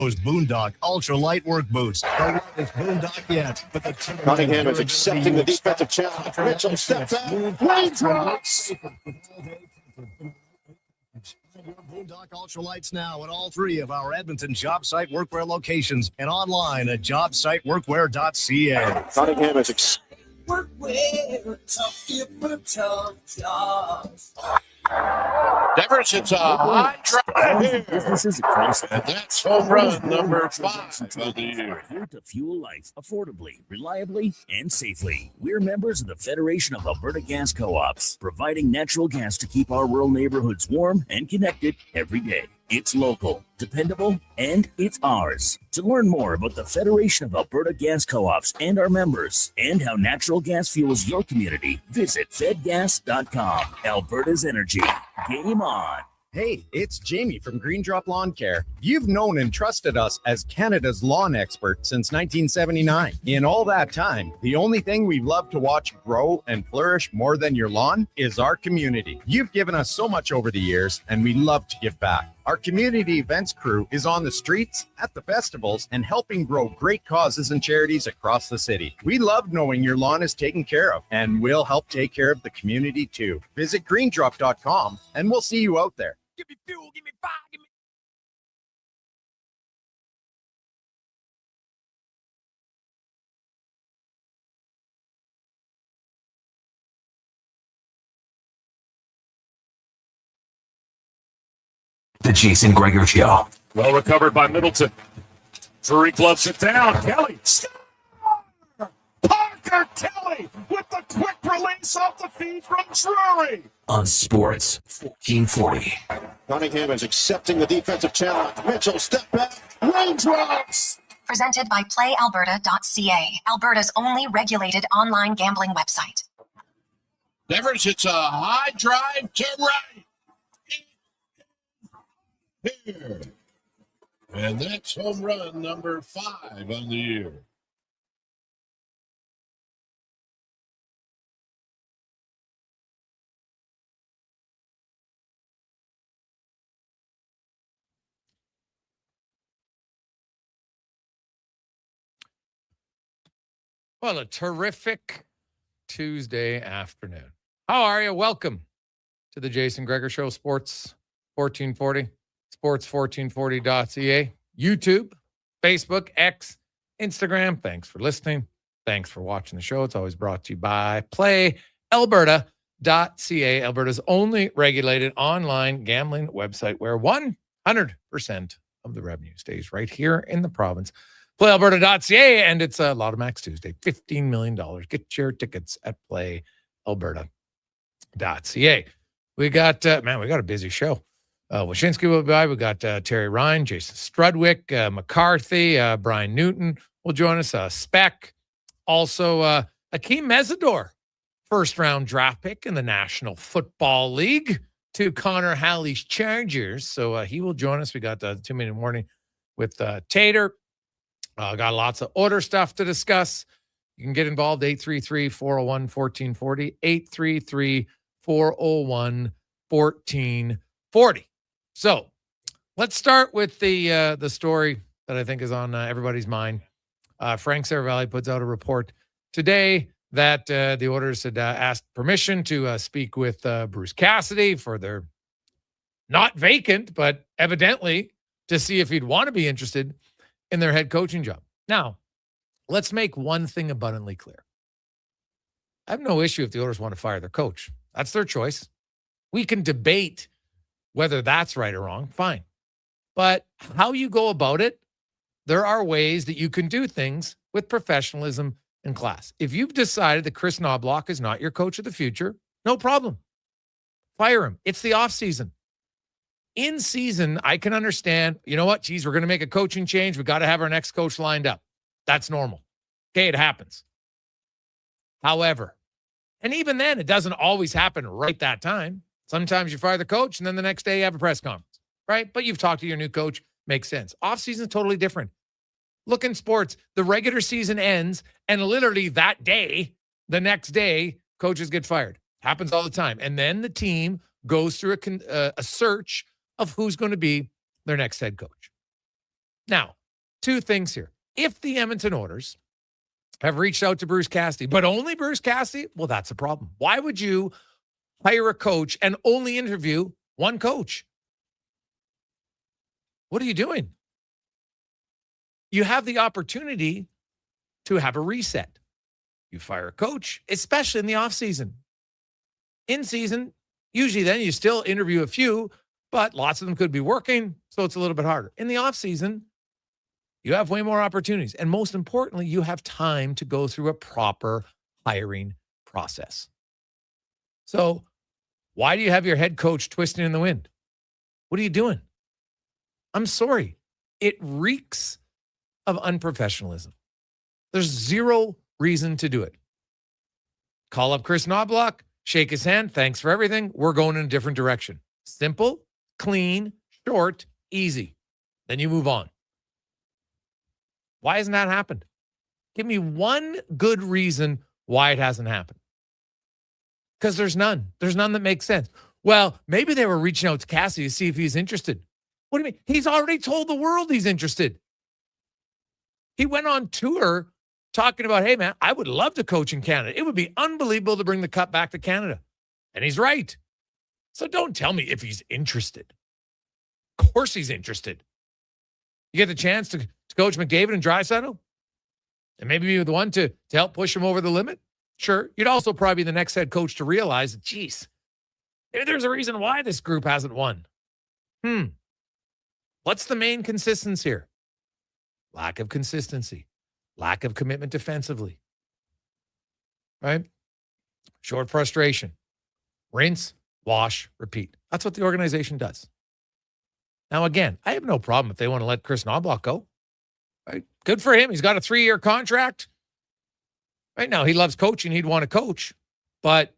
Those Boondock ultralight work boots. The lightest Boondock yet, but the Cunningham is accepting the defensive challenge. Mitchell steps out. Raindrops. Your Boondock ultralights now at all three of our Edmonton job site workwear locations and online at jobsiteworkwear.ca. Cunningham is accepting. Workwear, tough for tough jobs. Devers, it's a high drive. Businesses across And that's home run number 5 of the year. Here to fuel life affordably, reliably, and safely. We're members of the Federation of Alberta Gas Co-ops, providing natural gas to keep our rural neighborhoods warm and connected every day. It's local, dependable, and it's ours. To learn more about the Federation of Alberta Gas Co-ops and our members, and how natural gas fuels your community, visit fedgas.com. Alberta's energy. Game on. Hey, it's Jamie from Green Drop Lawn Care. You've known and trusted us as Canada's lawn expert since 1979. In all that time, the only thing we've loved to watch grow and flourish more than your lawn is our community. You've given us so much over the years, and we love to give back. Our community events crew is on the streets, at the festivals, and helping grow great causes and charities across the city. We love knowing your lawn is taken care of, and we'll help take care of the community too. Visit greendrop.com, and we'll see you out there. Give me fuel, give me fire, give me. The Jason Gregor Show. Well recovered by Middleton. Drury gloves it down. Kelly. Score! Parker Kelly with the quick release off the feed from Drury. On Sports 1440. Cunningham is accepting the defensive challenge. Mitchell step back. Raindrops. Presented by PlayAlberta.ca, Alberta's only regulated online gambling website. Devers, it's a high drive to right. Here. And that's home run number 5 on the year. Well, a terrific Tuesday afternoon. How are you? Welcome to the Jason Gregor Show, Sports 1440, sports1440.ca, YouTube, Facebook, X, Instagram. Thanks for listening. Thanks for watching the show. It's always brought to you by PlayAlberta.ca, Alberta's only regulated online gambling website where 100% of the revenue stays right here in the province. PlayAlberta.ca, and it's a Lotto Max Tuesday, $15 million. Get your tickets at PlayAlberta.ca. We got, we got a busy show. Wyshynski will be by. We got Terry Ryan, Jason Strudwick, McCarthy, Brian Newton will join us. Speck. Also, Hakeem Mesidor, first-round draft pick in the National Football League to Connor Halley's Chargers. So he will join us. We got the 2-minute warning with Tater. Got lots of order stuff to discuss. You can get involved, 833-401-1440, 833-401-1440. So let's start with the story that I think is on everybody's mind. Frank Saravalli puts out a report today that the Oilers had asked permission to speak with Bruce Cassidy for their not vacant, but evidently to see if he'd want to be interested in their head coaching job. Now, let's make one thing abundantly clear. I have no issue if the Oilers want to fire their coach. That's their choice. We can debate whether that's right or wrong. Fine. But how you go about it, there are ways that you can do things with professionalism and class. If you've decided that Chris Knobloch is not your coach of the future, no problem. Fire him. It's the offseason. In season, I can understand, you know what, geez, we're going to make a coaching change. We got to have our next coach lined up. That's normal. Okay, it happens. However, and even then, it doesn't always happen right that time. Sometimes you fire the coach, and then the next day you have a press conference, right? But you've talked to your new coach. Makes sense. Off-season is totally different. Look in sports, the regular season ends, and literally that day, the next day, coaches get fired. Happens all the time. And then the team goes through a search of who's going to be their next head coach. Now, two things here. If the Edmonton Oilers have reached out to Bruce Cassidy, but only Bruce Cassidy, well, that's a problem. Why would you hire a coach and only interview one coach? What are you doing? You have the opportunity to have a reset. You fire a coach, especially in the offseason. In season, usually then you still interview a few, but lots of them could be working, so it's a little bit harder. In the offseason, you have way more opportunities. And most importantly, you have time to go through a proper hiring process. So why do you have your head coach twisting in the wind? What are you doing? I'm sorry. It reeks of unprofessionalism. There's zero reason to do it. Call up Chris Knobloch, shake his hand. Thanks for everything. We're going in a different direction. Simple, clean, short, easy. Then you move on. Why hasn't that happened? Give me one good reason why it hasn't happened. Because there's none. There's none that makes sense. Well, maybe they were reaching out to Cassidy to see if he's interested. What do you mean? He's already told the world he's interested. He went on tour talking about, hey, man, I would love to coach in Canada. It would be unbelievable to bring the cup back to Canada. And he's right. So don't tell me if he's interested. Of course he's interested. You get the chance to coach McDavid and Draisaitl and maybe be the one to help push him over the limit. Sure. You'd also probably be the next head coach to realize that, geez, maybe there's a reason why this group hasn't won. What's the main consistency here? Lack of consistency. Lack of commitment defensively. Right? Short frustration. Rinse, wash, repeat. That's what the organization does. Now, again, I have no problem if they want to let Chris Knobloch go. Right? Good for him. He's got a 3-year contract. Right now, he loves coaching. He'd want to coach. But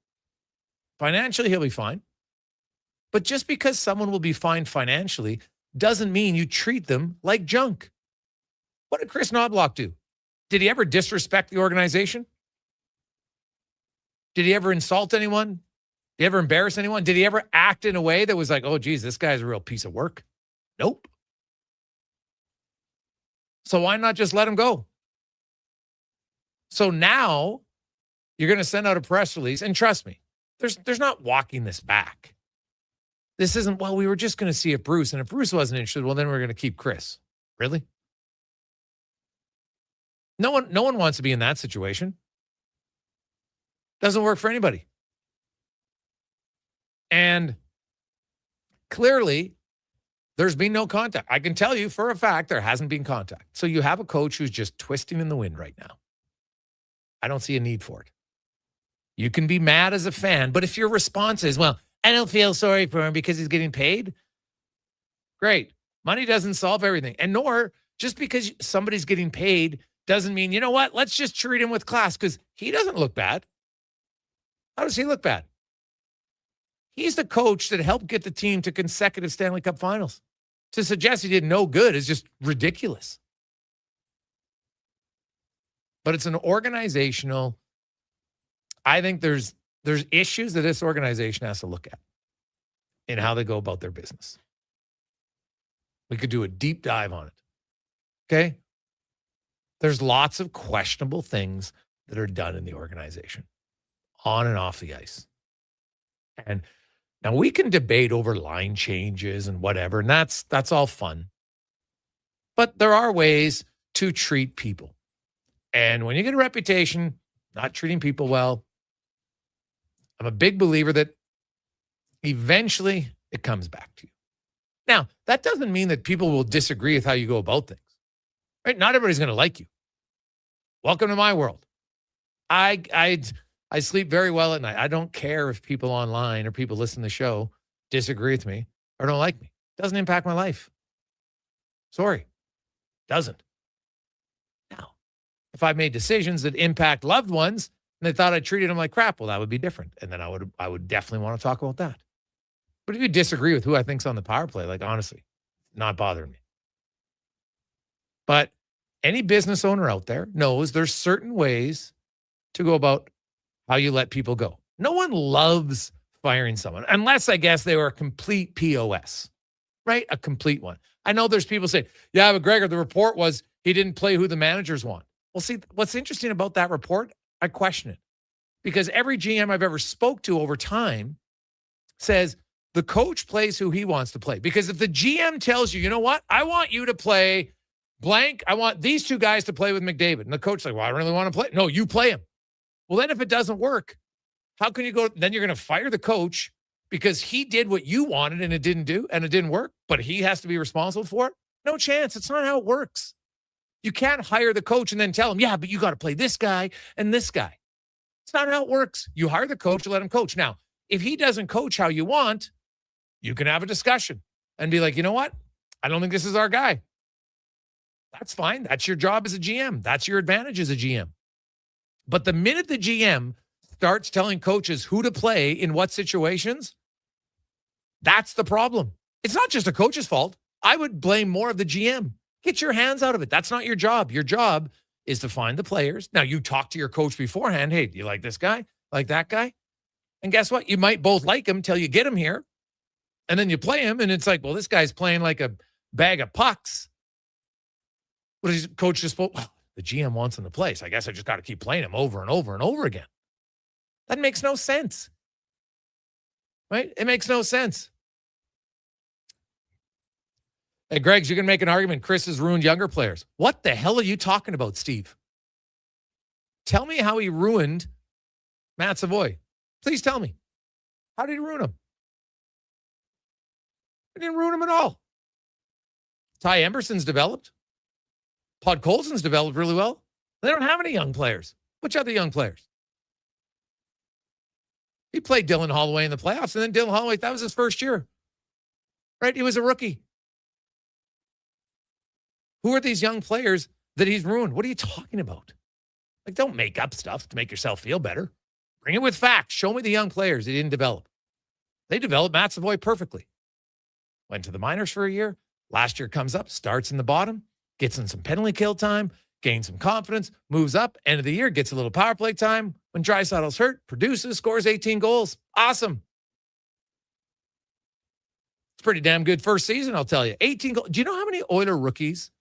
financially, he'll be fine. But just because someone will be fine financially doesn't mean you treat them like junk. What did Chris Knobloch do? Did he ever disrespect the organization? Did he ever insult anyone? Did he ever embarrass anyone? Did he ever act in a way that was like, oh, geez, this guy's a real piece of work? Nope. So why not just let him go? So now you're going to send out a press release, and trust me, there's not walking this back. This isn't, well, we were just going to see if Bruce, and if Bruce wasn't interested, well, then we're going to keep Chris. Really? No one wants to be in that situation. Doesn't work for anybody. And clearly, there's been no contact. I can tell you for a fact there hasn't been contact. So you have a coach who's just twisting in the wind right now. I don't see a need for it. You can be mad as a fan, but if your response is, well, I don't feel sorry for him because he's getting paid, great. Money doesn't solve everything. And nor, just because somebody's getting paid doesn't mean, you know what, let's just treat him with class, because he doesn't look bad. How does he look bad? He's the coach that helped get the team to consecutive Stanley Cup finals. To suggest he did no good is just ridiculous. But it's an organizational, I think there's issues that this organization has to look at in how they go about their business. We could do a deep dive on it. Okay? There's lots of questionable things that are done in the organization, on and off the ice. And now we can debate over line changes and whatever, and that's all fun. But there are ways to treat people. And when you get a reputation not treating people well, I'm a big believer that eventually it comes back to you. Now, that doesn't mean that people will disagree with how you go about things. Right? Not everybody's going to like you. Welcome to my world. I sleep very well at night. I don't care if people online or people listen to the show disagree with me or don't like me. It doesn't impact my life. Sorry. Doesn't. Now, if I've made decisions that impact loved ones and they thought I treated them like crap, well, that would be different. And then I would definitely want to talk about that. But if you disagree with who I think's on the power play, like honestly, not bothering me. But any business owner out there knows there's certain ways to go about how you let people go. No one loves firing someone, unless I guess they were a complete POS. right? A complete one. I know there's people say, yeah, but Gregor, the report was he didn't play who the managers want. Well, see, what's interesting about that report, I question it. Because every GM I've ever spoke to over time says the coach plays who he wants to play. Because if the GM tells you, you know what, I want you to play blank, I want these two guys to play with McDavid. And the coach's like, well, I don't really want to play. No, you play him. Well, then if it doesn't work, how can you go? Then you're going to fire the coach because he did what you wanted and it didn't work, but he has to be responsible for it? No chance. It's not how it works. You can't hire the coach and then tell him, yeah, but you got to play this guy and this guy. It's not how it works. You hire the coach, you let him coach. Now, if he doesn't coach how you want, you can have a discussion and be like, you know what? I don't think this is our guy. That's fine. That's your job as a GM. That's your advantage as a GM. But the minute the GM starts telling coaches who to play in what situations, that's the problem. It's not just a coach's fault. I would blame more of the GM. Get your hands out of it. That's not your job. Your job is to find the players. Now, you talk to your coach beforehand. Hey, do you like this guy? Like that guy? And guess what? You might both like him till you get him here. And then you play him, and it's like, well, this guy's playing like a bag of pucks. What is coach just spoke? Well, the GM wants him to play, so I guess I just got to keep playing him over and over and over again. That makes no sense. Right? It makes no sense. Hey, Greg, you can make an argument Chris has ruined younger players. What the hell are you talking about, Steve? Tell me how he ruined Matt Savoy. Please tell me. How did he ruin him? He didn't ruin him at all. Ty Emberson's developed. Podkolzin's developed really well. They don't have any young players. Which other young players? He played Dylan Holloway in the playoffs, and then Dylan Holloway, that was his first year. Right? He was a rookie. Who are these young players that he's ruined? What are you talking about? Like, don't make up stuff to make yourself feel better. Bring it with facts. Show me the young players he didn't develop. They developed Matt Savoy perfectly. Went to the minors for a year. Last year comes up, starts in the bottom, gets in some penalty kill time, gains some confidence, moves up, end of the year, gets a little power play time. When Draisaitl's hurt, produces, scores 18 goals. Awesome. It's pretty damn good first season, I'll tell you. 18 goals. Do you know how many Oiler rookies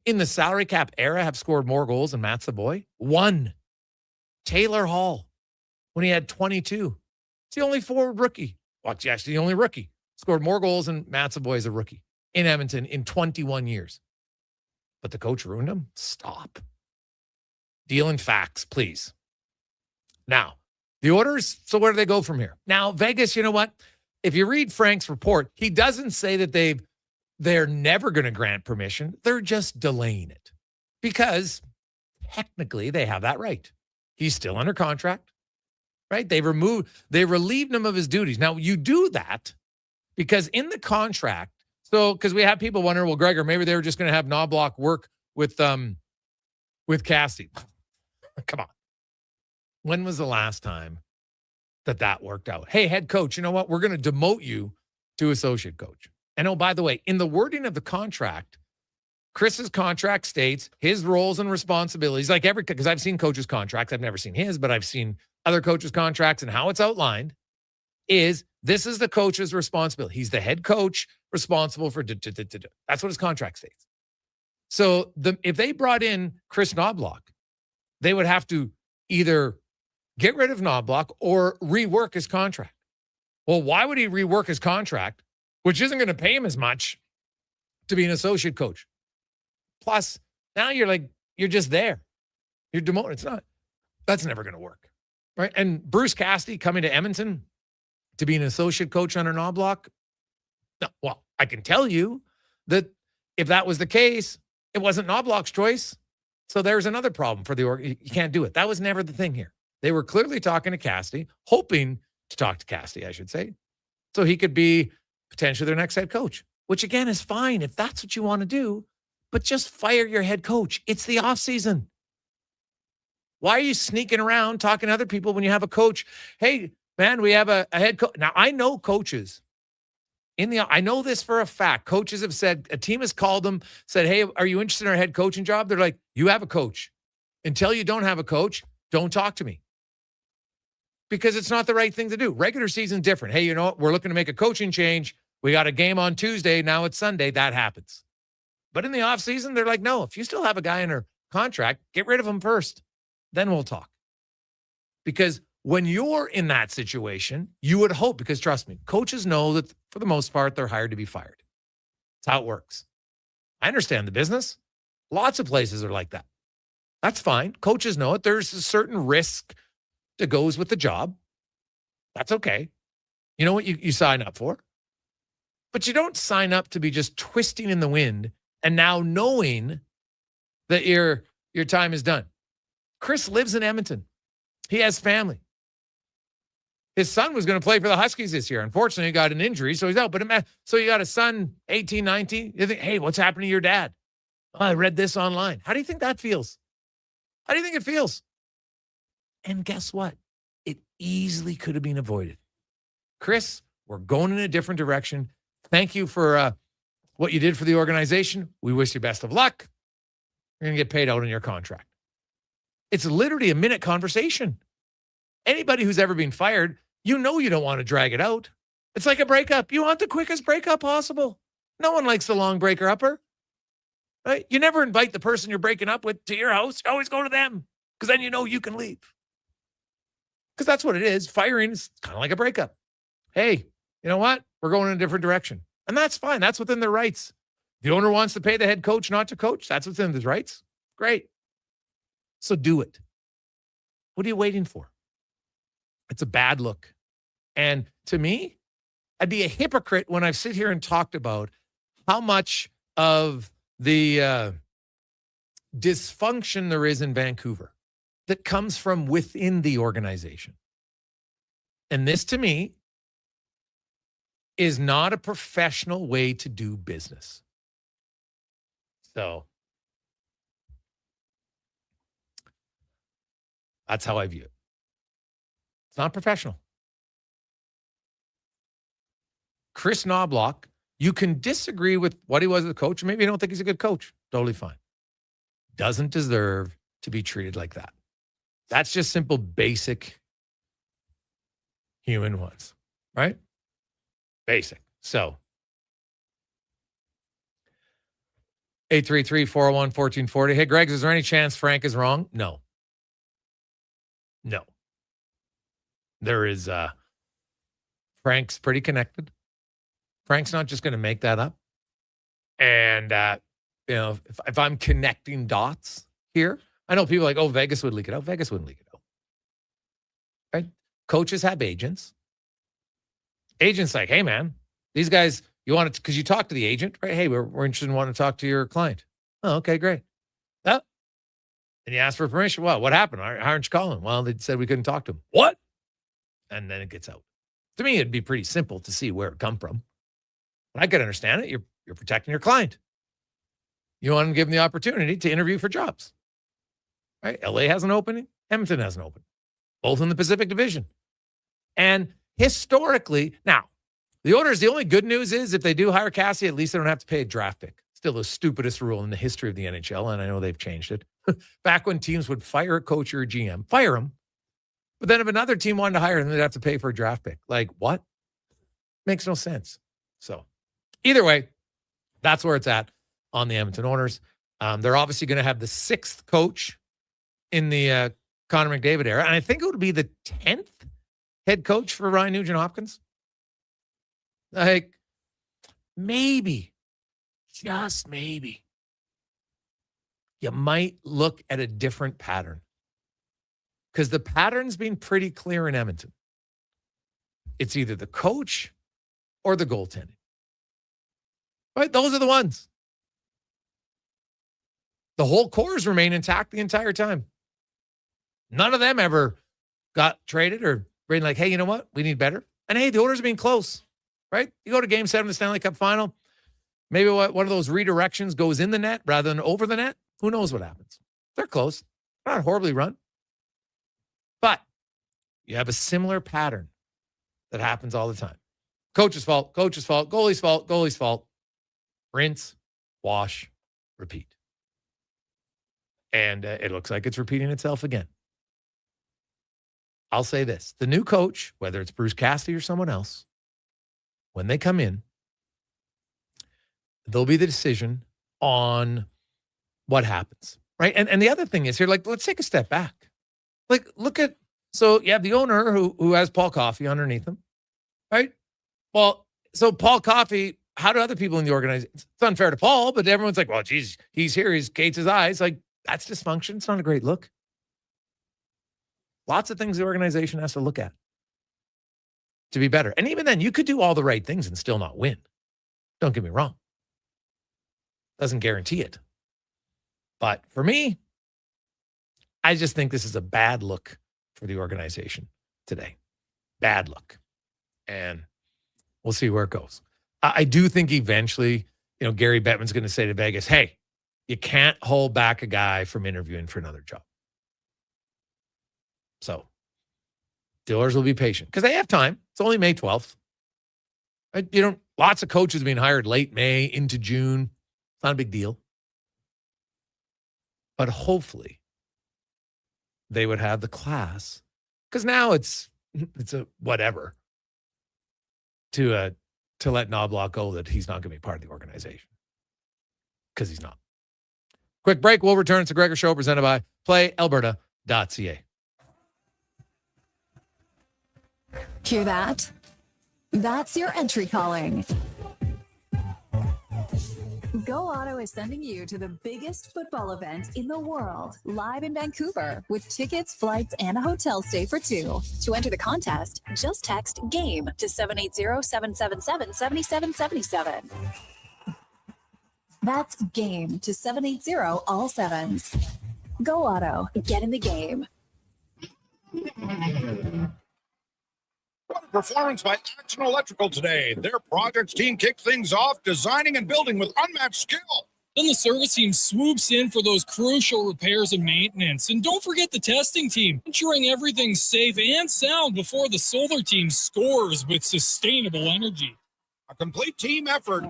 in the salary cap era have scored more goals than Matt Savoy? One. Taylor Hall, when he had 22. It's the only forward rookie. Well, it's actually the only rookie. Scored more goals than Matt Savoy as a rookie in Edmonton in 21 years. But the coach ruined him? Stop. Deal in facts, please. Now, the orders, so where do they go from here? Now, Vegas, you know what? If you read Frank's report, he doesn't say that they're never going to grant permission. They're just delaying it because technically they have that right. He's still under contract, right? They relieved him of his duties. Now, you do that because in the contract, because we have people wondering, well, Gregor, maybe they were just going to have Knobloch work with Cassidy. Come on. When was the last time that worked out? Hey, head coach, you know what? We're going to demote you to associate coach. And oh, by the way, in the wording of the contract, Chris's contract states his roles and responsibilities, because I've seen coaches' contracts. I've never seen his, but I've seen other coaches' contracts, and how it's outlined is this is the coach's responsibility. He's the head coach responsible for That's what his contract states. So if they brought in Chris Knobloch, they would have to either get rid of Knobloch or rework his contract. Well, why would he rework his contract, which isn't going to pay him as much to be an associate coach? Plus, now you're just there. You're demoted. It's not. That's never going to work, right? And Bruce Cassidy coming to Edmonton to be an associate coach under Knobloch. No, well, I can tell you that if that was the case, it wasn't Knobloch's choice. So there's another problem for the org. You can't do it. That was never the thing here. They were clearly talking to Cassidy, hoping to talk to Cassidy, I should say, so he could be potentially their next head coach, which again is fine if that's what you want to do, but just fire your head coach. It's the offseason. Why are you sneaking around talking to other people when you have a coach? Hey, man, we have a head coach. Now, I know coaches. I know this for a fact. Coaches have said, a team has called them, said, hey, are you interested in our head coaching job? They're like, you have a coach. Until you don't have a coach, don't talk to me. Because it's not the right thing to do. Regular season different. Hey, you know what? We're looking to make a coaching change. We got a game on Tuesday. Now it's Sunday. That happens. But in the offseason, they're like, no, if you still have a guy under contract, get rid of him first. Then we'll talk. Because when you're in that situation, you would hope, because trust me, coaches know that for the most part, they're hired to be fired. That's how it works. I understand the business. Lots of places are like that. That's fine. Coaches know it. There's a certain risk that goes with the job. That's okay. You know what you sign up for. But you don't sign up to be just twisting in the wind and now knowing that your time is done. Chris lives in Edmonton. He has family. His son was going to play for the Huskies this year. Unfortunately, he got an injury, so he's out. But so you got a son, 18, 19. You think, hey, what's happening to your dad? Oh, I read this online. How do you think that feels? How do you think it feels? And guess what? It easily could have been avoided. Chris, we're going in a different direction. Thank you for what you did for the organization. We wish you best of luck. You're going to get paid out on your contract. It's literally a minute conversation. Anybody who's ever been fired, you know you don't want to drag it out. It's like a breakup. You want the quickest breakup possible. No one likes the long breaker-upper. Right? You never invite the person you're breaking up with to your house. You always go to them because then you know you can leave. Because that's what it is. Firing is kind of like a breakup. Hey, you know what? We're going in a different direction. And that's fine. That's within their rights. The owner wants to pay the head coach not to coach. That's within his rights. Great. So do it. What are you waiting for? It's a bad look. And to me, I'd be a hypocrite when I sit here and talked about how much of the dysfunction there is in Vancouver that comes from within the organization. And this, to me, is not a professional way to do business. So that's how I view it. It's not professional. Chris Knobloch, you can disagree with what he was as a coach. Maybe you don't think he's a good coach. Totally fine. Doesn't deserve to be treated like that. That's just simple, basic human ones, right? Basic. So 833-401-1440. Hey, Greg, is there any chance Frank is wrong? No. There is, Frank's pretty connected. Frank's not just going to make that up. And, if I'm connecting dots here, I know people are like, oh, Vegas would leak it out. Vegas wouldn't leak it out. Right? Coaches have agents. Agents like, hey, man, these guys, you want to, because you talk to the agent, right? Hey, we're interested in wanting to talk to your client. Oh, okay, great. Oh. And you ask for permission. Well, what happened? Why aren't you calling? Well, they said we couldn't talk to him. What? And then it gets out. To me, it'd be pretty simple to see where it come from. But I could understand it. You're protecting your client. You want to give them the opportunity to interview for jobs. Right? LA has an opening. Edmonton has an opening. Both in the Pacific Division. And historically, now, the Oilers, the only good news is if they do hire Cassie, at least they don't have to pay a draft pick. Still the stupidest rule in the history of the NHL, and I know they've changed it. Back when teams would fire a coach or a GM, fire them. But then if another team wanted to hire them, they'd have to pay for a draft pick. Like, what? Makes no sense. So either way, that's where it's at on the Edmonton Oilers. They're obviously going to have the 6th coach in the Connor McDavid era. And I think it would be the 10th head coach for Ryan Nugent-Hopkins. Like, maybe, just maybe, you might look at a different pattern. Because the pattern's been pretty clear in Edmonton. It's either the coach or the goaltending. Right? Those are the ones. The whole cores remain intact the entire time. None of them ever got traded or been like, hey, you know what? We need better. And hey, the Oilers have been close, right? You go to Game 7 of the Stanley Cup Final. Maybe one of those redirections goes in the net rather than over the net. Who knows what happens? They're close. Not horribly run. But you have a similar pattern that happens all the time. Coach's fault, goalie's fault, goalie's fault. Rinse, wash, repeat. And it looks like it's repeating itself again. I'll say this. The new coach, whether it's Bruce Cassidy or someone else, when they come in, They'll be the decision on what happens, right? And the other thing is here, like, let's take a step back. Like, look at, so you have the owner who has Paul Coffey underneath him, right? Well, so Paul Coffey, how do other people in the organization? It's unfair to Paul, but everyone's like, well, geez, he's here. He gates his eyes. Like, that's dysfunction. It's not a great look. Lots of things the organization has to look at to be better. And even then, you could do all the right things and still not win. Don't get me wrong. Doesn't guarantee it. But for me, I just think this is a bad look for the organization today. Bad look. And we'll see where it goes. I do think eventually, Gary Bettman's going to say to Vegas, hey, you can't hold back a guy from interviewing for another job. So Steelers will be patient because they have time. It's only May 12th. Lots of coaches being hired late May into June. It's not a big deal. But hopefully they would have the class, because now it's a whatever to let Knobloch go that he's not going to be part of the organization, because he's not. Quick break. We'll return. It's the Gregor Show presented by PlayAlberta.ca. Hear that? That's your entry calling. Go Auto is sending you to the biggest football event in the world, live in Vancouver, with tickets, flights, and a hotel stay for two. To enter the contest, just text GAME to 780-777-7777. That's GAME to 780 all sevens. Go Auto, get in the game. Performance by Action Electrical today. Their projects team kicked things off, designing and building with unmatched skill. Then the service team swoops in for those crucial repairs and maintenance. And don't forget the testing team, ensuring everything's safe and sound before the solar team scores with sustainable energy. A complete team effort.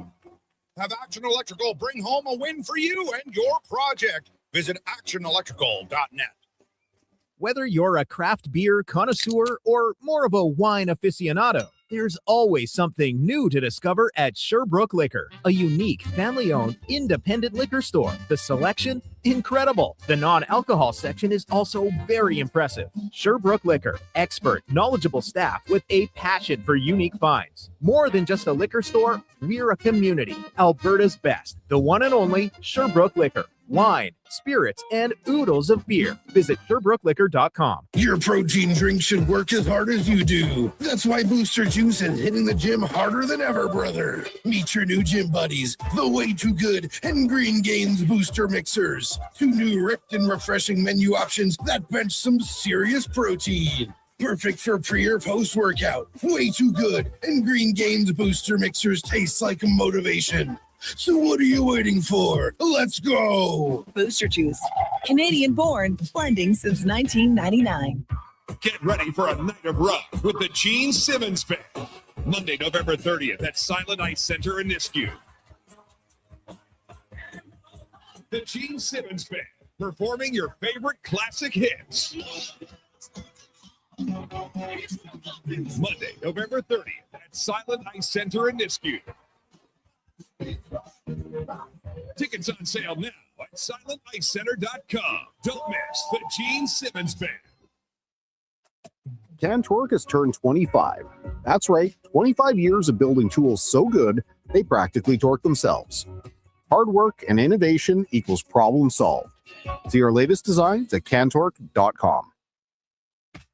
Have Action Electrical bring home a win for you and your project. Visit actionelectrical.net. Whether you're a craft beer connoisseur or more of a wine aficionado, there's always something new to discover at Sherbrooke Liquor, a unique family-owned independent liquor store. The selection, incredible. The non-alcohol section is also very impressive. Sherbrooke Liquor, expert, knowledgeable staff with a passion for unique finds. More than just a liquor store, we're a community. Alberta's best, the one and only Sherbrooke Liquor. Wine, spirits, and oodles of beer. Visit SherbrookeLiquor.com. Your protein drink should work as hard as you do. That's why Booster Juice is hitting the gym harder than ever, brother. Meet your new gym buddies, the Way Too Good and Green Gains Booster Mixers. 2 new ripped and refreshing menu options that bench some serious protein. Perfect for pre or post-workout. Way Too Good and Green Gains Booster Mixers taste like motivation. So what are you waiting for? Let's go! Booster Juice. Canadian born, blending since 1999. Get ready for a night of rock with the Gene Simmons Band. Monday, November 30th at Silent Ice Center in Nisku. The Gene Simmons Band, performing your favorite classic hits. Monday, November 30th at Silent Ice Center in Nisku. Tickets on sale now at silenticecenter.com. Don't miss the Gene Simmons Band. Cantork has turned 25. That's right, 25 years of building tools so good, they practically torque themselves. Hard work and innovation equals problem solved. See our latest designs at cantork.com.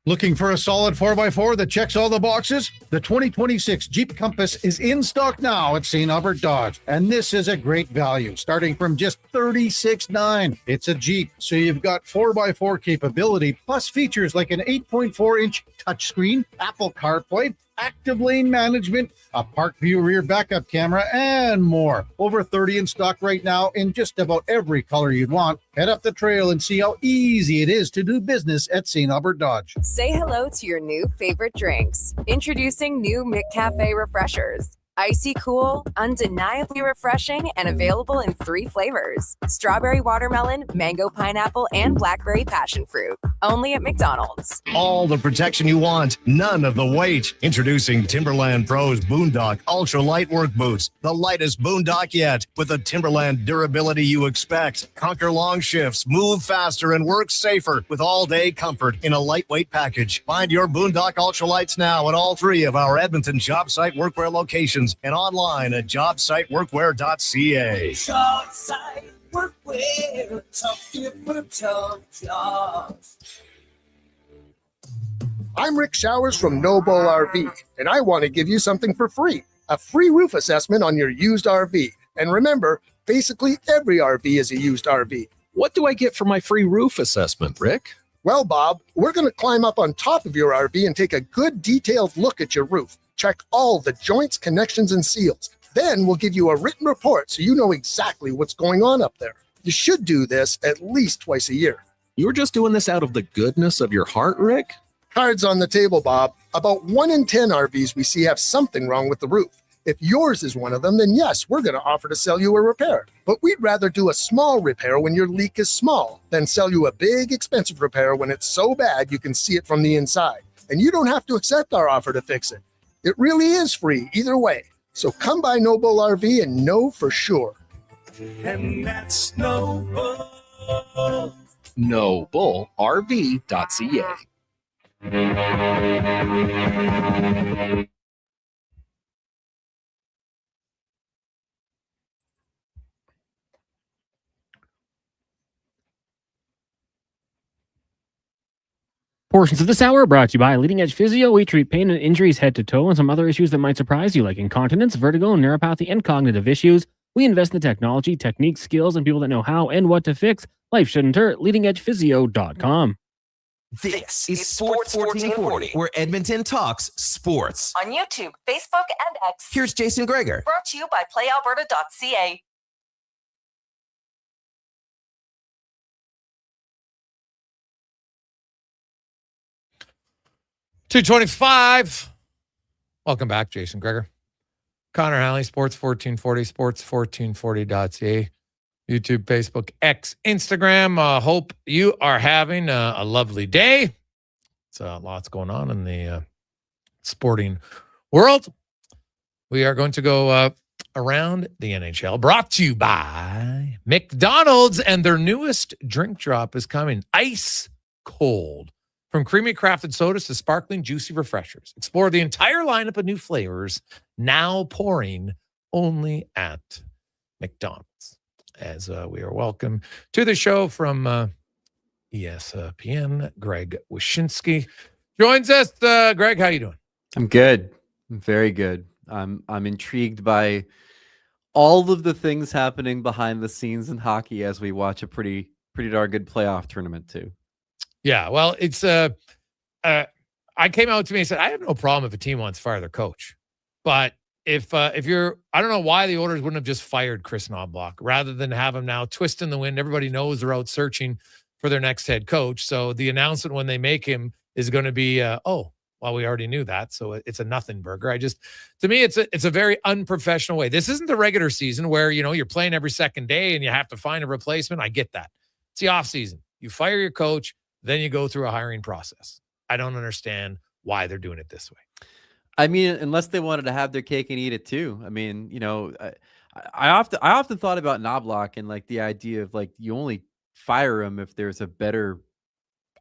Looking for a solid 4x4 that checks all the boxes? The 2026 Jeep Compass is in stock now at St. Albert Dodge, and this is a great value, starting from just $36,900. It's a Jeep, so you've got 4x4 capability, plus features like an 8.4-inch touchscreen, Apple CarPlay, active lane management, a Park View rear backup camera, and more. Over 30 in stock right now in just about every color you'd want. Head up the trail and see how easy it is to do business at St. Albert Dodge. Say hello to your new favorite drinks. Introducing new McCafe Refreshers. Icy cool, undeniably refreshing, and available in 3 flavors. Strawberry watermelon, mango pineapple, and blackberry passion fruit. Only at McDonald's. All the protection you want, none of the weight. Introducing Timberland Pro's Boondock Ultra Light Work Boots. The lightest Boondock yet, with the Timberland durability you expect. Conquer long shifts, move faster, and work safer with all-day comfort in a lightweight package. Find your Boondock Ultra Lights now at all 3 of our Edmonton job site workwear locations and online at jobsiteworkwear.ca. Job site workwear, tough different tough jobs. I'm Rick Showers from Noble RV, and I want to give you something for free. A free roof assessment on your used RV. And remember, basically every RV is a used RV. What do I get for my free roof assessment, Rick? Well, Bob, we're going to climb up on top of your RV and take a good detailed look at your roof. Check all the joints, connections, and seals. Then we'll give you a written report so you know exactly what's going on up there. You should do this at least twice a year. You were just doing this out of the goodness of your heart, Rick? Cards on the table, Bob. About 1 in 10 RVs we see have something wrong with the roof. If yours is one of them, then yes, we're going to offer to sell you a repair. But we'd rather do a small repair when your leak is small than sell you a big, expensive repair when it's so bad you can see it from the inside. And you don't have to accept our offer to fix it. It really is free either way. So come by Noble RV and know for sure. And that's Noble. NobleRV.ca. Portions of this hour are brought to you by Leading Edge Physio. We treat pain and injuries head to toe and some other issues that might surprise you, like incontinence, vertigo, neuropathy, and cognitive issues. We invest in the technology, techniques, skills, and people that know how and what to fix. Life shouldn't hurt. LeadingEdgePhysio.com. This is Sports 1440, where Edmonton talks sports. On YouTube, Facebook, and X. Here's Jason Gregor. Brought to you by PlayAlberta.ca. $2:25. Welcome back, Jason Gregor. Connor Halley, Sports 1440, sports1440.ca, YouTube, Facebook, X, Instagram. Hope you are having a lovely day. It's lots going on in the sporting world. We are going to go around the NHL, brought to you by McDonald's, and their newest drink drop is coming ice cold. From creamy crafted sodas to sparkling, juicy refreshers. Explore the entire lineup of new flavors, now pouring only at McDonald's. As we are welcome to the show from ESPN, Greg Wyshynski joins us. Greg, how you doing? I'm good. I'm very good. I'm intrigued by all of the things happening behind the scenes in hockey as we watch a pretty darn good playoff tournament too. Yeah, well, it's I came out to me and said I have no problem if a team wants to fire their coach, but if you're, I don't know why the Oilers wouldn't have just fired Chris Knobloch rather than have him now twist in the wind. Everybody knows they're out searching for their next head coach, so the announcement when they make him is going to be, oh, well, we already knew that, so it's a nothing burger. To me, it's a very unprofessional way. This isn't the regular season where you're playing every second day and you have to find a replacement. I get that. It's the off season. You fire your coach. Then you go through a hiring process. I don't understand why they're doing it this way. I mean, unless they wanted to have their cake and eat it too. I mean, I often thought about Knobloch and like the idea of like you only fire him if there's a better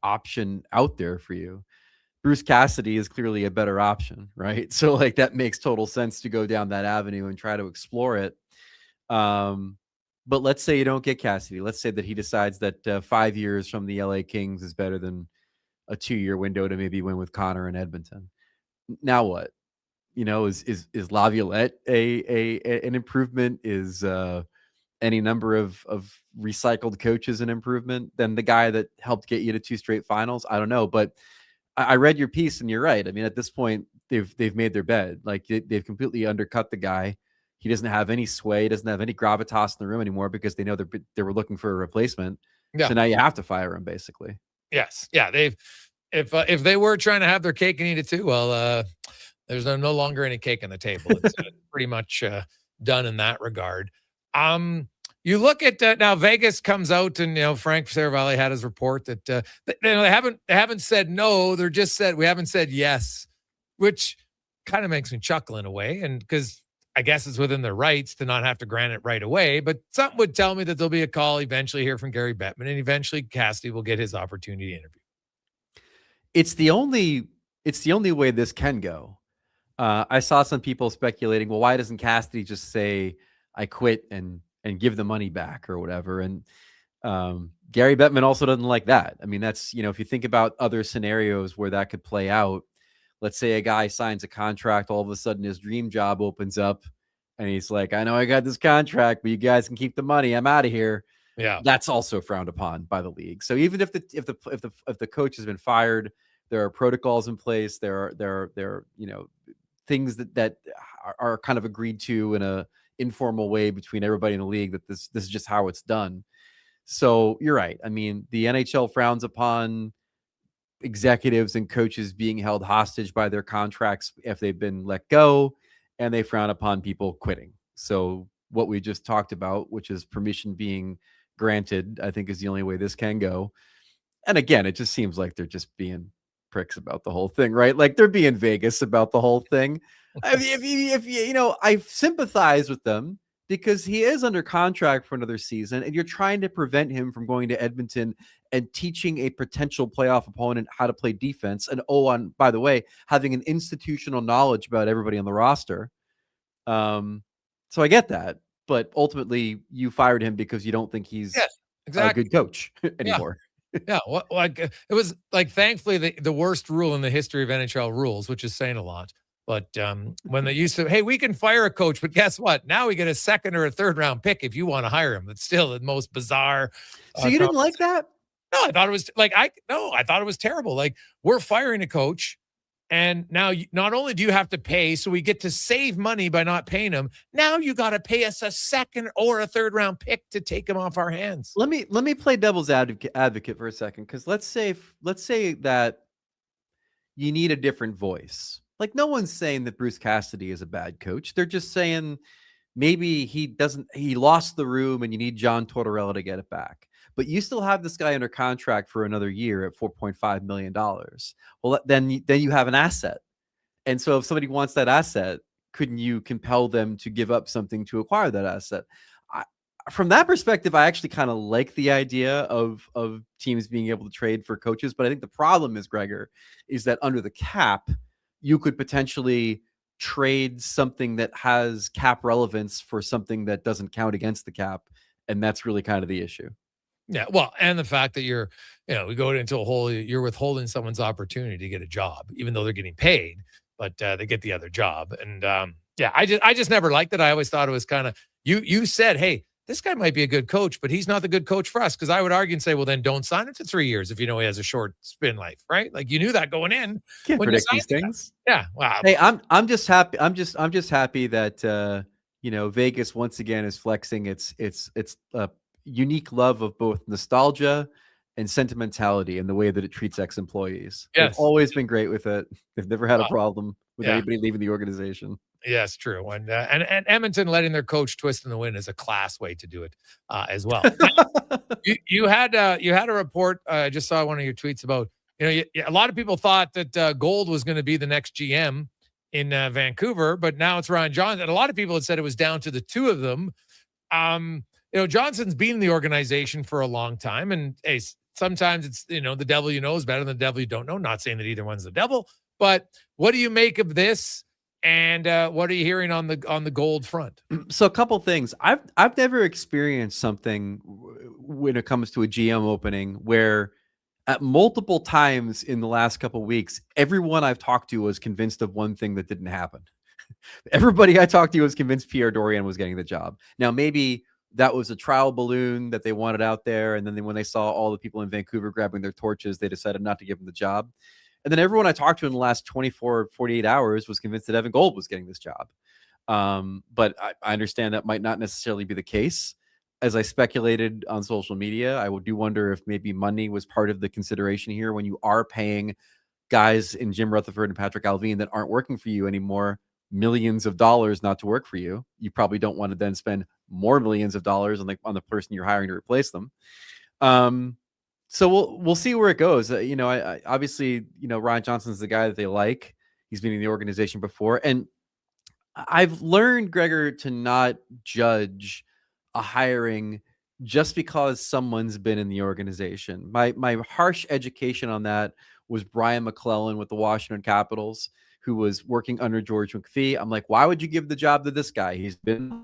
option out there for you. Bruce Cassidy is clearly a better option, right? So like that makes total sense to go down that avenue and try to explore it. But let's say you don't get Cassidy. Let's say that he decides that 5 years from the LA Kings is better than a 2-year window to maybe win with Connor in Edmonton. Now what? Is Laviolette an improvement? Is any number of recycled coaches an improvement than the guy that helped get you to 2 straight finals? I don't know, but I read your piece and you're right. I mean, at this point, they've made their bed. Like they've completely undercut the guy. He doesn't have any sway, doesn't have any gravitas in the room anymore because they know they were looking for a replacement. Yeah. So now you have to fire him, basically. Yes. Yeah. If they were trying to have their cake and eat it too, well, There's no longer any cake on the table. It's pretty much done in that regard. You look at now Vegas comes out and Frank Saravalli had his report that they haven't said no. They're just said we haven't said yes, which kind of makes me chuckle in a way, and because I guess it's within their rights to not have to grant it right away. But something would tell me that there'll be a call eventually here from Gary Bettman, and eventually Cassidy will get his opportunity to interview. It's the only way this can go. I saw some people speculating, well, why doesn't Cassidy just say I quit and give the money back or whatever? And Gary Bettman also doesn't like that. I mean, that's, if you think about other scenarios where that could play out, let's say a guy signs a contract, all of a sudden his dream job opens up and he's like, I know I got this contract, but you guys can keep the money. I'm out of here. Yeah. That's also frowned upon by the league. So even if the coach has been fired, there are protocols in place. There are things that are kind of agreed to in a informal way between everybody in the league, that this is just how it's done. So you're right. I mean, the NHL frowns upon executives and coaches being held hostage by their contracts if they've been let go, and they frown upon people quitting. So what we just talked about, which is permission being granted, I think is the only way this can go. And again, it just seems like they're just being pricks about the whole thing, right? Like they're being Vegas about the whole thing. I mean, if I sympathize with them because he is under contract for another season, and you're trying to prevent him from going to Edmonton and teaching a potential playoff opponent how to play defense. And by the way, having an institutional knowledge about everybody on the roster. So I get that, but ultimately you fired him because you don't think he's a good coach anymore. Yeah, it was like, thankfully, the worst rule in the history of NHL rules, which is saying a lot. But when they used to, hey, we can fire a coach, but guess what? Now we get a second or a third round pick if you want to hire him. It's still the most bizarre. So you didn't like that? No, I thought it was I thought it was terrible. Like, we're firing a coach, and now not only do you have to pay, so we get to save money by not paying him. Now you got to pay us a second or a third round pick to take him off our hands. Let me play devil's advocate for a second, because let's say that you need a different voice. Like, no one's saying that Bruce Cassidy is a bad coach. They're just saying maybe he lost the room and you need John Tortorella to get it back. But you still have this guy under contract for another year at $4.5 million. Well, then you have an asset. And so if somebody wants that asset, couldn't you compel them to give up something to acquire that asset? From that perspective, I actually kind of like the idea of teams being able to trade for coaches. But I think the problem is, Gregor, is that under the cap, you could potentially trade something that has cap relevance for something that doesn't count against the cap. And that's really kind of the issue. Yeah, well, and the fact that we go into a whole, you're withholding someone's opportunity to get a job, even though they're getting paid, but they get the other job. And I just never liked it. I always thought it was kind of, you said, hey, this guy might be a good coach, but he's not the good coach for us. Because I would argue and say, well, then don't sign him to 3 years if you know he has a short spin life, right? Like, you knew that going in. Can't predict these things. Yeah, wow. Hey, I'm just happy. I'm just happy that Vegas once again is flexing its unique love of both nostalgia and sentimentality in the way that it treats ex-employees. Yes. They've always been great with it. They've never had a problem with anybody leaving the organization. Yes, true. And Edmonton letting their coach twist in the wind is a class way to do it as well. you had a report. I just saw one of your tweets about, a lot of people thought that Gold was going to be the next GM in Vancouver, but now it's Ryan Johnson. And a lot of people had said it was down to the two of them. Johnson's been in the organization for a long time, and hey, sometimes it's, the devil you know is better than the devil you don't know. Not saying that either one's the devil, but what do you make of this? And what are you hearing on the Gold front? So a couple things. I've never experienced something when it comes to a GM opening where at multiple times in the last couple of weeks, everyone I've talked to was convinced of one thing that didn't happen. Everybody I talked to was convinced Pierre Dorion was getting the job. Now, maybe that was a trial balloon that they wanted out there. And then when they saw all the people in Vancouver grabbing their torches, they decided not to give him the job. And then everyone I talked to in the last 24, 48 hours was convinced that Evan Gold was getting this job. But I understand that might not necessarily be the case. As I speculated on social media, I do wonder if maybe money was part of the consideration here when you are paying guys in Jim Rutherford and Patrick Alvin that aren't working for you anymore millions of dollars not to work for you. You probably don't want to then spend more millions of dollars on the person you're hiring to replace them. So we'll see where it goes. I obviously, Ryan Johnson's the guy that they like. He's been in the organization before, and I've learned, Gregor, to not judge a hiring just because someone's been in the organization. My harsh education on that was Brian McClellan with the Washington Capitals, who was working under George McPhee. I'm like, why would you give the job to this guy? He's been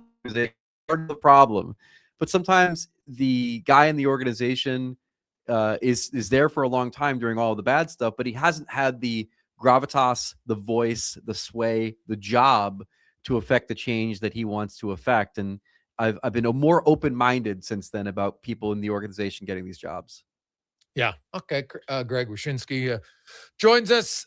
part of the problem. But sometimes the guy in the organization is there for a long time during all of the bad stuff, but he hasn't had the gravitas, the voice, the sway, the job to affect the change that he wants to affect. And I've been more open-minded since then about people in the organization getting these jobs. Yeah. Okay. Greg Wyshynski joins us.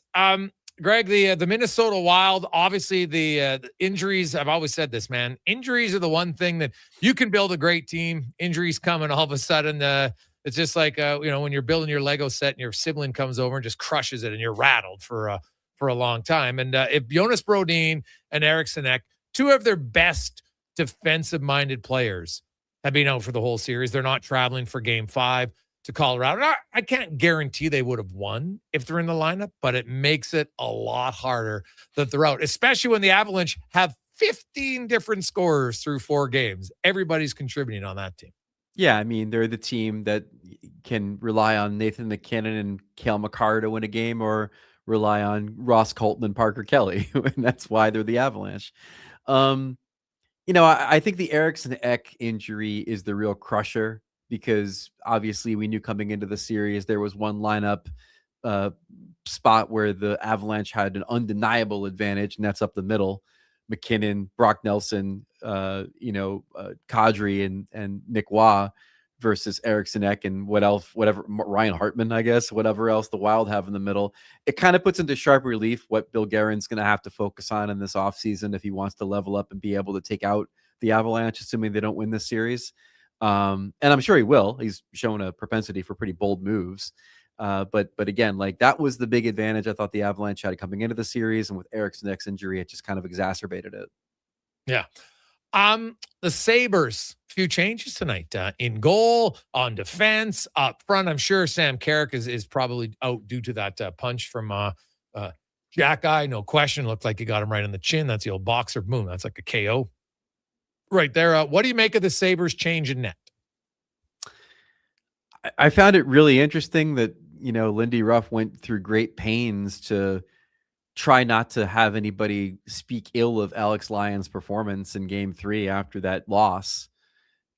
Greg, the Minnesota Wild, obviously the injuries, I've always said this, man. Injuries are the one thing that you can build a great team. Injuries come and all of a sudden it's just like, when you're building your Lego set and your sibling comes over and just crushes it and you're rattled for a long time. And if Jonas Brodin and Eriksson Ek, two of their best defensive-minded players, have been out for the whole series. They're not traveling for Game 5 to Colorado. I can't guarantee they would have won if they're in the lineup, but it makes it a lot harder that they're out, especially when the Avalanche have 15 different scorers through 4 games. Everybody's contributing on that team. Yeah, I mean, they're the team that can rely on Nathan McKinnon and Cale Makar to win a game, or rely on Ross Colton and Parker Kelly, and that's why they're the Avalanche. I think the Eriksson Ek injury is the real crusher, because obviously we knew coming into the series there was one lineup spot where the Avalanche had an undeniable advantage, and that's up the middle. McKinnon, Brock Nelson, Kadri and Nick Waugh versus Eriksson Ek and whatever Ryan Hartman, I guess, whatever else the Wild have in the middle. It kind of puts into sharp relief what Bill Guerin's going to have to focus on in this offseason if he wants to level up and be able to take out the Avalanche, assuming they don't win this series. And I'm sure he will. He's shown a propensity for pretty bold moves. But again, like, that was the big advantage I thought the Avalanche had coming into the series, and with Eriksson Ek's injury, it just kind of exacerbated it. Yeah. The Sabres, few changes tonight, in goal, on defense, up front. I'm sure Sam Carrick is probably out due to that punch from Jack Eye. No question. Looked like he got him right on the chin. That's the old boxer. Boom. That's like a KO right there. What do you make of the Sabres change in net? I found it really interesting that, Lindy Ruff went through great pains to try not to have anybody speak ill of Alex Lyon's performance in Game 3 after that loss,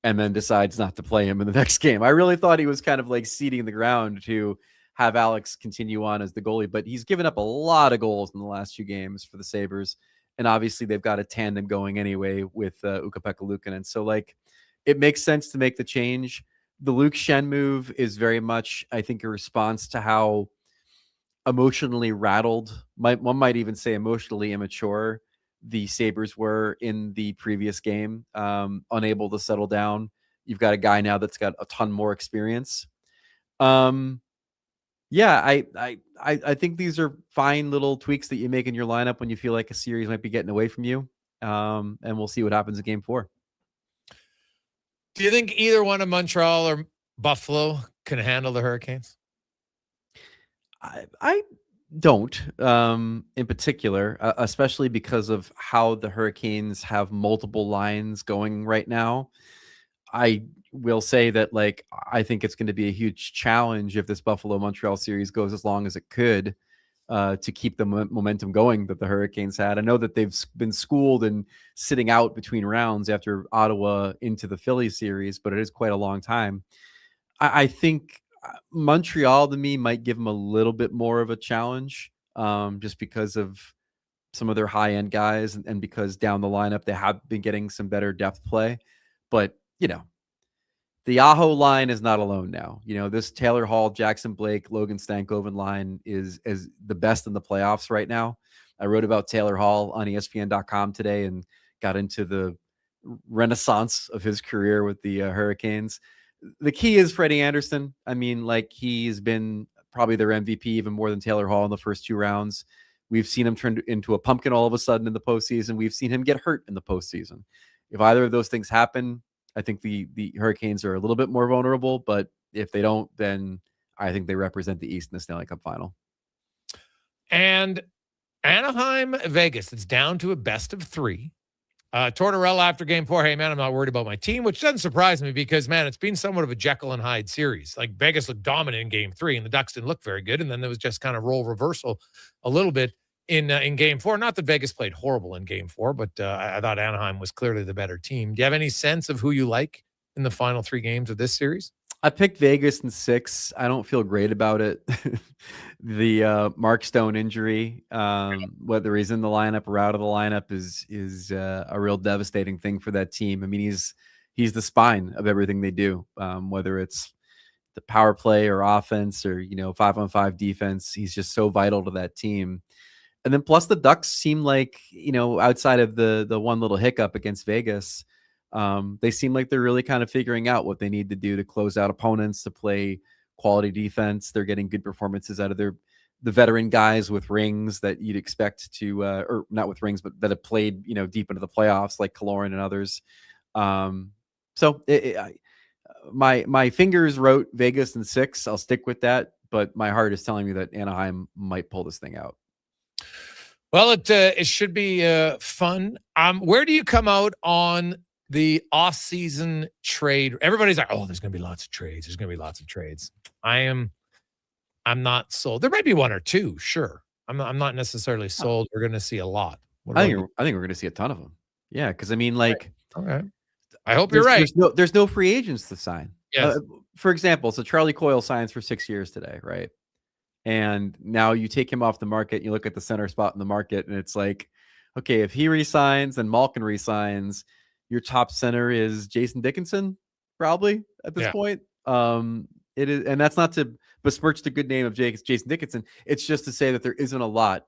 and then decides not to play him in the next game. I really thought he was kind of like seeding the ground to have Alex continue on as the goalie, but he's given up a lot of goals in the last 2 games for the Sabres. And obviously they've got a tandem going anyway with Ukko-Pekka Luukkonen. So, like, it makes sense to make the change. The Luke Schenn move is very much, I think, a response to how emotionally rattled, one might even say emotionally immature, the Sabres were in the previous game, unable to settle down. You've got a guy now that's got a ton more experience. I think these are fine little tweaks that you make in your lineup when you feel like a series might be getting away from you. And we'll see what happens in Game 4. Do you think either one of Montreal or Buffalo can handle the Hurricanes? I don't, in particular, especially because of how the Hurricanes have multiple lines going right now. I will say that, like, I think it's going to be a huge challenge if this Buffalo-Montreal series goes as long as it could, to keep the momentum going that the Hurricanes had. I know that they've been schooled in sitting out between rounds after Ottawa into the Philly series, but it is quite a long time. I think Montreal, to me, might give them a little bit more of a challenge, just because of some of their high-end guys, and because down the lineup they have been getting some better depth play. But, the Aho line is not alone now. This Taylor Hall, Jackson Blake, Logan Stankoven line is the best in the playoffs right now. I wrote about Taylor Hall on ESPN.com today and got into the renaissance of his career with the Hurricanes. The key is Freddie Anderson. I mean, like, he's been probably their MVP even more than Taylor Hall in the first 2 rounds. We've seen him turn into a pumpkin all of a sudden in the postseason. We've seen him get hurt in the postseason. If either of those things happen, I think the Hurricanes are a little bit more vulnerable, but if they don't, then I think they represent the East in the Stanley Cup final. And Anaheim, Vegas, it's down to a best of 3. Tortorella after game 4, hey, man, I'm not worried about my team, which doesn't surprise me because, man, it's been somewhat of a Jekyll and Hyde series. Like Vegas looked dominant in game 3 and the Ducks didn't look very good. And then there was just kind of role reversal a little bit in game 4. Not that Vegas played horrible in game 4, but I thought Anaheim was clearly the better team. Do you have any sense of who you like in the final 3 games of this series? I picked Vegas in 6. I don't feel great about it. The Mark Stone injury, whether he's in the lineup or out of the lineup, is a real devastating thing for that team. I mean, he's the spine of everything they do, whether it's the power play or offense or 5-on-5 defense. He's just so vital to that team. And then plus the Ducks seem like, outside of the one little hiccup against Vegas, they seem like they're really kind of figuring out what they need to do to close out opponents, to play quality defense. They're getting good performances out of the veteran guys with rings that you'd expect to, or not with rings, but that have played, deep into the playoffs, like Kaloran and others. So my fingers wrote Vegas in 6. I'll stick with that, but my heart is telling me that Anaheim might pull this thing out. Well, it should be fun. Where do you come out on the off-season trade? Everybody's like, oh, there's going to be lots of trades. There's going to be lots of trades. I'm not sold. There might be 1 or 2, sure. I'm not necessarily sold. We're going to see a lot. I think we're going to see a ton of them. Yeah, because I mean, like, okay. I hope you're right. There's no free agents to sign. Yes. For example, so Charlie Coyle signs for 6 years today, right? And now you take him off the market. You look at the center spot in the market, and it's like, okay, if he resigns and Malkin resigns, your top center is Jason Dickinson, probably at this point. It is, and that's not to besmirch the good name of Jason Dickinson. It's just to say that there isn't a lot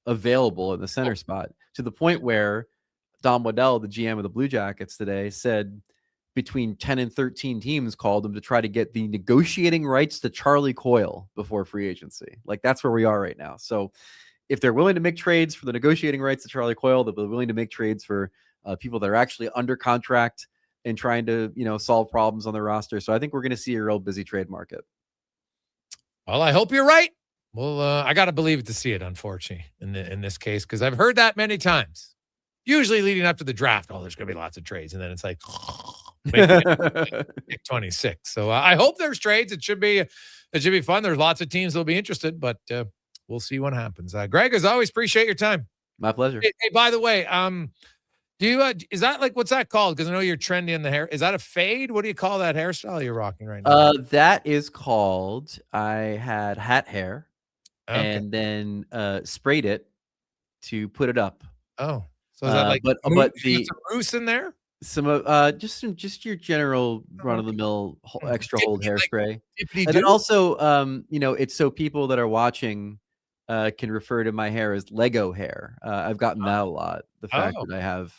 available in the center spot, to the point where Don Waddell, the GM of the Blue Jackets today, said between 10 and 13 teams called him to try to get the negotiating rights to Charlie Coyle before free agency. Like, that's where we are right now. So if they're willing to make trades for the negotiating rights to Charlie Coyle, they're willing to make trades for people that are actually under contract and trying to, solve problems on their roster. So I think we're going to see a real busy trade market. Well, I hope you're right. Well, I got to believe it to see it, unfortunately, in this case, because I've heard that many times. Usually leading up to the draft, there's going to be lots of trades. And then it's like, pick 26. So I hope there's trades. It should be fun. There's lots of teams that will be interested, but we'll see what happens. Greg, as always, appreciate your time. My pleasure. Hey, by the way, do you is that like, what's that called? Because I know you're trendy in the hair. Is that a fade? What do you call that hairstyle you're rocking right now? That is called, I had hat hair and then sprayed it to put it up. Oh, so is that like, but some mousse in there? Some just your general run of the mill extra hold hairspray. Like, and then also, it's so people that are watching can refer to my hair as Lego hair. I've gotten that a lot. The fact that I have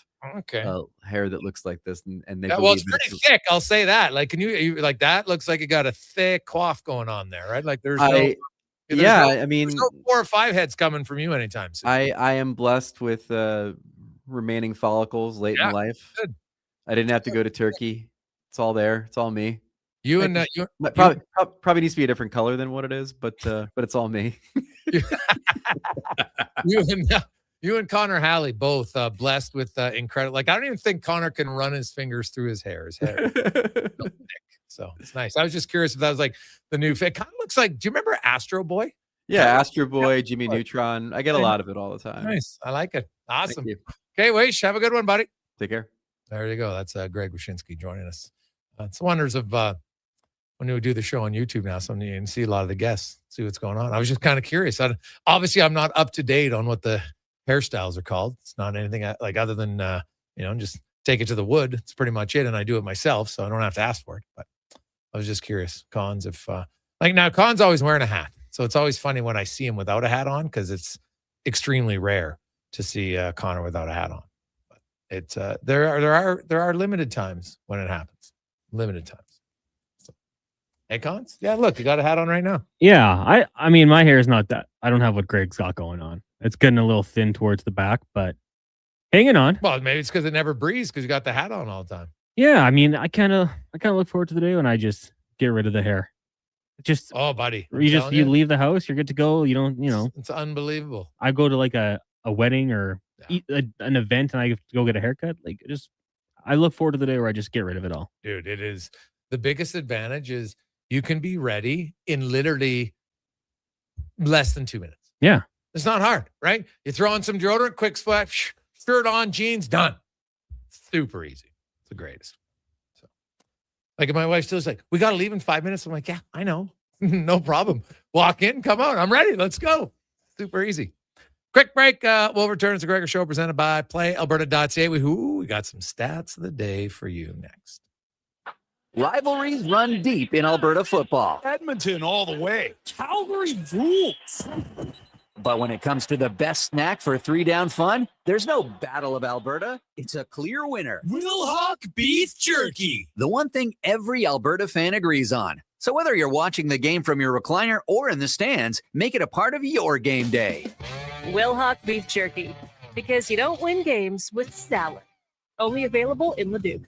hair that looks like this, and they well, it's pretty thick. I'll say that. Like, can you like that? Looks like it got a thick coif going on there, right? Like there's I mean, there's no 4 or 5 heads coming from you anytime soon. I am blessed with remaining follicles late in life. Good. I didn't have to go to Turkey. It's all there. It's all me. You and probably needs to be a different color than what it is, but it's all me. You and Connor Halley both blessed with incredible. Like, I don't even think Connor can run his fingers through his hair. His hair, so it's nice. I was just curious if that was like the new fit. Kind of looks like. Do you remember Astro Boy? Yeah, Astro Boy, Jimmy Neutron. I get a lot of it all the time. Nice, I like it. Awesome. Okay, Wysh, have a good one, buddy. Take care. There you go. That's Greg Wyshynski joining us. It's wonders of when we do the show on YouTube now, something you can see a lot of the guests, see what's going on. I was just kind of curious. Obviously, I'm not up to date on what the hairstyles are called. It's not anything like other than, just take it to the wood. It's pretty much it. And I do it myself, so I don't have to ask for it. But I was just curious. Cons, if now Con's always wearing a hat. So it's always funny when I see him without a hat on, because it's extremely rare to see Connor without a hat on. But it's there are limited times when it happens. Limited times. So Hey, Cons? Yeah, look, you got a hat on right now. Yeah, I mean, my hair is not that. I don't have what Greg's got going on. It's getting a little thin towards the back, but hanging on. Well, maybe it's because it never breathes because you got the hat on all the time. Yeah, I mean, I kind of look forward to the day when I just get rid of the hair. Just buddy, you leave the house, you're good to go. You don't, It's unbelievable. I go to like a wedding or an event and I have to go get a haircut. Like, I look forward to the day where I just get rid of it all. Dude, it is the biggest advantage is you can be ready in literally less than 2 minutes. Yeah. It's not hard, right? You throw on some deodorant, quick splash, shirt on, jeans, done. Super easy. It's the greatest. So, like, my wife still's like, we got to leave in 5 minutes. I'm like, yeah, I know. No problem. Walk in, come out. I'm ready. Let's go. Super easy. Quick break. We'll return to the Gregor Show presented by PlayAlberta.ca. We got some stats of the day for you next. Rivalries run deep in Alberta football. Edmonton all the way. Calgary rules. But when it comes to the best snack for 3-down fun, there's no Battle of Alberta. It's a clear winner. Wilhock Beef Jerky. The one thing every Alberta fan agrees on. So whether you're watching the game from your recliner or in the stands, make it a part of your game day. Wilhock Beef Jerky. Because you don't win games with salad. Only available in Leduc.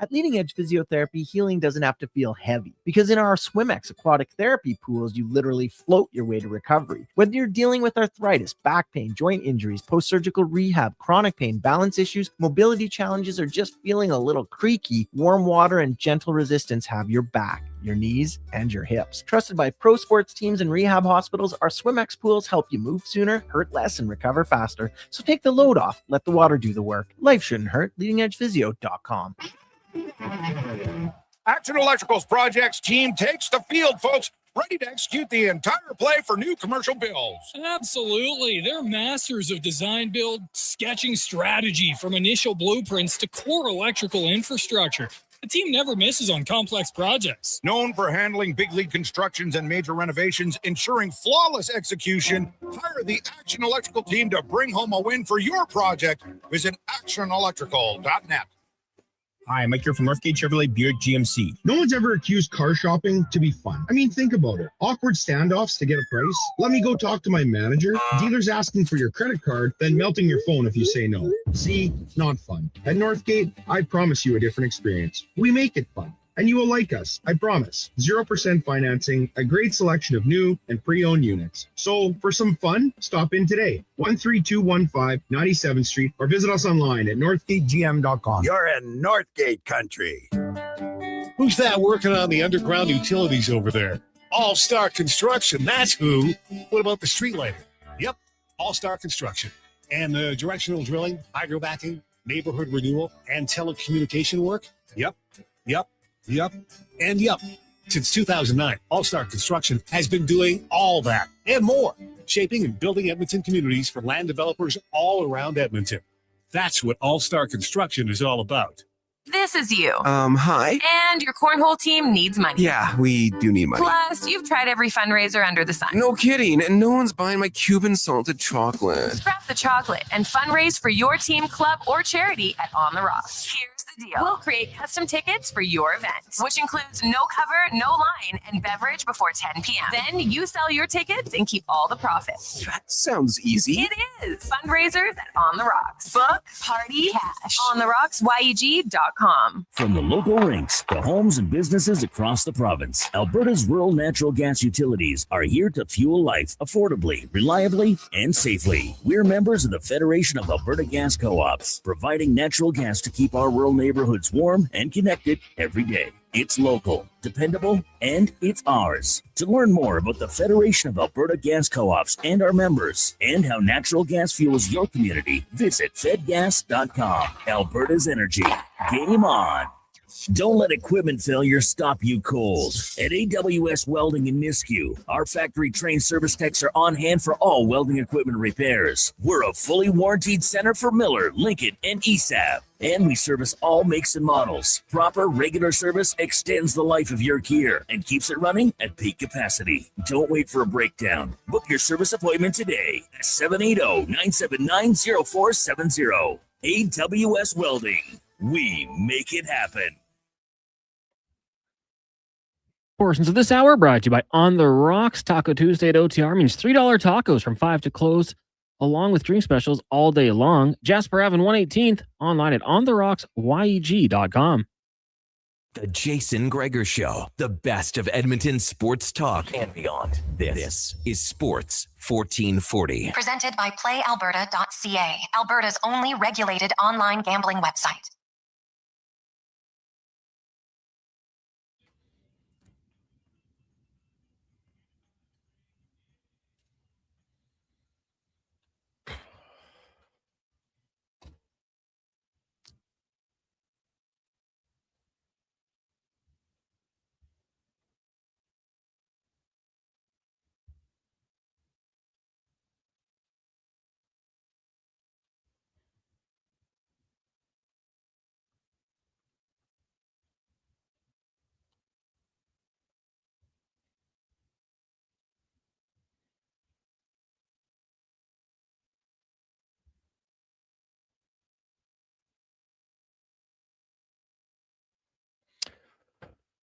At Leading Edge Physiotherapy, healing doesn't have to feel heavy, because in our SwimX aquatic therapy pools, you literally float your way to recovery. Whether you're dealing with arthritis, back pain, joint injuries, post-surgical rehab, chronic pain, balance issues, mobility challenges, or just feeling a little creaky, warm water and gentle resistance have your back, your knees, and your hips. Trusted by pro sports teams and rehab hospitals, our SwimX pools help you move sooner, hurt less, and recover faster. So take the load off. Let the water do the work. Life shouldn't hurt. LeadingEdgePhysio.com. Action Electrical's projects team takes the field, folks, ready to execute the entire play for new commercial builds. Absolutely. They're masters of design, build, sketching strategy from initial blueprints to core electrical infrastructure. The team never misses on complex projects. Known for handling big league constructions and major renovations, ensuring flawless execution, hire the Action Electrical team to bring home a win for your project. Visit actionelectrical.net. Hi, Mike here from Northgate Chevrolet Buick GMC. No one's ever accused car shopping to be fun. I mean, think about it. Awkward standoffs to get a price. Let me go talk to my manager. Dealers asking for your credit card, then melting your phone if you say no. See, not fun. At Northgate, I promise you a different experience. We make it fun. And you will like us, I promise. 0% financing, a great selection of new and pre-owned units. So for some fun, stop in today. 13215 97th Street or visit us online at northgategm.com. You're in Northgate country. Who's that working on the underground utilities over there? All-Star Construction, that's who. What about the street lighting? Yep, All-Star Construction. And the directional drilling, hydrobacking, neighborhood renewal, and telecommunication work? Yep. And yep. Since 2009, All-Star Construction has been doing all that and more, shaping and building Edmonton communities for land developers all around Edmonton. That's what All-Star Construction is all about. This is you. Hi. And your cornhole team needs money. Yeah, we do need money. Plus, you've tried every fundraiser under the sun. No kidding, and no one's buying my Cuban salted chocolate. Scrap the chocolate and fundraise for your team, club, or charity at On the Rocks. Here's the deal. We'll create custom tickets for your event, which includes no cover, no line, and beverage before 10 p.m. Then you sell your tickets and keep all the profits. That sounds easy. It is. Fundraisers at On the Rocks. Book, party, cash. OnTheRocksYEG.com. From the local rinks to homes and businesses across the province, Alberta's rural natural gas utilities are here to fuel life affordably, reliably, and safely. We're members of the Federation of Alberta Gas Co-ops, providing natural gas to keep our rural neighborhoods warm and connected every day. It's local, dependable, and it's ours. To learn more about the Federation of Alberta Gas Co-ops and our members, and how natural gas fuels your community, visit fedgas.com. Alberta's energy. Game on. Don't let equipment failure stop you cold. At AWS Welding in Nisku, our factory-trained service techs are on hand for all welding equipment repairs. We're a fully warranted center for Miller, Lincoln, and ESAB. And we service all makes and models. Proper, regular service extends the life of your gear and keeps it running at peak capacity. Don't wait for a breakdown. Book your service appointment today at 780-979-0470. AWS Welding. We make it happen. Portions of this hour brought to you by On the Rocks. Taco Tuesday at OTR means $3 tacos from 5 to close, along with drink specials all day long. Jasper Ave 118th, online at ontherocks.yeg.com. The Jason Gregor Show, the best of Edmonton sports talk and beyond. This is Sports 1440. Presented by PlayAlberta.ca, Alberta's only regulated online gambling website.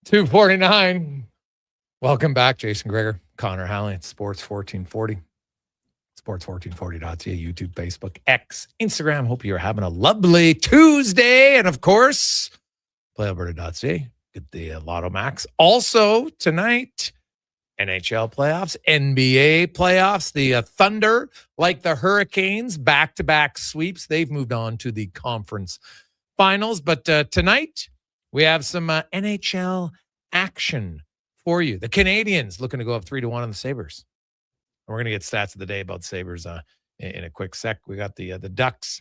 $2.49. Welcome back, Jason Gregor, Connor Halley at Sports 1440. Sports1440.ca, YouTube, Facebook, X, Instagram. Hope you're having a lovely Tuesday. And of course, PlayAlberta.ca. Get the Lotto Max. Also, tonight, NHL playoffs, NBA playoffs. The Thunder, like the Hurricanes, back-to-back sweeps. They've moved on to the conference finals. But tonight, we have some NHL action for you. The Canadians looking to go up 3-1 on the Sabres. And we're going to get stats of the day about the Sabres in a quick sec. We got the Ducks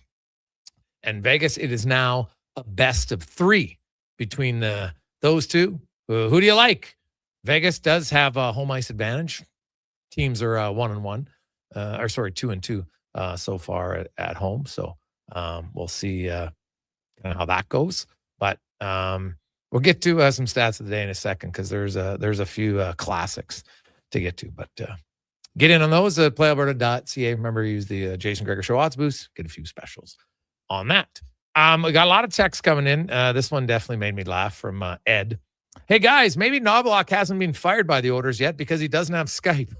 and Vegas. It is now a best of 3 between those two. Who do you like? Vegas does have a home ice advantage. Teams are 1-1, 2-2 so far at home. So we'll see how that goes. But we'll get to some stats of the day in a second because there's a few classics to get to. But get in on those at PlayAlberta.ca. Remember, use the Jason Gregor Show odds boost. Get a few specials on that. We got a lot of texts coming in. This one definitely made me laugh from Ed. Hey, guys, maybe Knobloch hasn't been fired by the Oilers yet because he doesn't have Skype.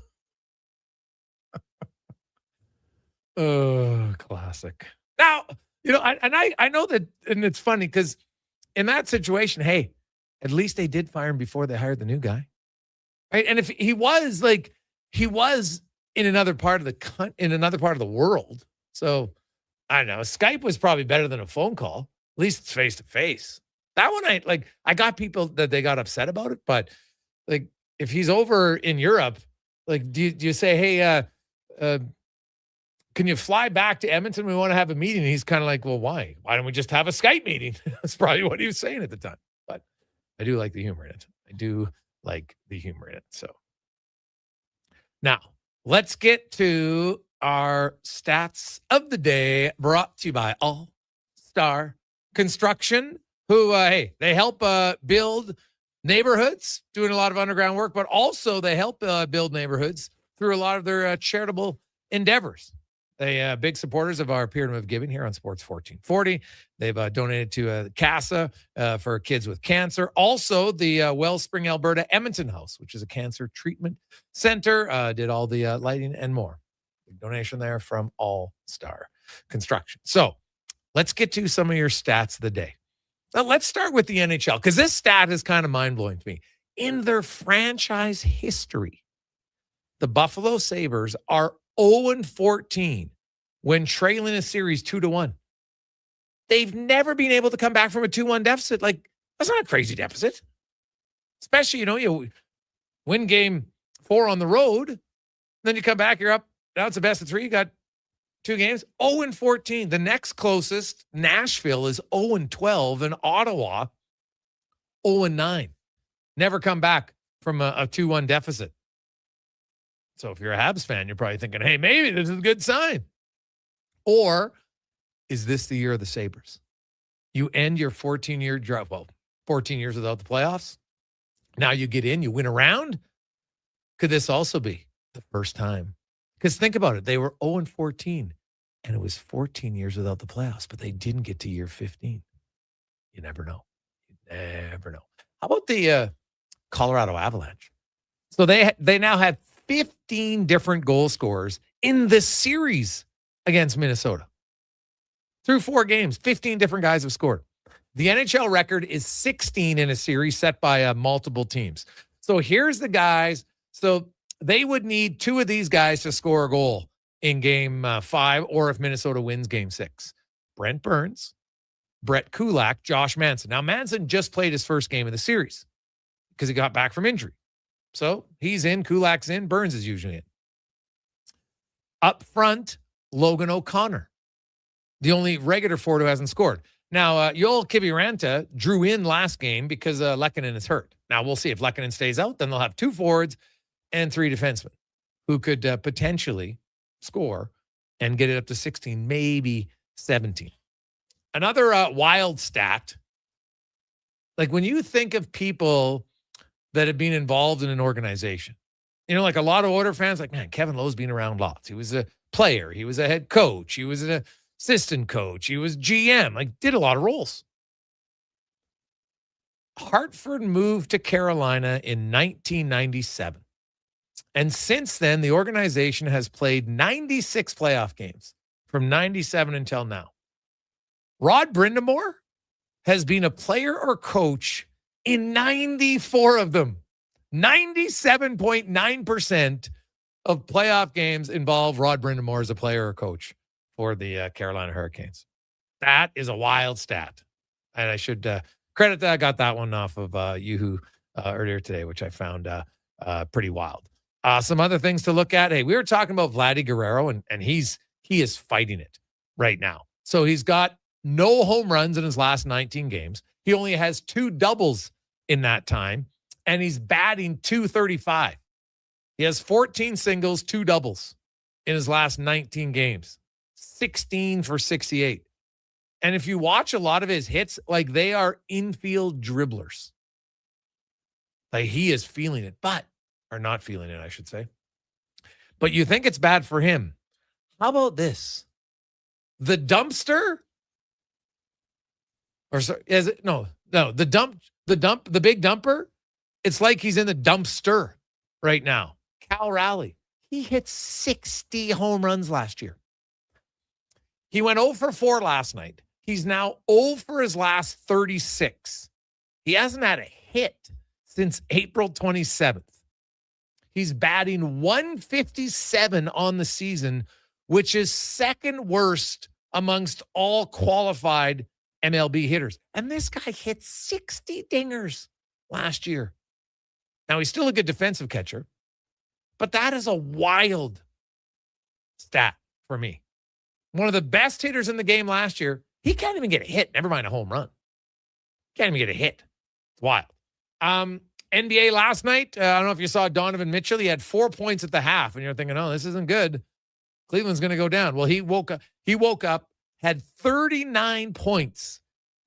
Oh, classic. Now, I know that, and it's funny because in that situation, hey, at least they did fire him before they hired the new guy. Right? And if he was in another part of the world. So I don't know. Skype was probably better than a phone call. At least it's face to face. That one, I got people that they got upset about it, but like if he's over in Europe, like do you say, hey, can you fly back to Edmonton? We want to have a meeting. And he's kind of like, well, why? Why don't we just have a Skype meeting? That's probably what he was saying at the time. But I do like the humor in it. So now let's get to our stats of the day brought to you by All Star Construction, who, they help build neighborhoods, doing a lot of underground work, but also they help build neighborhoods through a lot of their charitable endeavors. They big supporters of our Pyramid of Giving here on Sports 1440. They've donated to CASA for kids with cancer. Also, the Wellspring, Alberta Edmonton House, which is a cancer treatment center, did all the lighting and more. Big donation there from All Star Construction. So let's get to some of your stats of the day. Now, let's start with the NHL because this stat is kind of mind-blowing to me. In their franchise history, the Buffalo Sabres are 0-14 when trailing a series 2-1. They've never been able to come back from a 2-1 deficit. Like, that's not a crazy deficit. Especially, you win game 4 on the road, then you come back, you're up. Now it's a best of 3. You got 2 games. 0-14. The next closest, Nashville, is 0-12, and Ottawa, 0-9. Never come back from a 2-1 deficit. So if you're a Habs fan, you're probably thinking, hey, maybe this is a good sign. Or is this the year of the Sabres? You end your 14-year drought. Well, 14 years without the playoffs. Now you get in, you win a round. Could this also be the first time? Because think about it. They were 0-14, and it was 14 years without the playoffs, but they didn't get to year 15. You never know. You never know. How about the Colorado Avalanche. So they now have 15 different goal scorers in the series against Minnesota. Through 4 games, 15 different guys have scored. The NHL record is 16 in a series set by multiple teams. So here's the guys. So they would need 2 of these guys to score a goal in game 5, or if Minnesota wins game 6. Brent Burns, Brett Kulak, Josh Manson. Now, Manson just played his first game of the series because he got back from injury. So he's in, Kulak's in, Burns is usually in. Up front, Logan O'Connor, the only regular forward who hasn't scored. Now, Joel Kiviranta drew in last game because Lehkonen is hurt. Now, we'll see if Lehkonen stays out. Then they'll have 2 forwards and 3 defensemen who could potentially score and get it up to 16, maybe 17. Another wild stat, like when you think of people that have been involved in an organization, you know, like a lot of Oiler fans, like, man, Kevin Lowe's been around lots. He was a player. He was a head coach. He was an assistant coach. He was GM, like did a lot of roles. Hartford moved to Carolina in 1997. And since then, the organization has played 96 playoff games from 97 until now. Rod Brindamore has been a player or coach in 94 of them. 97.9% of playoff games involve Rod Brindamore as a player or coach for the Carolina Hurricanes. That is a wild stat. And I should credit that. I got that one off of Yahoo earlier today, which I found pretty wild. Some other things to look at. Hey, we were talking about Vladdy Guerrero, and he is fighting it right now. So he's got no home runs in his last 19 games. He only has 2 doubles in that time, and he's batting .235. He has 14 singles, 2 doubles in his last 19 games, 16 for 68. And if you watch a lot of his hits, like they are infield dribblers. Like he is feeling it, or not feeling it, I should say. But you think it's bad for him. How about this? The dumpster, or sorry, is it? No, the big dumper. It's like he's in the dumpster right now. Cal Raleigh, he hit 60 home runs last year. He went 0 for 4 last night. He's now 0 for his last 36. He hasn't had a hit since April 27th. He's batting .157 on the season, which is second worst amongst all qualified MLB hitters. And this guy hit 60 dingers last year. Now, he's still a good defensive catcher, but that is a wild stat for me. One of the best hitters in the game last year, he can't even get a hit, never mind a home run. Can't even get a hit. It's wild. NBA last night, I don't know if you saw Donovan Mitchell. He had 4 points at the half, and you're thinking, oh, this isn't good. Cleveland's going to go down. Well, he woke up, had 39 points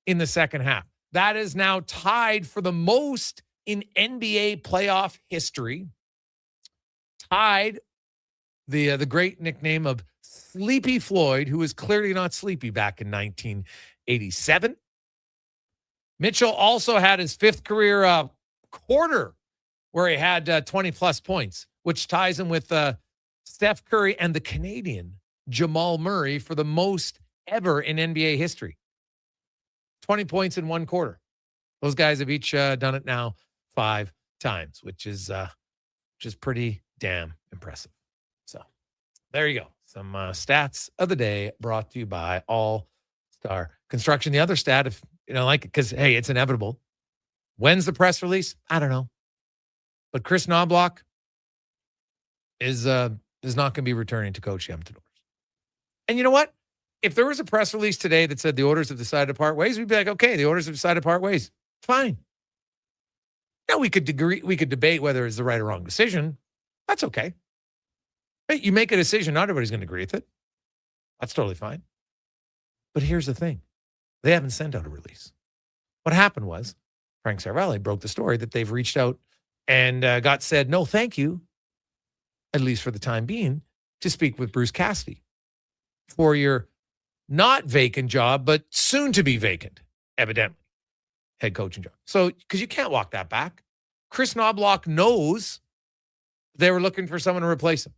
in the second half. That is now tied for the most in NBA playoff history. Tied the great nickname of Sleepy Floyd, who was clearly not sleepy back in 1987. Mitchell also had his 5th career quarter where he had 20-plus points, which ties him with Steph Curry and the Canadian Jamal Murray for the most ever in NBA history. 20 points in 1 quarter. Those guys have each done it now 5 times, which is pretty damn impressive. So there you go. Some stats of the day brought to you by All Star Construction. The other stat, if you don't like it, because, hey, it's inevitable. When's the press release? I don't know. But Chris Knobloch is not going to be returning to coach the Edmonton Oilers. And you know what? If there was a press release today that said the Oilers have decided to part ways, we'd be like, okay, the Oilers have decided to part ways. Fine. Now we could debate whether it's the right or wrong decision. That's okay. But you make a decision, not everybody's going to agree with it. That's totally fine. But here's the thing. They haven't sent out a release. What happened was Frank Saravalli broke the story that they've reached out and got said, no, thank you, at least for the time being, to speak with Bruce Cassidy for your not vacant job, but soon to be vacant, evidently, head coaching job. So, because you can't walk that back. Chris Knobloch knows they were looking for someone to replace him.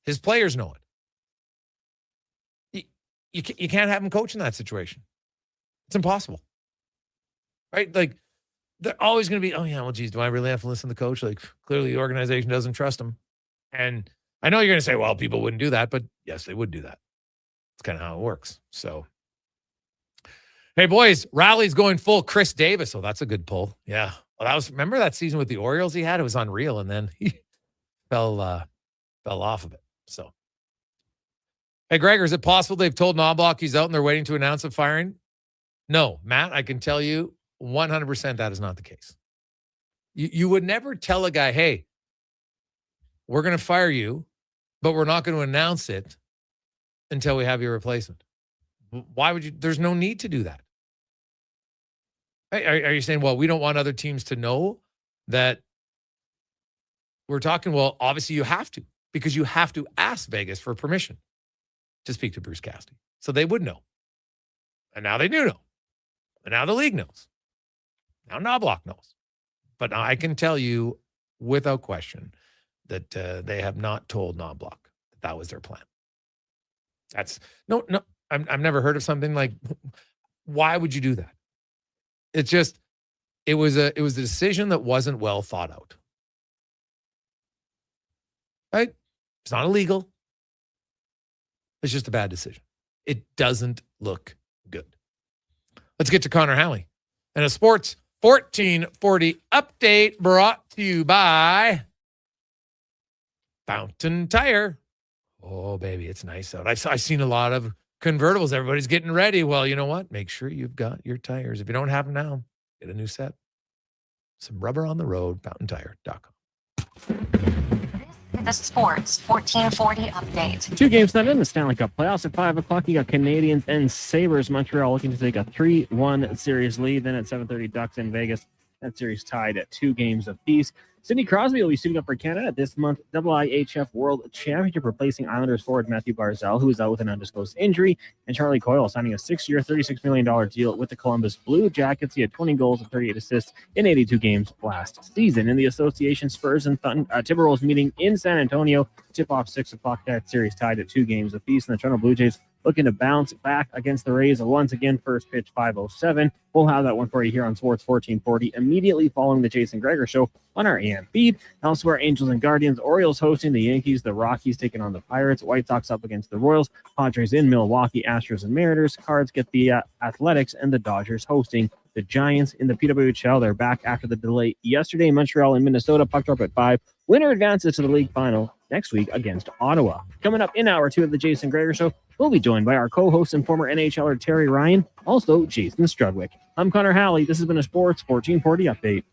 His players know it. You can't have him coach in that situation. It's impossible. Right? Like, they're always going to be, oh, yeah, well, geez, do I really have to listen to the coach? Like, clearly the organization doesn't trust him. And I know you're going to say, well, people wouldn't do that, but yes, they would do that. It's kind of how it works. So, hey, boys, Rally's going full Chris Davis. Oh, that's a good pull. Yeah. Well, remember that season with the Orioles he had? It was unreal. And then he fell off of it. So, hey, Gregor, is it possible they've told Knobloch he's out and they're waiting to announce a firing? No, Matt, I can tell you 100% that is not the case. You would never tell a guy, hey, we're going to fire you, but we're not going to announce it until we have your replacement. Why would you? There's no need to do that. Are you saying, well, we don't want other teams to know that we're talking? Well, obviously you have to, because you have to ask Vegas for permission to speak to Bruce Cassidy. So they would know. And now they do know. And now the league knows. Now Knobloch knows. But I can tell you without question that they have not told Knobloch that was their plan. That's no. I've never heard of something like, why would you do that? It's just, it was a decision that wasn't well thought out. Right? It's not illegal. It's just a bad decision. It doesn't look good. Let's get to Connor Halley and a Sports 1440 update brought to you by Fountain Tire. Oh, baby, it's nice out. I've seen a lot of convertibles. Everybody's getting ready. Well, you know what? Make sure you've got your tires. If you don't have them now, get a new set. Some rubber on the road, fountaintire.com. The Sports 1440 update. 2 games tonight in the Stanley Cup playoffs. At 5 o'clock, you got Canadiens and Sabres. Montreal looking to take a 3-1 series lead. Then at 7:30, Ducks in Vegas. That series tied at 2 games apiece. Sidney Crosby will be suiting up for Canada at this month IIHF World Championship, replacing Islanders forward Matthew Barzal, who is out with an undisclosed injury, and Charlie Coyle signing a 6-year, $36 million deal with the Columbus Blue Jackets. He had 20 goals and 38 assists in 82 games last season. In the association, Spurs and Timberwolves meeting in San Antonio. Tip-off 6 o'clock. That series tied at 2 games apiece. And the Toronto Blue Jays looking to bounce back against the Rays once again. First pitch, 5:07. We'll have that one for you here on Sports 1440 immediately following the Jason Gregor Show on our AM feed. Elsewhere, Angels and Guardians. Orioles hosting the Yankees. The Rockies taking on the Pirates. White Sox up against the Royals. Padres in Milwaukee. Astros and Mariners. Cards get the Athletics, and the Dodgers hosting the Giants in the PWHL. They're back after the delay yesterday. Montreal and Minnesota. Puck drop at 5. Winner advances to the league final next week against Ottawa. Coming up in hour 2 of the Jason Gregor Show, we'll be joined by our co-host and former NHLer Terry Ryan, also Jason Strudwick. I'm Connor Halley. This has been a Sports 1440 update.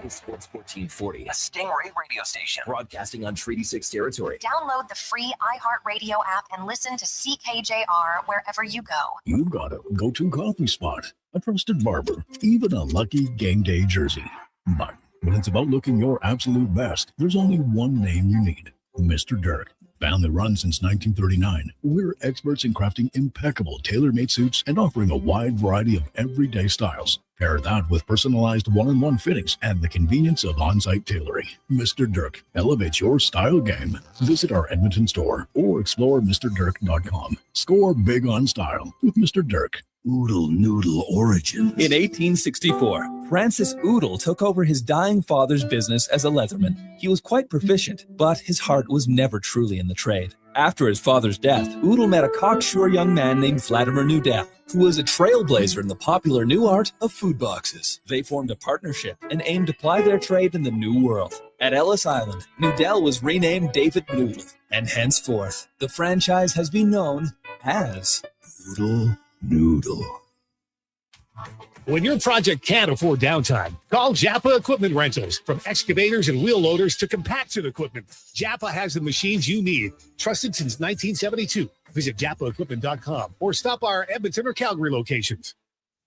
Sports 1440, a Stingray radio station broadcasting on Treaty 6 territory. Download the free iHeartRadio app and listen to CKJR wherever you go. You've got a go-to coffee spot, a trusted barber, even a lucky game day jersey. But when it's about looking your absolute best, there's only one name you need: Mr. Dirk. Family run since 1939, we're experts in crafting impeccable tailor-made suits and offering a wide variety of everyday styles. Pair that with personalized one-on-one fittings and the convenience of on-site tailoring. Mr. Dirk elevates your style game. Visit our Edmonton store or explore MrDirk.com. Score big on style with Mr. Dirk. Oodle Noodle origins. In 1864, Francis Oodle took over his dying father's business as a leatherman. He was quite proficient, but his heart was never truly in the trade. After his father's death, Oodle met a cocksure young man named Vladimir Nudel, who was a trailblazer in the popular new art of food boxes. They formed a partnership and aimed to ply their trade in the New World. At Ellis Island, Nudel was renamed David Noodle, and henceforth, the franchise has been known as Oodle Noodle. When your project can't afford downtime, call Japa Equipment Rentals. From excavators and wheel loaders to compaction equipment, Japa has the machines you need. Trusted since 1972. Visit JapaEquipment.com or stop our Edmonton or Calgary locations.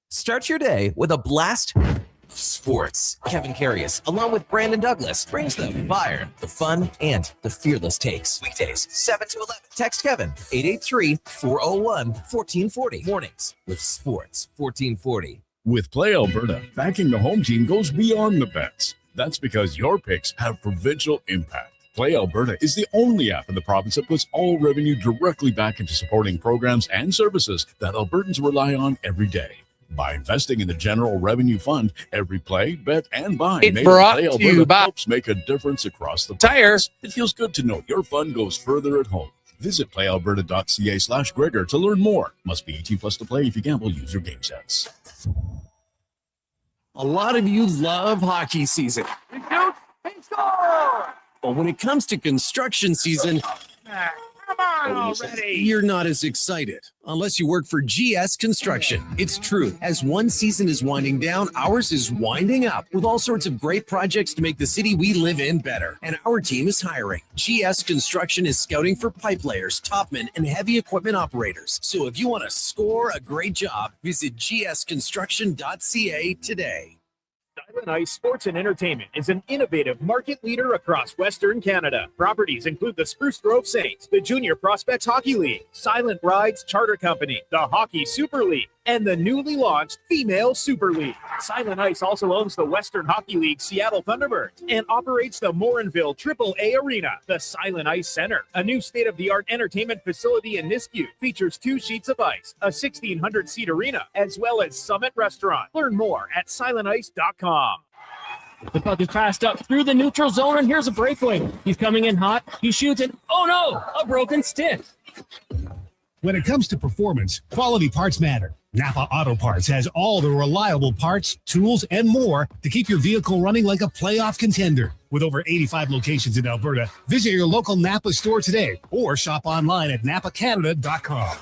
Start your day with a blast of sports. Kevin Carius, along with Brandon Douglas, brings the fire, the fun, and the fearless takes. Weekdays, 7 to 11. Text Kevin, 883-401-1440. Mornings with Sports 1440. With Play Alberta, backing the home team goes beyond the bets. That's because your picks have provincial impact. Play Alberta is the only app in the province that puts all revenue directly back into supporting programs and services that Albertans rely on every day. By investing in the General Revenue Fund, every play, bet, and buy made on Play Alberta helps make a difference across the province. It feels good to know your fund goes further at home. Visit playalberta.ca/Gregor to learn more. Must be 18 plus to play. If you gamble, use your game sense. A lot of you love hockey season. But when it comes to construction season, Come on already. you're not as excited unless you work for GS Construction. It's true. As one season is winding down, ours is winding up with all sorts of great projects to make the city we live in better. And our team is hiring. GS Construction is scouting for pipe layers, topmen, and heavy equipment operators. So if you want to score a great job, visit gsconstruction.ca today. Silent Ice Sports and Entertainment is an innovative market leader across Western Canada. Properties include the Spruce Grove Saints, the Junior Prospects Hockey League, Silent Rides Charter Company, the Hockey Super League, and the newly launched Female Super League. Silent Ice also owns the Western Hockey League Seattle Thunderbirds and operates the Morinville AAA Arena. The Silent Ice Center, a new state-of-the-art entertainment facility in Nisku, features 2 sheets of ice, a 1,600-seat arena, as well as Summit Restaurant. Learn more at silentice.com. The puck is passed up through the neutral zone, and here's a breakaway. He's coming in hot. He shoots it. Oh no, a broken stick. When it comes to performance, quality parts matter. Napa Auto Parts has all the reliable parts, tools, and more to keep your vehicle running like a playoff contender. With over 85 locations in Alberta, visit your local Napa store today or shop online at napacanada.com.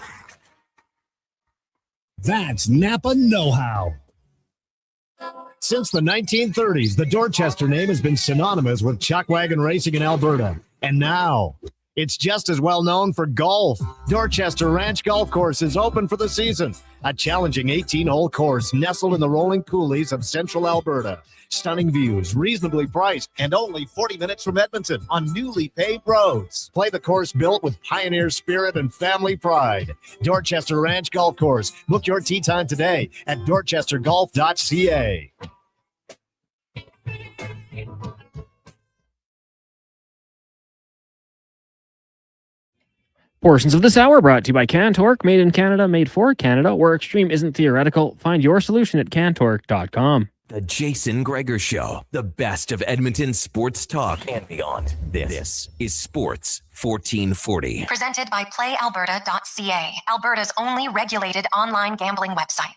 That's Napa know-how. Since the 1930s, the Dorchester name has been synonymous with chuckwagon racing in Alberta. And now, it's just as well known for golf. Dorchester Ranch Golf Course is open for the season. A challenging 18-hole course nestled in the rolling coulees of central Alberta. Stunning views, reasonably priced, and only 40 minutes from Edmonton on newly paved roads. Play the course built with pioneer spirit and family pride. Dorchester Ranch Golf Course. Book your tee time today at dorchestergolf.ca. Portions of this hour brought to you by Cantork, made in Canada, made for Canada, where extreme isn't theoretical. Find your solution at cantork.com. The Jason Gregor Show, the best of Edmonton sports talk and beyond. This is Sports 1440. Presented by PlayAlberta.ca, Alberta's only regulated online gambling website.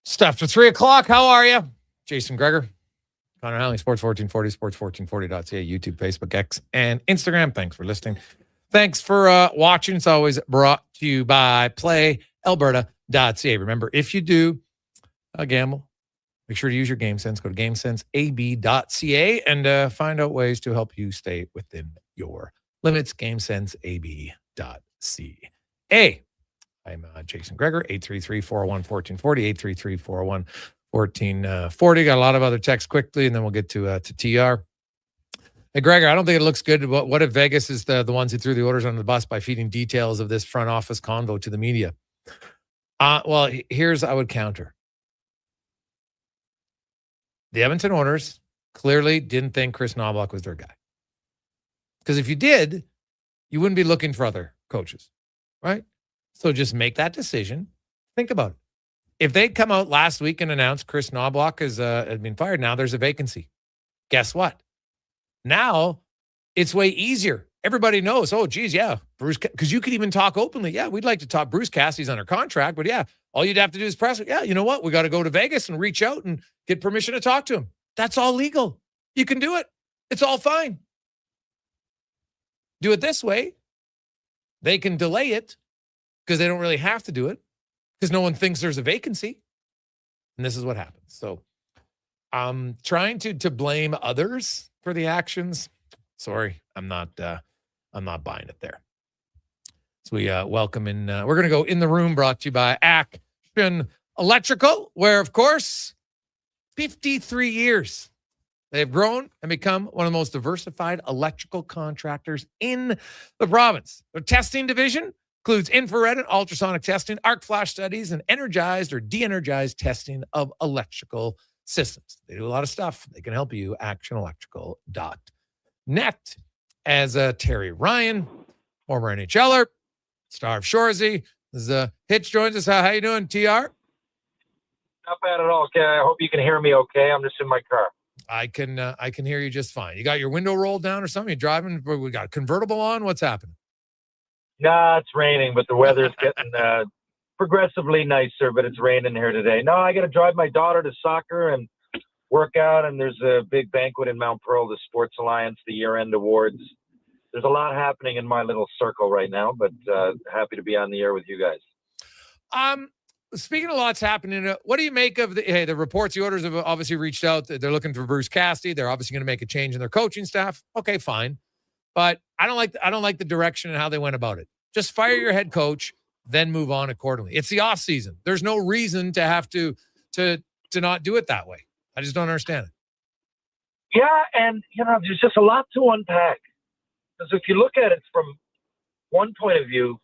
Stuff for 3 o'clock. How are you? Jason Gregor, Connor Halley, Sports 1440, sports1440.ca, YouTube, Facebook, X, and Instagram. Thanks for listening. Thanks for watching. It's always brought to you by PlayAlberta.ca. Remember, if you do a gamble, make sure to use your game sense. Go to GameSenseAB.ca and find out ways to help you stay within your limits. GameSenseAB.ca. I'm Jason Gregor, 833-401-1440, 833-401-1440. Got a lot of other texts quickly, and then we'll get to TR. Hey, Gregor, I don't think it looks good. What if Vegas is the ones who threw the orders under the bus by feeding details of this front office convo to the media? Well, here's I would counter. The Edmonton owners clearly didn't think Chris Knobloch was their guy. Because if you did, you wouldn't be looking for other coaches, right? So just make that decision. Think about it. If they'd come out last week and announced Chris Knobloch had been fired, now there's a vacancy. Guess what? Now it's way easier everybody knows, oh, geez, yeah, Bruce, because you could even talk openly. Yeah, we'd like to talk. Bruce Cassidy's under contract, but yeah, all you'd have to do is press it. Yeah, you know what? We got to go to Vegas and reach out and get permission to talk to him. That's all legal. You can do it. It's all fine. Do it this way. They can delay it because they don't really have to do it because no one thinks there's a vacancy. And this is what happens. So I'm trying to blame others for the actions. Sorry, I'm not buying it there. So we welcome in. We're going to go in the room, brought to you by Action Electrical, where, of course, 53 years they have grown and become one of the most diversified electrical contractors in the province. Their testing division includes infrared and ultrasonic testing, arc flash studies, and energized or de-energized testing of electrical systems. They do a lot of stuff. They can help you. actionelectrical.net. As Terry Ryan, former NHLer, star of Shoresy, Hitch joins us. How you doing, TR? Not bad at all. Okay, I hope you can hear me okay. I'm just in my car. I can hear you just fine. You got your window rolled down or something? You driving? We got a convertible on? What's happening? Nah, it's raining, but the weather's getting progressively nicer, but it's raining here today. No, I got to drive my daughter to soccer and work out, and there's a big banquet in Mount Pearl, the Sports Alliance, the year-end awards. There's a lot happening in my little circle right now, but happy to be on the air with you guys. Speaking of lots happening, what do you make of the reports? The Oilers have obviously reached out. They're looking for Bruce Cassidy. They're obviously going to make a change in their coaching staff. Okay, fine. But I don't like the direction and how they went about it. Just fire your head coach, then move on accordingly. It's the off season. There's no reason to have to not do it that way. I just don't understand it. Yeah, and there's just a lot to unpack. Because if you look at it from one point of view,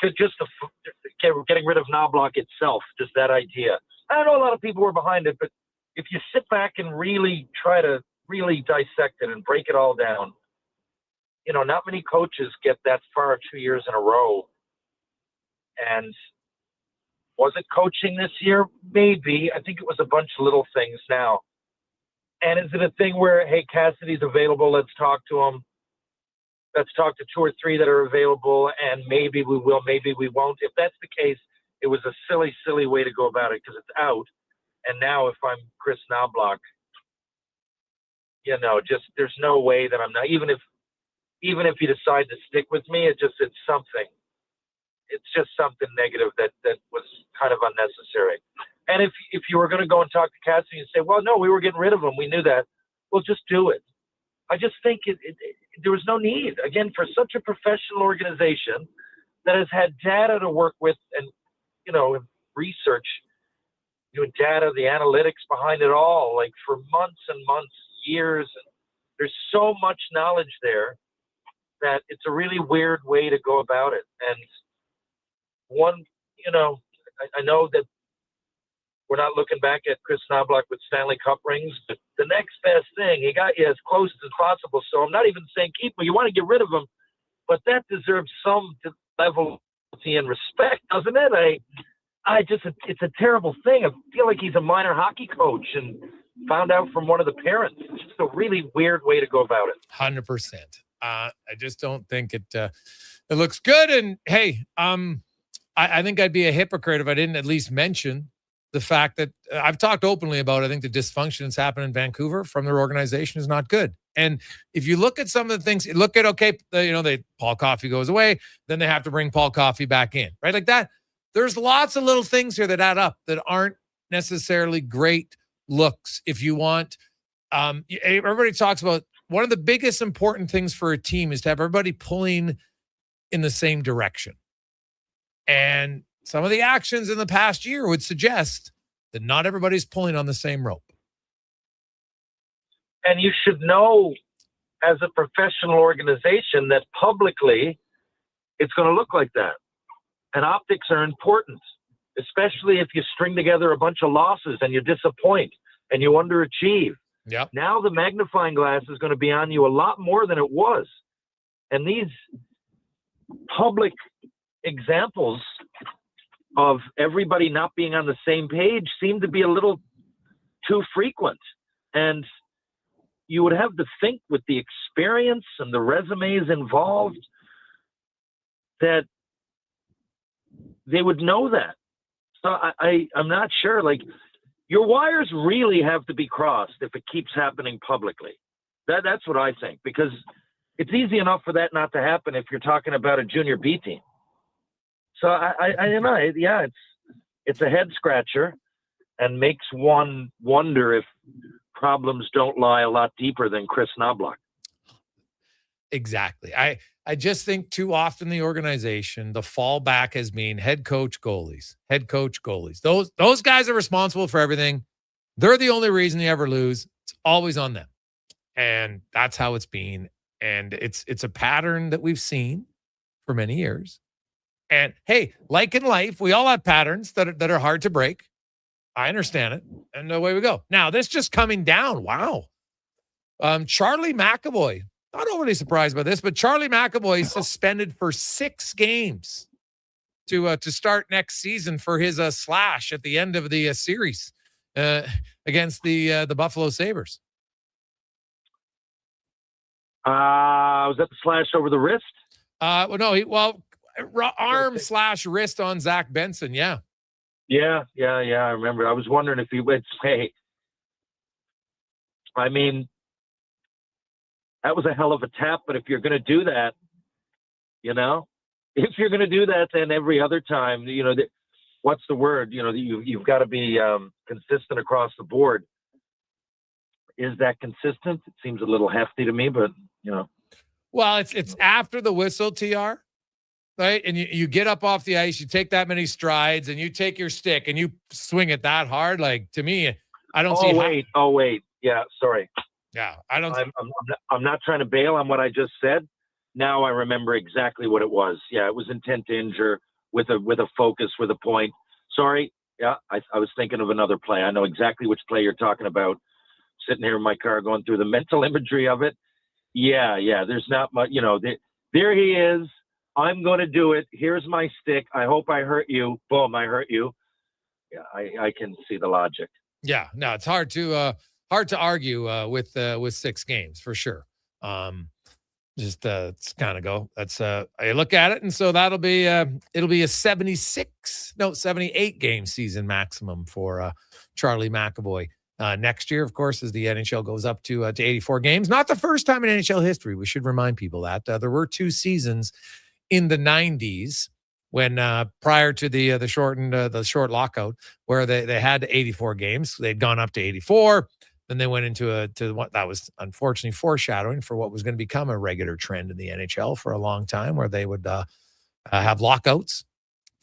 getting rid of Knobloch itself, just that idea. I know a lot of people were behind it, but if you sit back and really try to really dissect it and break it all down, not many coaches get that far 2 years in a row. And was it coaching this year? Maybe. I think it was a bunch of little things now. And is it a thing where, hey, Cassidy's available, let's talk to him. Let's talk to 2 or 3 that are available, and maybe we will, maybe we won't. If that's the case, it was a silly, silly way to go about it because it's out. And now if I'm Chris Knobloch, just there's no way that I'm not, even if you decide to stick with me, it's something. It's just something negative that was kind of unnecessary. And if you were going to go and talk to Cassidy and say, well, no, we were getting rid of him, we knew that, well, just do it. I just think there was no need, again, for such a professional organization that has had data to work with and, research, data, the analytics behind it all, like for months and months, years. And there's so much knowledge there that it's a really weird way to go about it. And I know that we're not looking back at Chris Knobloch with Stanley Cup rings, but the next best thing, he got you as close as possible. So I'm not even saying keep him. You want to get rid of him, but that deserves some level of and respect, doesn't it? It's a terrible thing. I feel like he's a minor hockey coach and found out from one of the parents. It's just a really weird way to go about it. 100%. I just don't think it looks good. And hey, I think I'd be a hypocrite if I didn't at least mention the fact that I've talked openly about, I think the dysfunction that's happened in Vancouver from their organization is not good. And if you look at some of the things, Paul Coffey goes away, then they have to bring Paul Coffey back in, right? Like that. There's lots of little things here that add up that aren't necessarily great looks. If you want, everybody talks about one of the biggest important things for a team is to have everybody pulling in the same direction. And some of the actions in the past year would suggest that not everybody's pulling on the same rope. And you should know as a professional organization that publicly it's going to look like that. And optics are important, especially if you string together a bunch of losses and you disappoint and you underachieve. Yep. Now the magnifying glass is going to be on you a lot more than it was. And these public examples of everybody not being on the same page seem to be a little too frequent. And you would have to think with the experience and the resumes involved that they would know that. So I'm not sure. Like, your wires really have to be crossed if it keeps happening publicly. That's what I think, because it's easy enough for that not to happen if you're talking about a junior B team. So I don't know. Yeah, it's a head scratcher and makes one wonder if problems don't lie a lot deeper than Chris Knobloch. Exactly. I just think too often the organization, the fallback has been head coach goalies. Those guys are responsible for everything. They're the only reason you ever lose. It's always on them. And that's how it's been. And it's a pattern that we've seen for many years. And hey, like in life, we all have patterns that are hard to break. I understand it. And away we go. Now, this just coming down. Wow. Charlie McAvoy. Not overly surprised by this, but Charlie McAvoy suspended for 6 games to start next season for his slash at the end of the series against the Buffalo Sabres. Was that the slash over the wrist? Arm/wrist on Zach Benson. Yeah. Yeah. I remember. I was wondering if he would say, I mean, that was a hell of a tap, but if you're going to do that, if you're going to do that, then every other time, what's the word? You've got to be consistent across the board. Is that consistent? It seems a little hefty to me, but Well, it's after the whistle, TR, right? And you get up off the ice, you take that many strides, and you take your stick and you swing it that hard. Like, to me, I don't see. Oh wait. Yeah, sorry. Yeah, I don't. I'm not trying to bail on what I just said. Now I remember exactly what it was. Yeah, it was intent to injure with a focus, with a point. Sorry. Yeah, I was thinking of another play. I know exactly which play you're talking about. Sitting here in my car going through the mental imagery of it. Yeah. There's not much. There he is. I'm going to do it. Here's my stick. I hope I hurt you. Boom, I hurt you. Yeah, I can see the logic. Yeah, no, it's hard to argue with 6 games for sure. It's kind of go. That's I look at it, and so it'll be a 78 game season maximum for Charlie McAvoy next year. Of course, as the NHL goes up to 84 games. Not the first time in NHL history. We should remind people that there were 2 seasons in the 90s when prior to the short lockout, where they had 84 games. They'd gone up to 84. Then they went into what that was unfortunately foreshadowing for what was going to become a regular trend in the NHL for a long time, where they would have lockouts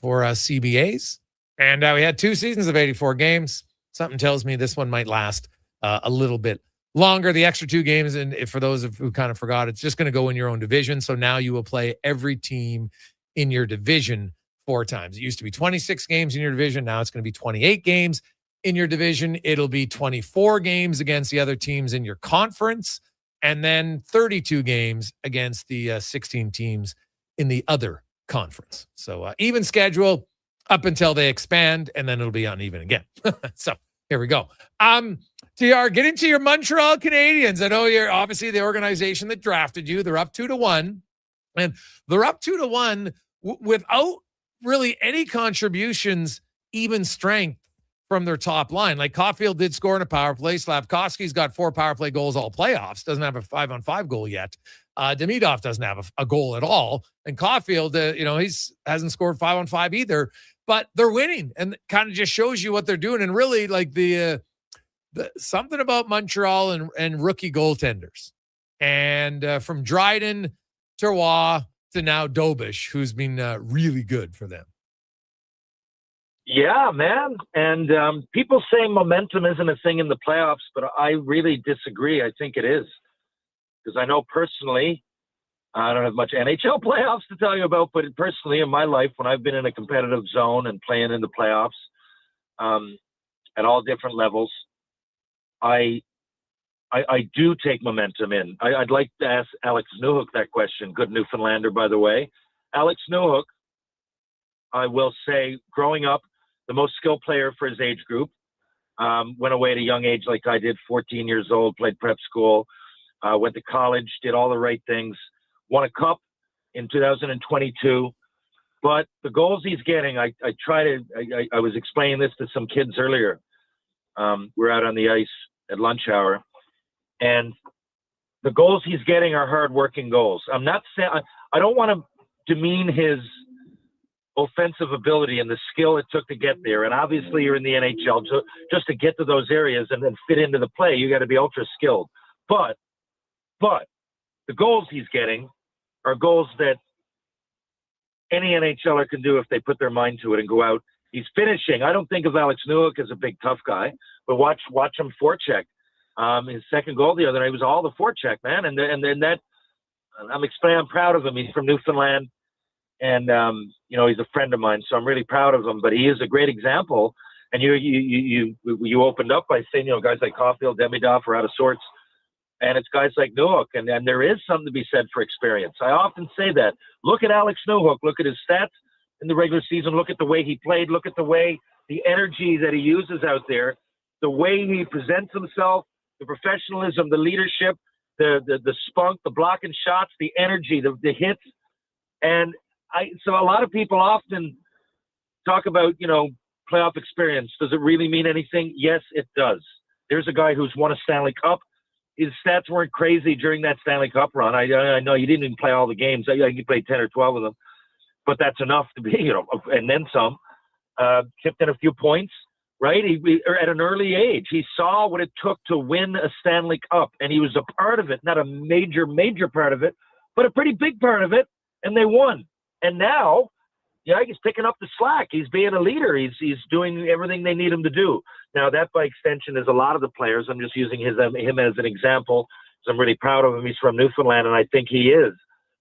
for CBAs. And we had 2 seasons of 84 games. Something tells me this one might last a little bit longer. The extra 2 games, and for those who kind of forgot, it's just going to go in your own division. So now you will play every team in your division 4 times. It used to be 26 games in your division. Now it's going to be 28 games in your division. It'll be 24 games against the other teams in your conference, and then 32 games against the 16 teams in the other conference. So even schedule up until they expand, and then it'll be uneven again. So here we go. TR, get into your Montreal Canadiens. I know you're obviously the organization that drafted you. They're up 2-1, and they're up 2-1 without really any contributions, even strength from their top line. Like, Caulfield did score in a power play. Slavkovsky's got 4 power play goals all playoffs. Doesn't have a 5-on-5 goal yet. Demidov doesn't have a goal at all. And Caulfield, hasn't scored 5-on-5 either. But they're winning, and kind of just shows you what they're doing. And really, like the something about Montreal and rookie goaltenders, and from Dryden to Roy to now Dobish, who's been really good for them. Yeah, man. And people say momentum isn't a thing in the playoffs, but I really disagree. I think it is, because I know personally, I don't have much NHL playoffs to tell you about, but personally in my life, when I've been in a competitive zone and playing in the playoffs at all different levels, I do take momentum in. I'd like to ask Alex Newhook that question. Good Newfoundlander, by the way. Alex Newhook, I will say, growing up, the most skilled player for his age group, Went away at a young age like I did, 14 years old, played prep school, went to college, did all the right things, won a cup in 2022. But the goals he's getting, I was explaining this to some kids earlier. We're out on the ice at lunch hour, and the goals he's getting are hard-working goals. I'm not saying I don't want to demean his offensive ability and the skill it took to get there. And obviously, you're in the NHL, so just to get to those areas and then fit into the play, you got to be ultra skilled. But the goals he's getting are goals that any NHLer can do if they put their mind to it and go out. He's finishing. I don't think of Alex Newhook as a big tough guy, but watch him forecheck. His second goal the other night was all the forecheck, man. And then that I'm proud of him. He's from Newfoundland, and he's a friend of mine, so I'm really proud of him. But he is a great example. And you opened up by saying, guys like Caulfield, Demidov are out of sorts, and it's guys like Newhook, and there is something to be said for experience. I often say that. Look at Alex Newhook. Look at his stats in the regular season. Look at the way he played. Look at the way, the energy that he uses out there, the way he presents himself, the professionalism, the leadership, the spunk, the blocking shots, the energy, the hits. And so a lot of people often talk about, playoff experience. Does it really mean anything? Yes, it does. There's a guy who's won a Stanley Cup. His stats weren't crazy during that Stanley Cup run. I know he didn't even play all the games. I think he played 10 or 12 of them. But that's enough to be, and then some. Chipped in a few points, right? He at an early age, he saw what it took to win a Stanley Cup, and he was a part of it, not a major part of it, but a pretty big part of it, and they won. And now, he's picking up the slack. He's being a leader. He's doing everything they need him to do. Now, that by extension is a lot of the players. I'm just using him as an example, because I'm really proud of him. He's from Newfoundland, and I think he is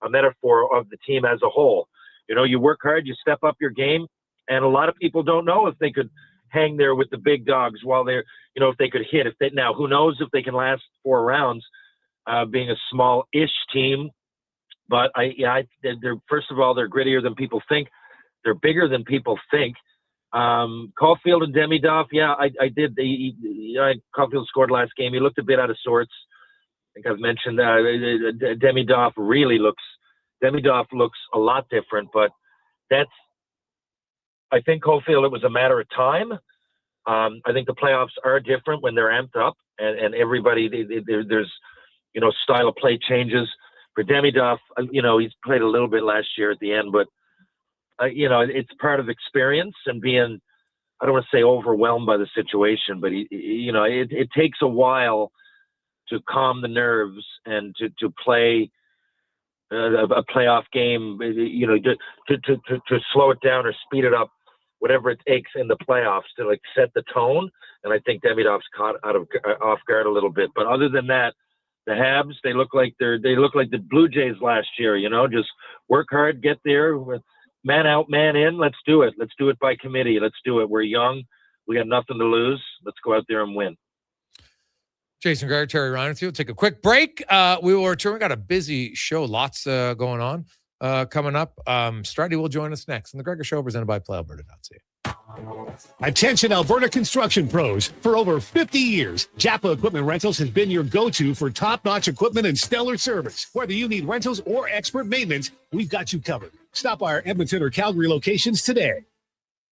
a metaphor of the team as a whole. You work hard, you step up your game, and a lot of people don't know if they could hang there with the big dogs while they're, if they could hit. Now, who knows if they can last 4 rounds, being a small-ish team. But they're first of all, they're grittier than people think. They're bigger than people think. Caulfield and Demidov, I did. Caulfield scored last game. He looked a bit out of sorts. I think I've mentioned that. Demidov looks a lot different, but I think Caulfield, it was a matter of time. I think the playoffs are different when they're amped up, and everybody, there's, style of play changes. For Demidov, he's played a little bit last year at the end, but, it's part of experience and being, I don't want to say overwhelmed by the situation, but it takes a while to calm the nerves and to play a playoff game, to slow it down or speed it up, whatever it takes in the playoffs to set the tone. And I think Demidov's caught off guard a little bit. But other than that, the Habs, they look like the Blue Jays last year. Just work hard, get there, man out, man in. Let's do it. Let's do it by committee. Let's do it. We're young. We got nothing to lose. Let's go out there and win. Jason Gregor, Terry Ryan with you. We'll take a quick break. We will return. We got a busy show. Lots going on coming up. Strudwick will join us next on the Gregor Show, presented by PlayAlberta.ca. Attention Alberta construction pros. For over 50 years, Japa Equipment Rentals has been your go-to for top-notch equipment and stellar service. Whether you need rentals or expert maintenance, we've got you covered. Stop by our Edmonton or Calgary locations today.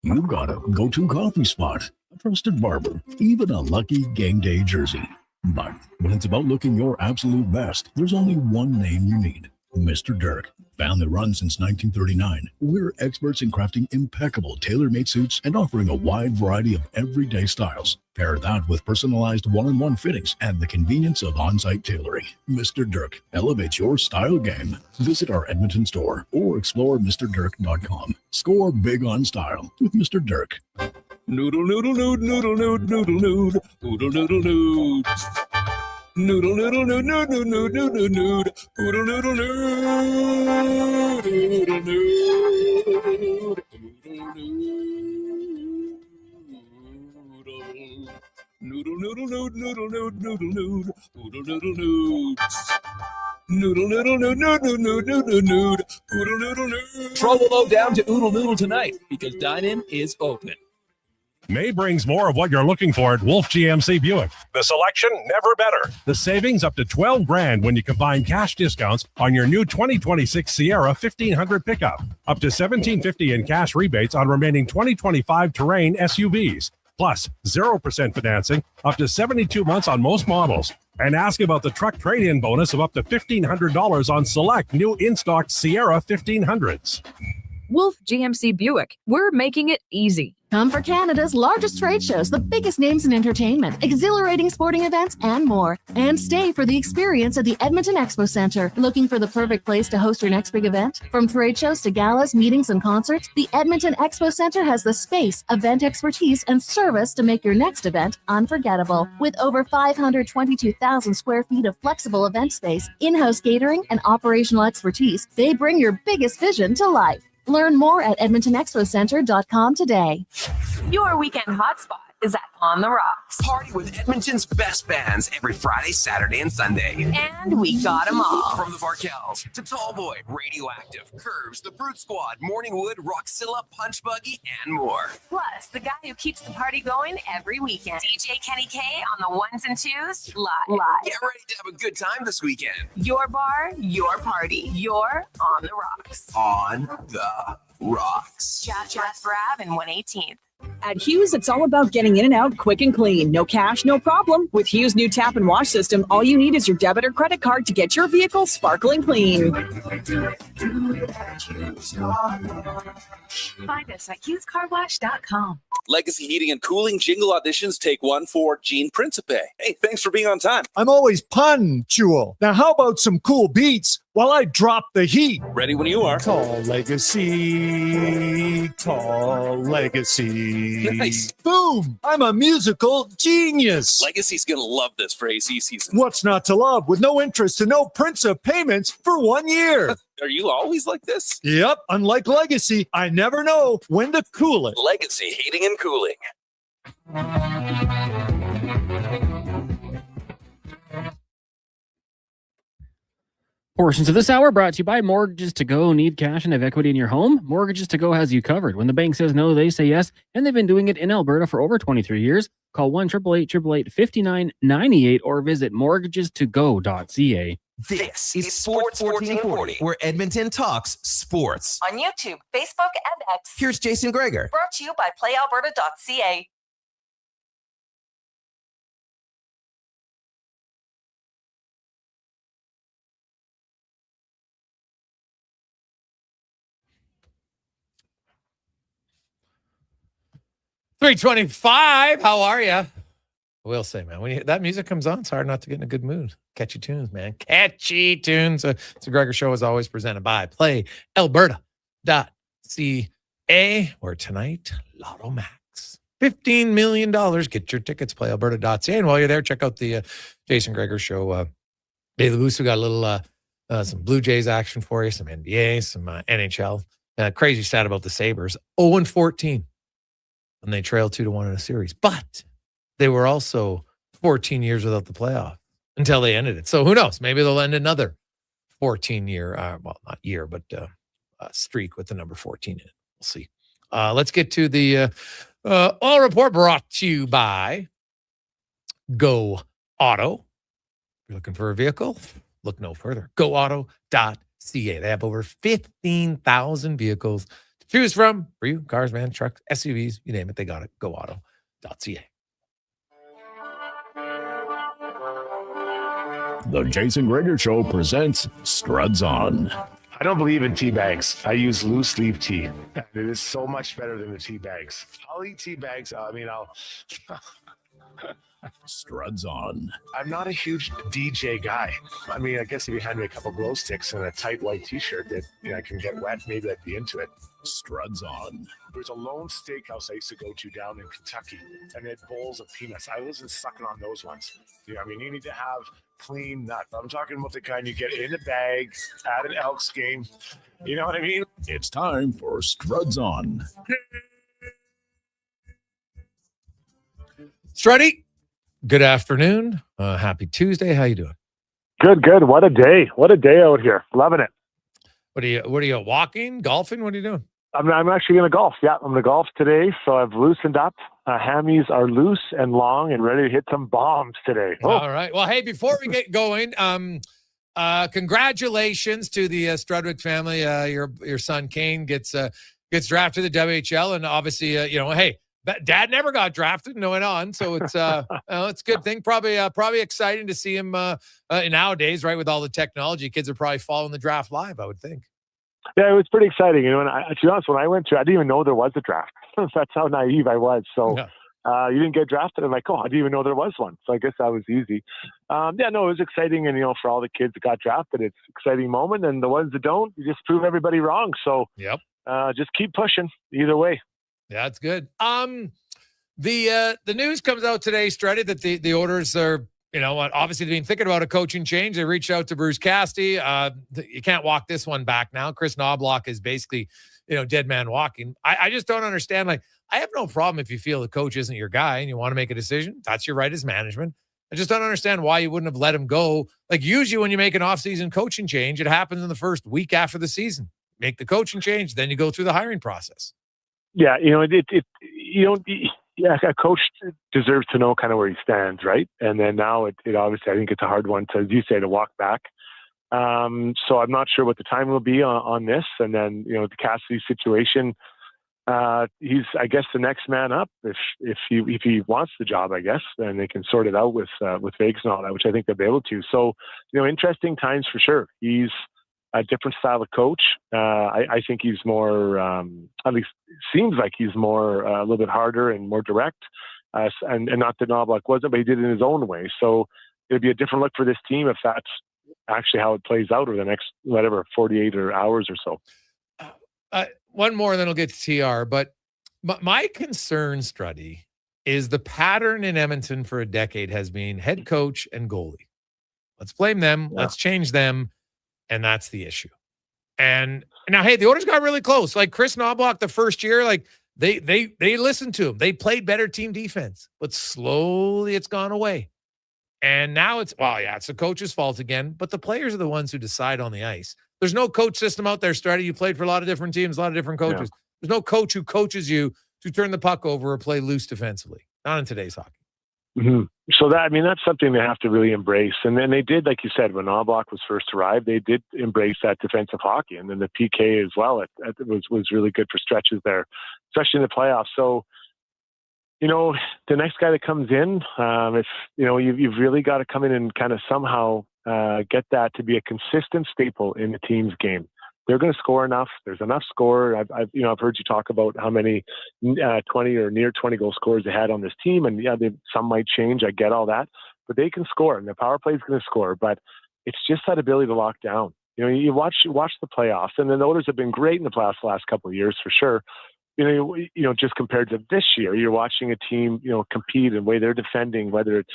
You got a go-to coffee spot, a trusted barber, even a lucky game day jersey. But when it's about looking your absolute best, there's only one name you need. Mr. Dirk. Family run since 1939. We're experts in crafting impeccable tailor-made suits and offering a wide variety of everyday styles. Pair that with personalized one-on-one fittings and the convenience of on-site tailoring. Mr. Dirk elevates your style game. Visit our Edmonton store or explore MrDirk.com. Score big on style with Mr. Dirk. Noodle, noodle, nood, noodle, nood, noodle, nood, noodle, noodle, nood. Noodle, noodle, nood, nood, nood, nood, nood, nood, nood, noodle, noodle, nood, noodle, nood, noodle, noodle, nood, noodle, nood, noodle, nood, noodle, noodle, nood. Noodle, noodle, nood, nood, nood, nood, nood, nood, nood, noodle, noodle, nood. Troll low down to Oodle Noodle tonight because dine-in is open. May brings more of what you're looking for at Wolf GMC Buick. The selection, never better. The savings up to $12,000 when you combine cash discounts on your new 2026 Sierra 1500 pickup. Up to $1,750 in cash rebates on remaining 2025 Terrain SUVs. Plus 0% financing up to 72 months on most models. And ask about the truck trade-in bonus of up to $1,500 on select new in-stock Sierra 1500s. Wolf GMC Buick. We're making it easy. Come for Canada's largest trade shows, the biggest names in entertainment, exhilarating sporting events, and more. And stay for the experience at the Edmonton Expo Centre. Looking for the perfect place to host your next big event? From trade shows to galas, meetings, and concerts, the Edmonton Expo Centre has the space, event expertise, and service to make your next event unforgettable. With over 522,000 square feet of flexible event space, in-house catering, and operational expertise, they bring your biggest vision to life. Learn more at edmontonexpocentre.com today. Your weekend hotspot is at On the Rocks. Party with Edmonton's best bands every Friday, Saturday, and Sunday. And we got them all. From the Varkels to Tallboy, Radioactive, Curves, the Brute Squad, Morningwood, Roxilla, Punch Buggy, and more. Plus, the guy who keeps the party going every weekend. DJ Kenny K on the ones and twos, live. Get ready to have a good time this weekend. Your bar, your party. You're On the Rocks. On the Rocks. Jasper Ave and 118th. At Hughes, it's all about getting in and out quick and clean. No cash, no problem. With Hughes' new tap and wash system, all you need is your debit or credit card to get your vehicle sparkling clean. Find us at HughesCarWash.com. Legacy Heating and Cooling jingle auditions take one for Gene Principe. Hey, thanks for being on time. I'm always punctual. Now, how about some cool beats while I drop the heat? Ready when you are. Tall legacy, tall legacy. Nice. Boom! I'm a musical genius. Legacy's going to love this for AC season. What's not to love with no interest and no Principe payments for 1 year? Are you always like this? Yep. Unlike Legacy, I never know when to cool it. Legacy Heating and Cooling. Portions of this hour brought to you by Mortgages to Go. Need cash and have equity in your home? Mortgages to Go has you covered. When the bank says no, they say yes, and they've been doing it in Alberta for over 23 years. Call 1-888-888-5998 or visit mortgagestogo.ca. This is Sports 1440, where Edmonton talks sports. On YouTube, Facebook, and X. Here's Jason Gregor. Brought to you by playalberta.ca. $325. How are you? I will say, man, when that music comes on, it's hard not to get in a good mood. Catchy tunes, man. Catchy tunes. It's a Gregor Show is always presented by playalberta.ca, where tonight, Lotto Max. $15 million. Get your tickets, playalberta.ca. And while you're there, check out the Jason Gregor Show Daily Boost. We got a little some Blue Jays action for you, some NBA, some NHL. Crazy stat about the Sabres. 0-14. And they trailed 2-1 in a series. But they were also 14 years without the playoff until they ended it. So who knows? Maybe they'll end another 14-year, well, not year, but streak with the number 14 in it. We'll see. Let's get to the oil report brought to you by Go Auto. If you're looking for a vehicle, look no further. GoAuto.ca. They have over 15,000 vehicles to choose from for you. Cars, vans, trucks, SUVs, you name it, they got it. GoAuto.ca. The Jason Gregor Show presents Struds On. I don't believe in tea bags. I use loose leaf tea. It is so much better than the tea bags. I'll eat tea bags. I'll Struds On. I'm not a huge DJ guy. I mean, I guess if you had me a couple glow sticks and a tight white t-shirt that I can get wet, maybe I'd be into it. Struds On. There's a lone steakhouse I used to go to down in Kentucky, and they had bowls of peanuts. I wasn't sucking on those ones. I mean, you need to have clean nut. I'm talking about the kind you get in a bag at an Elks game. You know what I mean? It's time for Struds On. Struddy, good afternoon. Happy Tuesday. How you doing? Good. What a day. What a day out here. Loving it. What are you walking, golfing? What are you doing? I'm actually going to golf. Yeah, I'm going to golf today. So I've loosened up. Hammies are loose and long and ready to hit some bombs today. Oh. All right. Well, hey, before we get going, congratulations to the Strudwick family. Your son Kane gets drafted to the WHL, and obviously, hey, Dad never got drafted and went on, so it's it's a good thing. Probably exciting to see him nowadays, right? With all the technology, kids are probably following the draft live, I would think. Yeah, it was pretty exciting. And to be honest, when I went to, I didn't even know there was a draft. That's how naive I was. So you didn't get drafted. I'm like, I didn't even know there was one. So I guess that was easy. It was exciting. And, for all the kids that got drafted, it's an exciting moment. And the ones that don't, you just prove everybody wrong. So just keep pushing either way. Yeah, that's good. The news comes out today, Struddy, that the Oilers are, obviously they've been thinking about a coaching change. They reached out to Bruce Cassidy. You can't walk this one back now. Chris Knobloch is basically, dead man walking. I just don't understand. Like, I have no problem if you feel the coach isn't your guy and you want to make a decision. That's your right as management. I just don't understand why you wouldn't have let him go. Like, usually when you make an offseason coaching change, it happens in the first week after the season. Make the coaching change, then you go through the hiring process. Yeah, a coach deserves to know kind of where he stands, right? And then now it obviously, I think it's a hard one to, as you say, to walk back. So I'm not sure what the time will be on this. And then, the Cassidy situation, he's, I guess, the next man up if he wants the job, I guess, then they can sort it out with Vegas and all that, which I think they'll be able to. So, interesting times for sure. He's a different style of coach. I think he's more, at least seems like he's more, a little bit harder and more direct. And not that Knobloch wasn't, but he did it in his own way. So it'd be a different look for this team if that's actually how it plays out over the next, 48 hours or so. One more, and then I'll get to TR. But my concern, Struddy, is the pattern in Edmonton for a decade has been head coach and goalie. Let's blame them. Yeah. Let's change them. And that's the issue. And now, hey, the Oilers got really close. Like Chris Knobloch, the first year, like they listened to him. They played better team defense, but slowly it's gone away. And now it's the coach's fault again, but the players are the ones who decide on the ice. There's no coach system out there, Struddy. You played for a lot of different teams, a lot of different coaches. Yeah. There's no coach who coaches you to turn the puck over or play loose defensively. Not in today's hockey. Mm-hmm. So that's something they have to really embrace. And then they did, like you said, when Knobloch was first arrived, they did embrace that defensive hockey. And then the PK as well, it was really good for stretches there, especially in the playoffs. So, the next guy that comes in, if, you've really got to come in and kind of somehow get that to be a consistent staple in the team's game. They're going to score enough. There's enough score. I've heard you talk about how many 20 or near 20 goal scorers they had on this team, and some might change. I get all that, but they can score, and the power play is going to score. But it's just that ability to lock down. You watch the playoffs, and the Oilers have been great in the playoffs the last couple of years for sure. Just compared to this year, you're watching a team compete and the way they're defending, whether it's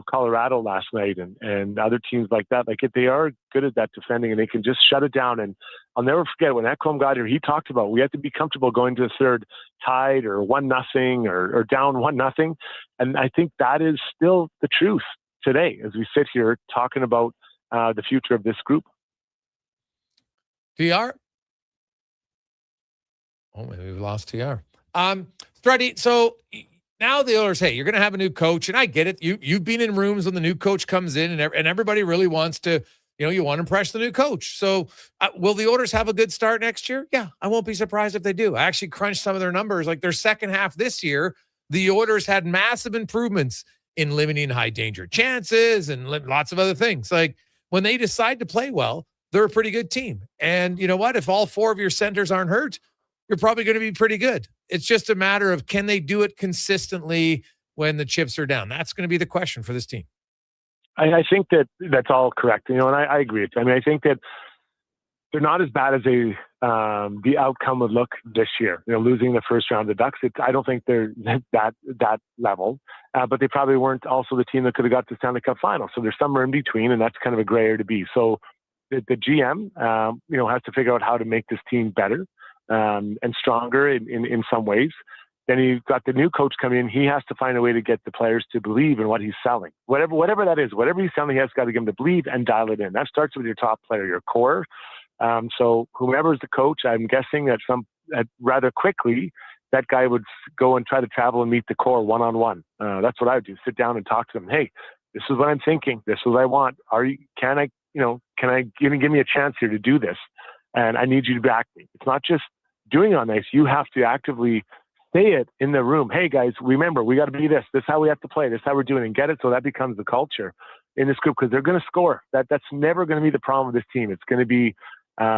Colorado last night and other teams like that. Like, if they are good at that defending and they can just shut it down. And I'll never forget when Ekholm got here, he talked about we have to be comfortable going to the third tied or 1-0 or down 1-0. And I think that is still the truth today as we sit here talking about the future of this group. TR? Oh, maybe we've lost TR. Struddy, so now the Oilers, hey, you're going to have a new coach, and I get it. You've been in rooms when the new coach comes in, and everybody really wants to, you want to impress the new coach. So will the Oilers have a good start next year? Yeah, I won't be surprised if they do. I actually crunched some of their numbers. Like their second half this year, the Oilers had massive improvements in limiting high danger chances and lots of other things. Like when they decide to play well, they're a pretty good team. And you know what? If all four of your centers aren't hurt, you're probably going to be pretty good. It's just a matter of, can they do it consistently when the chips are down? That's going to be the question for this team. I think that's all correct. And I agree. I mean, I think that they're not as bad as the outcome would look this year. Losing the first round of the Ducks, I don't think they're that level. But they probably weren't also the team that could have got to the Stanley Cup final. So there's somewhere in between, and that's kind of a gray area to be. So the GM, has to figure out how to make this team better. And stronger in some ways. Then you've got the new coach coming in. He has to find a way to get the players to believe in what he's selling. Whatever that is, whatever he's selling, he has got to get them to believe and dial it in. That starts with your top player, your core. So whoever's the coach, I'm guessing that rather quickly, that guy would go and try to travel and meet the core one-on-one. That's what I would do. Sit down and talk to them. Hey, this is what I'm thinking. This is what I want. Can I give me a chance here to do this? And I need you to back me. It's not just doing it on ice. You have to actively say it in the room. Hey guys, remember, we got to be this. This is how we have to play. This is how we're doing, and get it. So that becomes the culture in this group, because they're going to score. That's never going to be the problem with this team. It's going to be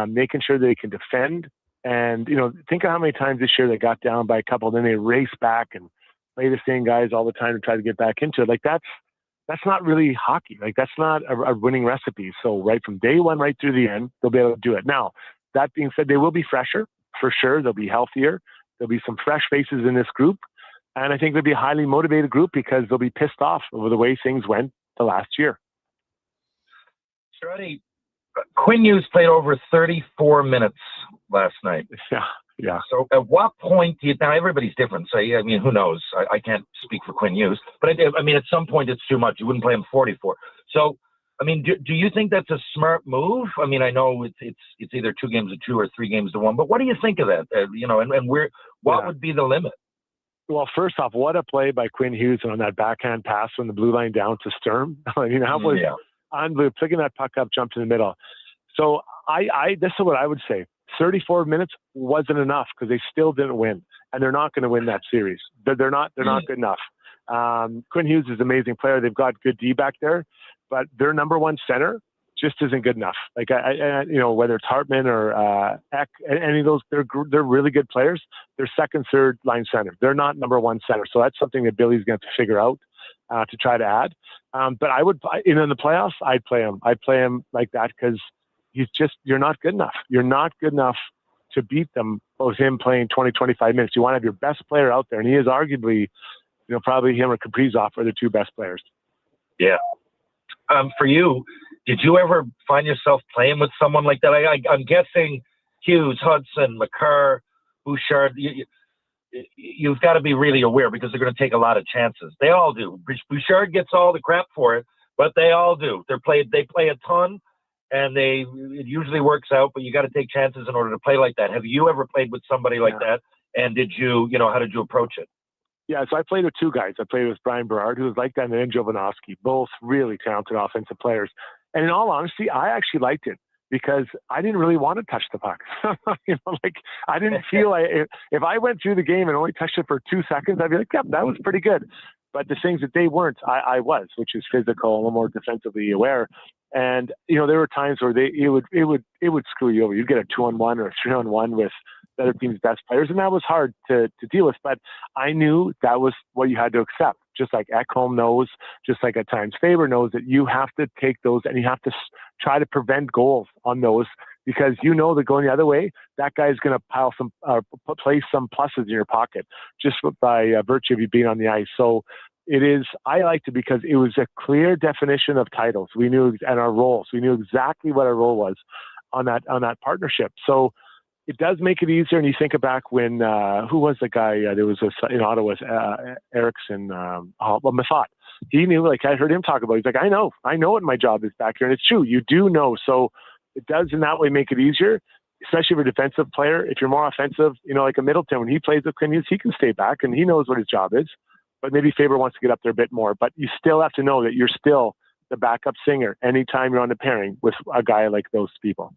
making sure they can defend. And, think of how many times this year they got down by a couple, then they race back and play the same guys all the time to try to get back into it. Like that's not really hockey. Like that's not a winning recipe. So right from day one, right through the end, they'll be able to do it. Now, that being said, they will be fresher for sure. They'll be healthier. There'll be some fresh faces in this group. And I think they'll be a highly motivated group because they'll be pissed off over the way things went the last year. Struddy, Quinn Hughes played over 34 minutes last night. Yeah. So at what point now everybody's different. So, I mean, who knows? I can't speak for Quinn Hughes. But I mean, at some point it's too much. You wouldn't play him 44. So, I mean, do you think that's a smart move? I mean, I know it's either 2 games to 2 or 3 games to 1, but what do you think of that? And what would be the limit? Well, first off, what a play by Quinn Hughes on that backhand pass from the blue line down to Sturm. I mean, that was unbelievable. Picking that puck up, jumped in the middle. So this is what I would say. 34 minutes wasn't enough because they still didn't win, and they're not going to win that series. They're not good enough. Quinn Hughes is an amazing player. They've got good D back there, but their number one center just isn't good enough. Like whether it's Hartman or Eck, any of those, they're really good players. They're second, third line center. They're not number one center. So that's something that Billy's going to have to figure out to try to add. But I would, in the playoffs, I'd play him. I'd play him like that because you're not good enough. You're not good enough to beat them with him playing 20, 25 minutes. You want to have your best player out there, and he is arguably, probably him or Kaprizov are the 2 best players. Yeah. For you, did you ever find yourself playing with someone like that? I'm guessing Hughes, Hudson, McCarr, Bouchard. You've got to be really aware because they're going to take a lot of chances. They all do. Bouchard gets all the crap for it, but they all do. They play a ton, and it usually works out. But you got to take chances in order to play like that. Have you ever played with somebody like that? And did you, how did you approach it? Yeah, so I played with 2 guys. I played with Brian Berard, who was like that, and then Jovanovski, both really talented offensive players. And in all honesty, I actually liked it because I didn't really want to touch the puck. I didn't feel if I went through the game and only touched it for 2 seconds, I'd be like, yep, that was pretty good. But the things that they weren't, I was, which is physical, a little more defensively aware. And there were times where it would screw you over. You'd get a 2-on-1 or a 3-on-1 with the other team's best players, and that was hard to deal with. But I knew that was what you had to accept. Just like Ekholm knows, just like at times Faber knows, that you have to take those and you have to try to prevent goals on those, because that going the other way, that guy is going to place some pluses in your pocket just by virtue of you being on the ice. So I liked it because it was a clear definition of titles. We knew, and our roles. We knew exactly what our role was on that partnership. So it does make it easier. And you think back when, who was the guy? There was in Ottawa, Eriksson, Mathot. He knew, I heard him talk about it. He's like, I know what my job is back here. And it's true. You do know. So it does in that way make it easier, especially for a defensive player. If you're more offensive, like a Middleton, when he plays with Quinn Hughes, he can stay back and he knows what his job is. But maybe Faber wants to get up there a bit more. But you still have to know that you're still the backup singer anytime you're on the pairing with a guy like those people.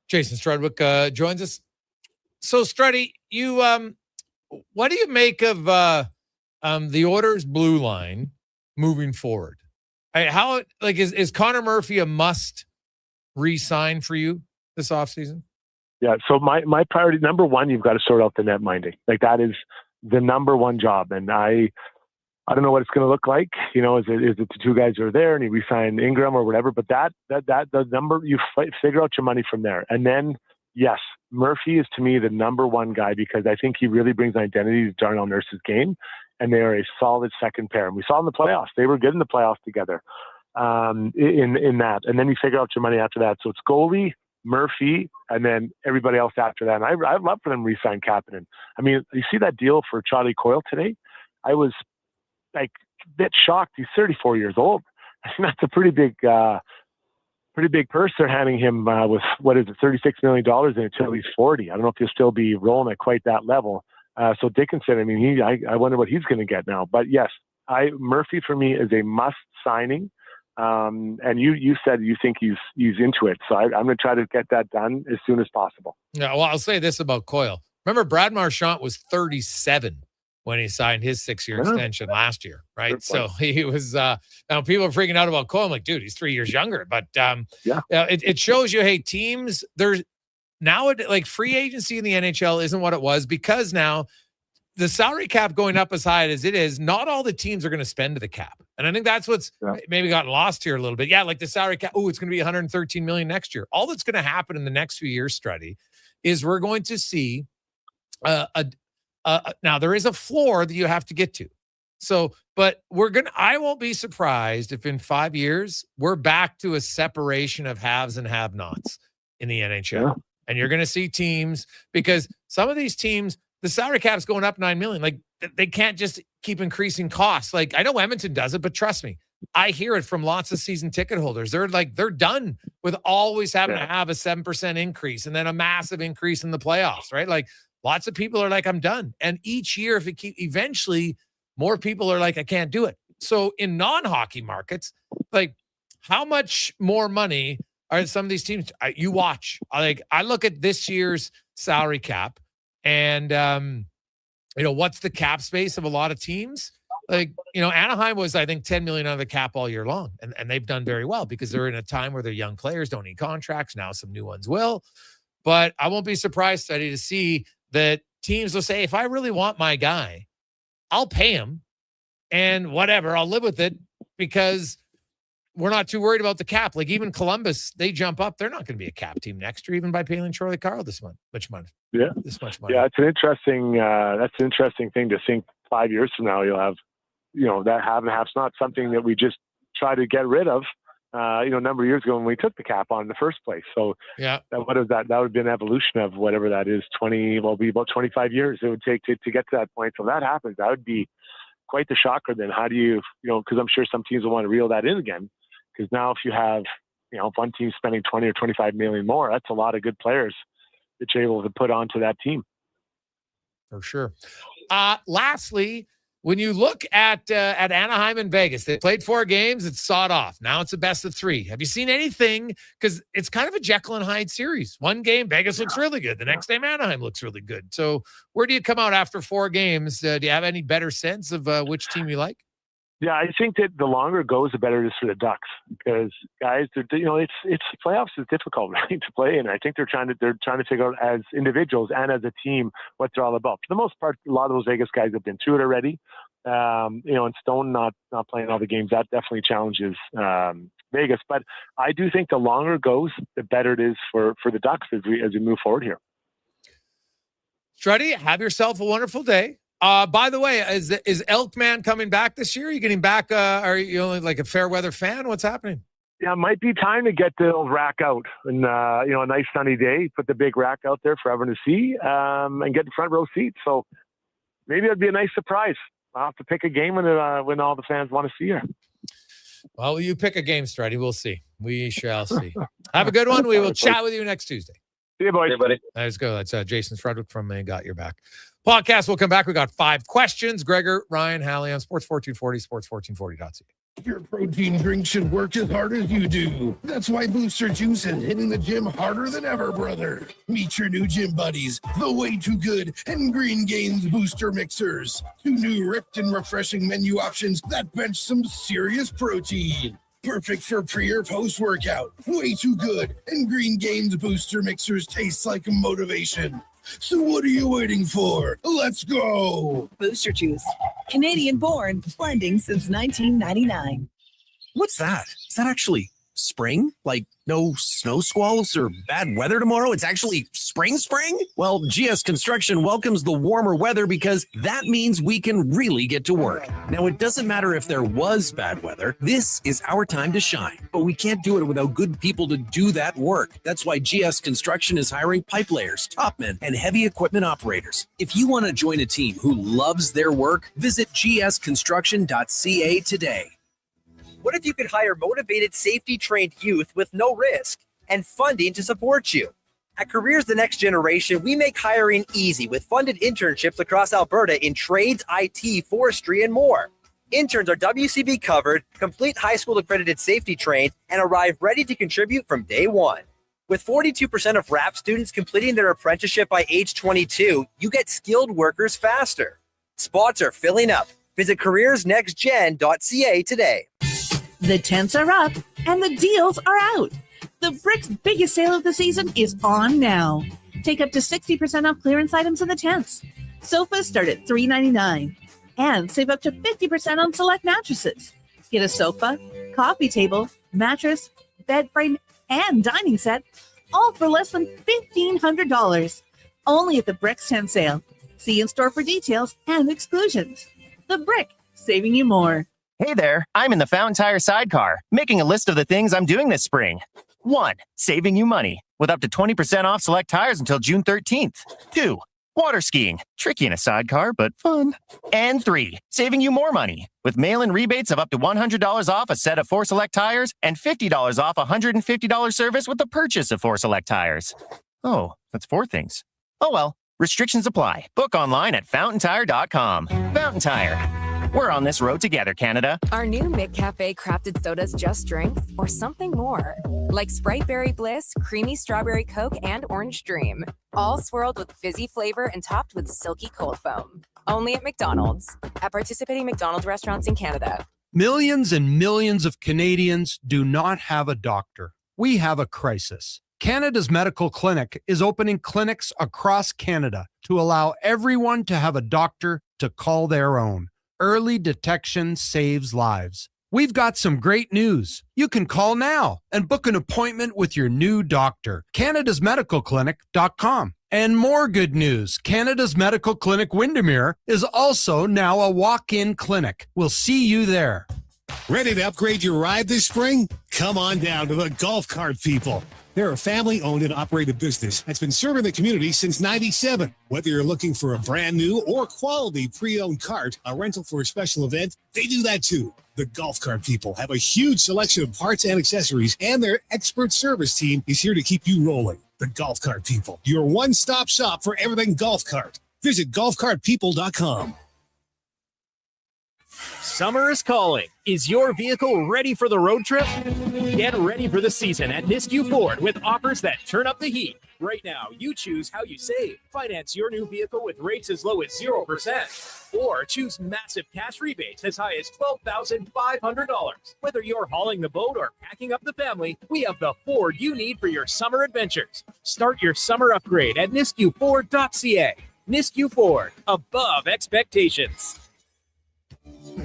Jason Strudwick joins us. So, Struddy, you what do you make of the Oilers' blue line moving forward? Is Connor Murphy a must re-sign for you this offseason? Yeah. So my priority, number one, you've got to sort out the net minding. That is the number one job, and I don't know what it's going to look like. Is it the 2 guys who are there and you re-sign Ingram or whatever? But that the number, you figure out your money from there. And then, yes, Murphy is to me the number one guy because I think he really brings identity to Darnell Nurse's game, and they are a solid second pair. And we saw in the playoffs, they were good in the playoffs together in that. And then you figure out your money after that. So it's goalie, Murphy, and then everybody else after that. And I'd love for them to re-sign Kapanen. I mean, you see that deal for Charlie Coyle today? I was a bit shocked. He's 34 years old. I think that's a pretty pretty big purse they're handing him with, what is it, $36 million in it until he's 40. I don't know if he'll still be rolling at quite that level. So Dickinson, I mean, I wonder what he's going to get now. But yes, Murphy for me is a must signing. And you said you think he's into it. So I'm going to try to get that done as soon as possible. Yeah, well, I'll say this about Coyle. Remember, Brad Marchand was 37 when he signed his 6-year extension last year, right? So he was, now people are freaking out about Coyle. I'm like, dude, he's 3 years younger. But it shows you, hey, teams, there's now, like, free agency in the NHL isn't what it was, because now the salary cap going up as high as it is, not all the teams are going to spend to the cap. And I think that's what's maybe gotten lost here a little bit. Yeah, like the salary cap, it's going to be $113 million next year. All that's going to happen in the next few years, Struddy, is we're going to see now there is a floor that you have to get to. So, but I won't be surprised if in 5 years we're back to a separation of haves and have-nots in the NHL. Yeah. And you're going to see teams, because some of these teams, the salary cap's going up $9 million. Like, they can't just keep increasing costs. Like, I know Edmonton does it, but trust me, I hear it from lots of season ticket holders. They're done with always having to have a 7% increase and then a massive increase in the playoffs, right? Like, lots of people are like, I'm done. And each year, if it eventually more people are like, I can't do it. So in non-hockey markets, like, how much more money are some of these teams? You watch. I look at this year's salary cap, and what's the cap space of a lot of teams? Like, Anaheim was, I think, $10 million out of the cap all year long, and they've done very well because they're in a time where their young players don't need contracts. Now some new ones will, but I won't be surprised, Study, to see that teams will say, if I really want my guy, I'll pay him, and whatever, I'll live with it, because we're not too worried about the cap. Like, even Columbus, they jump up. They're not going to be a cap team next year, even by paying Charlie Carl this much money. Yeah, this much money. Yeah, it's an interesting thing to think 5 years from now you'll have, that have and haves not, something that we just try to get rid of. A number of years ago when we took the cap on in the first place. So that would be an evolution of whatever that is. Be about 25 years it would take to get to that point. So if that happens, that would be quite the shocker. Then how do you, because I'm sure some teams will want to reel that in again. Because now if you have, one team spending 20 or 25 million more, that's a lot of good players that you're able to put onto that team. For sure. Lastly, when you look at Anaheim and Vegas, they played 4 games. It's sawed off. Now it's a best of 3. Have you seen anything? Because it's kind of a Jekyll and Hyde series. One game, Vegas looks really good. The next game, Anaheim looks really good. So where do you come out after 4 games? Do you have any better sense of which team you like? Yeah, I think that the longer it goes, the better it is for the Ducks, because guys, it's playoffs is difficult, right, to play, and I think they're trying to figure out as individuals and as a team what they're all about. For the most part, a lot of those Vegas guys have been through it already. And Stone not playing all the games, that definitely challenges Vegas. But I do think the longer it goes, the better it is for the Ducks as we move forward here. Struddy, have yourself a wonderful day. By the way, is Elkman coming back this year? Are you getting back? Are you only like a fair weather fan? What's happening? Yeah, it might be time to get the old rack out and, a nice sunny day, put the big rack out there for everyone to see, and get the front row seats. So maybe it'd be a nice surprise. I'll have to pick a game when all the fans want to see her. Well, you pick a game, Struddy. We'll see. We shall see. Have a good one. We will chat with you next Tuesday. See you, boys. Hey, buddy. Let's go. That's Jason Strudwick from Got Your Back podcast. We'll come back. We got 5 questions. Gregor, Ryan, Halley on Sports 1440, sports1440.ca. Your protein drink should work as hard as you do. That's why Booster Juice is hitting the gym harder than ever, brother. Meet your new gym buddies, the Way Too Good and Green Gains Booster Mixers. 2 new ripped and refreshing menu options that bench some serious protein. Perfect for pre or post-workout. Way Too Good and Green Gains Booster Mixers taste like motivation. So what are you waiting for? Let's go! Booster Juice. Canadian born, blending since 1999. What's that? Is that actually spring? Like no snow squalls or bad weather tomorrow? It's actually spring? Well, GS Construction welcomes the warmer weather because that means we can really get to work. Now, it doesn't matter if there was bad weather. This is our time to shine. But we can't do it without good people to do that work. That's why GS Construction is hiring pipe layers, topmen, and heavy equipment operators. If you want to join a team who loves their work, visit gsconstruction.ca today. What if you could hire motivated, safety-trained youth with no risk and funding to support you? At Careers the Next Generation, we make hiring easy with funded internships across Alberta in trades, IT, forestry, and more. Interns are WCB covered, complete high school accredited safety trained, and arrive ready to contribute from day one. With 42% of RAP students completing their apprenticeship by age 22, you get skilled workers faster. Spots are filling up. Visit careersnextgen.ca today. The tents are up and the deals are out. The Brick's biggest sale of the season is on now. Take up to 60% off clearance items in the tents. Sofas start at $3.99 and save up to 50% on select mattresses. Get a sofa, coffee table, mattress, bed frame, and dining set, all for less than $1,500. Only at the Brick's tent sale. See in store for details and exclusions. The Brick, saving you more. Hey there, I'm in the Fountain Tire sidecar, making a list of the things I'm doing this spring. 1. Saving you money, with up to 20% off select tires until June 13th. 2. Water skiing, tricky in a sidecar, but fun. And 3. Saving you more money, with mail-in rebates of up to $100 off a set of 4 select tires and $50 off a $150 service with the purchase of 4 select tires. Oh, that's 4 things. Oh well, restrictions apply. Book online at fountaintire.com. Fountain Tire. We're on this road together, Canada. Our new McCafe crafted sodas just strength or something more. Like Sprite Berry Bliss, Creamy Strawberry Coke, and Orange Dream. All swirled with fizzy flavor and topped with silky cold foam. Only at McDonald's. At participating McDonald's restaurants in Canada. Millions and millions of Canadians do not have a doctor. We have a crisis. Canada's Medical Clinic is opening clinics across Canada to allow everyone to have a doctor to call their own. Early detection saves lives. We've got some great news. You can call now and book an appointment with your new doctor. Canada'sMedicalClinic.com. And more good news. Canada's Medical Clinic Windermere is also now a walk-in clinic. We'll see you there. Ready to upgrade your ride this spring? Come on down to the Golf Cart People. They're a family-owned and operated business that's been serving the community since '97. Whether you're looking for a brand new or quality pre-owned cart, a rental for a special event, they do that too. The Golf Cart People have a huge selection of parts and accessories, and their expert service team is here to keep you rolling. The Golf Cart People, your one-stop shop for everything golf cart. Visit golfcartpeople.com. Summer is calling. Is your vehicle ready for the road trip? Get ready for the season at Nisku Ford with offers that turn up the heat. Right now, you choose how you save. Finance your new vehicle with rates as low as 0%. Or choose massive cash rebates as high as $12,500. Whether you're hauling the boat or packing up the family, we have the Ford you need for your summer adventures. Start your summer upgrade at niskuford.ca. Nisku Ford, above expectations.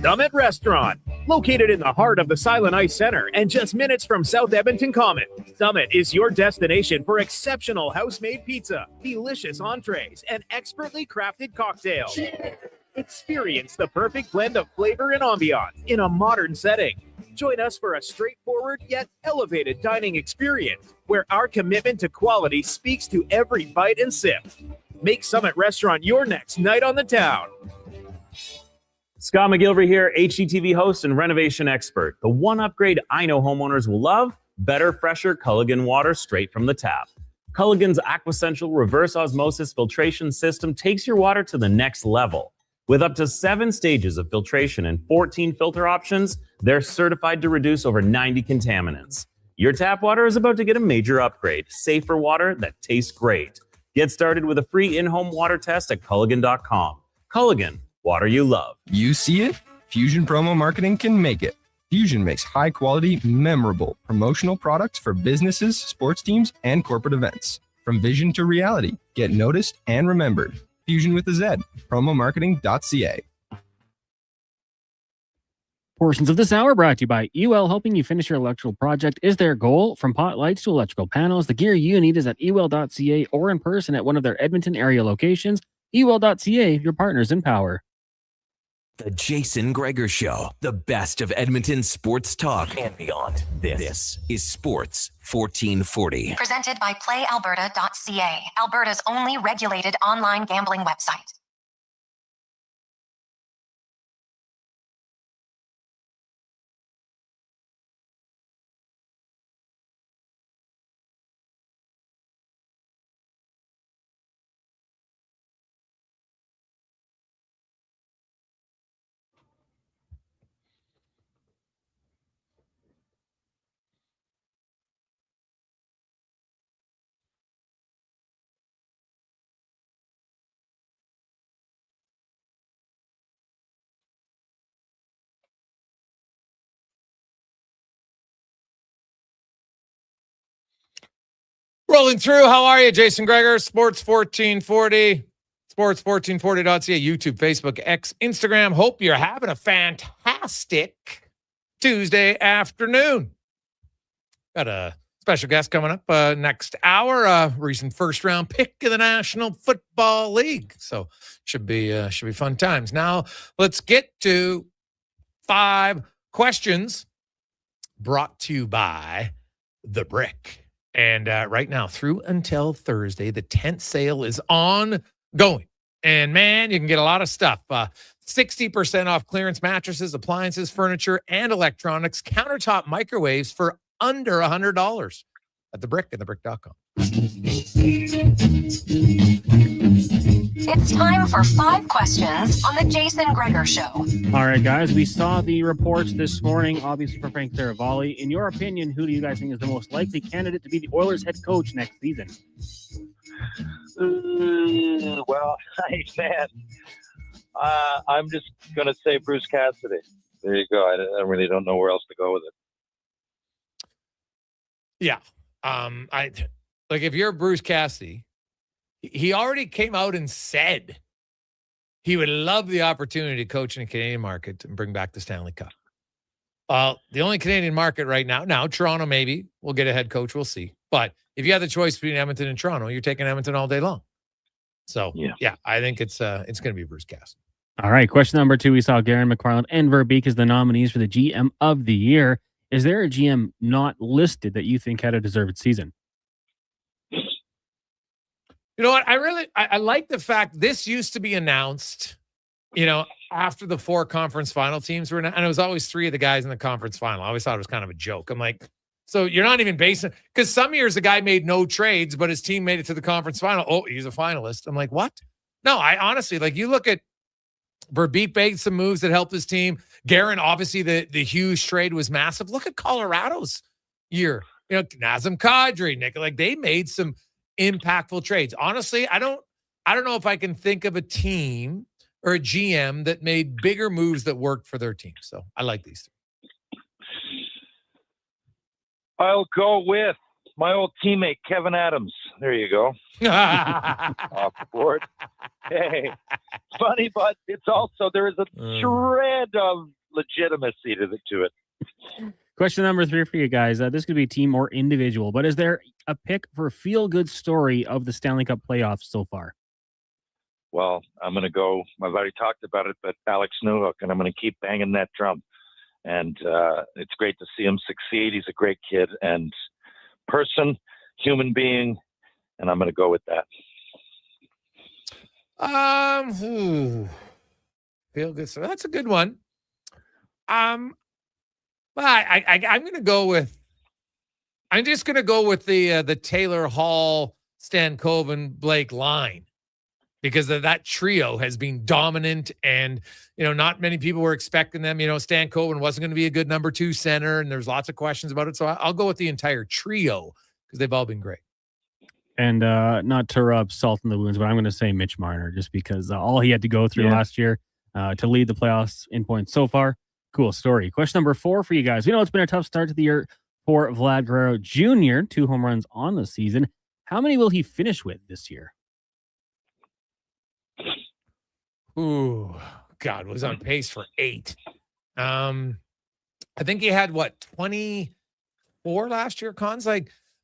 Summit Restaurant, located in the heart of the Silent Ice Center and just minutes from South Edmonton Common. Summit is your destination for exceptional house-made pizza, delicious entrees, and expertly crafted cocktails. Experience the perfect blend of flavor and ambiance in a modern setting. Join us for a straightforward yet elevated dining experience where our commitment to quality speaks to every bite and sip. Make Summit Restaurant your next night on the town. Scott McGilvery here, HGTV host and renovation expert. The one upgrade I know homeowners will love, better, fresher Culligan water straight from the tap. Culligan's Aquasential reverse osmosis filtration system takes your water to the next level. With up to 7 stages of filtration and 14 filter options, they're certified to reduce over 90 contaminants. Your tap water is about to get a major upgrade, safer water that tastes great. Get started with a free in-home water test at Culligan.com. Culligan. Water you love. You see it? Fusion Promo Marketing can make it. Fusion makes high-quality, memorable promotional products for businesses, sports teams, and corporate events. From vision to reality, get noticed and remembered. Fusion with a Z. Promomarketing.ca. Portions of this hour brought to you by UL, helping you finish your electrical project is their goal. From pot lights to electrical panels, the gear you need is at UL.ca or in person at one of their Edmonton area locations. UL.ca, your partners in power. The Jason Gregor Show, the best of Edmonton sports talk and beyond. This is Sports 1440. Presented by PlayAlberta.ca, Alberta's only regulated online gambling website. Rolling through. How are you, Jason Gregor? Sports 1440, sports1440.ca, YouTube, Facebook, X, Instagram. Hope you're having a fantastic Tuesday afternoon. Got a special guest coming up next hour. Recent first-round pick of the National Football League. So should be fun times. Now let's get to 5 questions brought to you by The Brick. And right now, through until Thursday, the tent sale is ongoing. And, man, you can get a lot of stuff. 60% off clearance mattresses, appliances, furniture, and electronics, countertop microwaves for under $100 at The Brick and thebrick.com. It's time for 5 questions on the Jason Gregor Show. All right, guys, we saw the reports this morning, obviously, for Frank Saravalli. In your opinion, who do you guys think is the most likely candidate to be the Oilers head coach next season? Well, hey, man, I'm just going to say Bruce Cassidy. There you go. I really don't know where else to go with it. Yeah. If you're Bruce Cassidy, he already came out and said he would love the opportunity to coach in the Canadian market and bring back the Stanley Cup. The only Canadian market right now, Toronto maybe will get a head coach. We'll see. But if you have the choice between Edmonton and Toronto, you're taking Edmonton all day long. So, yeah I think it's going to be Bruce Cassidy. All right, question number 2. We saw Garen McFarland and Verbeek as the nominees for the GM of the year. Is there a GM not listed that you think had a deserved season? You know what? I like the fact this used to be announced, after the 4 conference final teams were announced, and it was always 3 of the guys in the conference final. I always thought it was kind of a joke. I'm like, so you're not even basing, because some years the guy made no trades, but his team made it to the conference final. Oh, he's a finalist. I'm like, what? No, I honestly, you look at Verbeek made some moves that helped his team. Garen, obviously, the huge trade was massive. Look at Colorado's year. Nazem Kadri, Nick, they made some impactful trades. Honestly, I don't know if I can think of a team or a GM that made bigger moves that worked for their team. So I like these 3. I'll go with my old teammate, Kevin Adams. There you go. Off the board. Hey, funny, but it's also, there is a shred of legitimacy to it. Question number 3 for you guys. This could be team or individual, but is there a pick for feel-good story of the Stanley Cup playoffs so far? Well, I'm going to go, I've already talked about it, but Alex Newhook, and I'm going to keep banging that drum. And it's great to see him succeed. He's a great kid and person, human being, and I'm going to go with that. Feel good. So that's a good one. I'm going to go with. I'm just going to go with the Taylor Hall, Stan Coven, Blake line, because that trio has been dominant, and not many people were expecting them. Stan Coven wasn't going to be a good number 2 center, and there's lots of questions about it. So I'll go with the entire trio because they've all been great. And not to rub salt in the wounds, but I'm going to say Mitch Marner, just because all he had to go through last year to lead the playoffs in points so far. Cool story. Question number 4 for you guys. We know it's been a tough start to the year for Vlad Guerrero Jr., 2 home runs on the season. How many will he finish with this year? Ooh, God, was on pace for 8. I think he had 24 last year, Cons?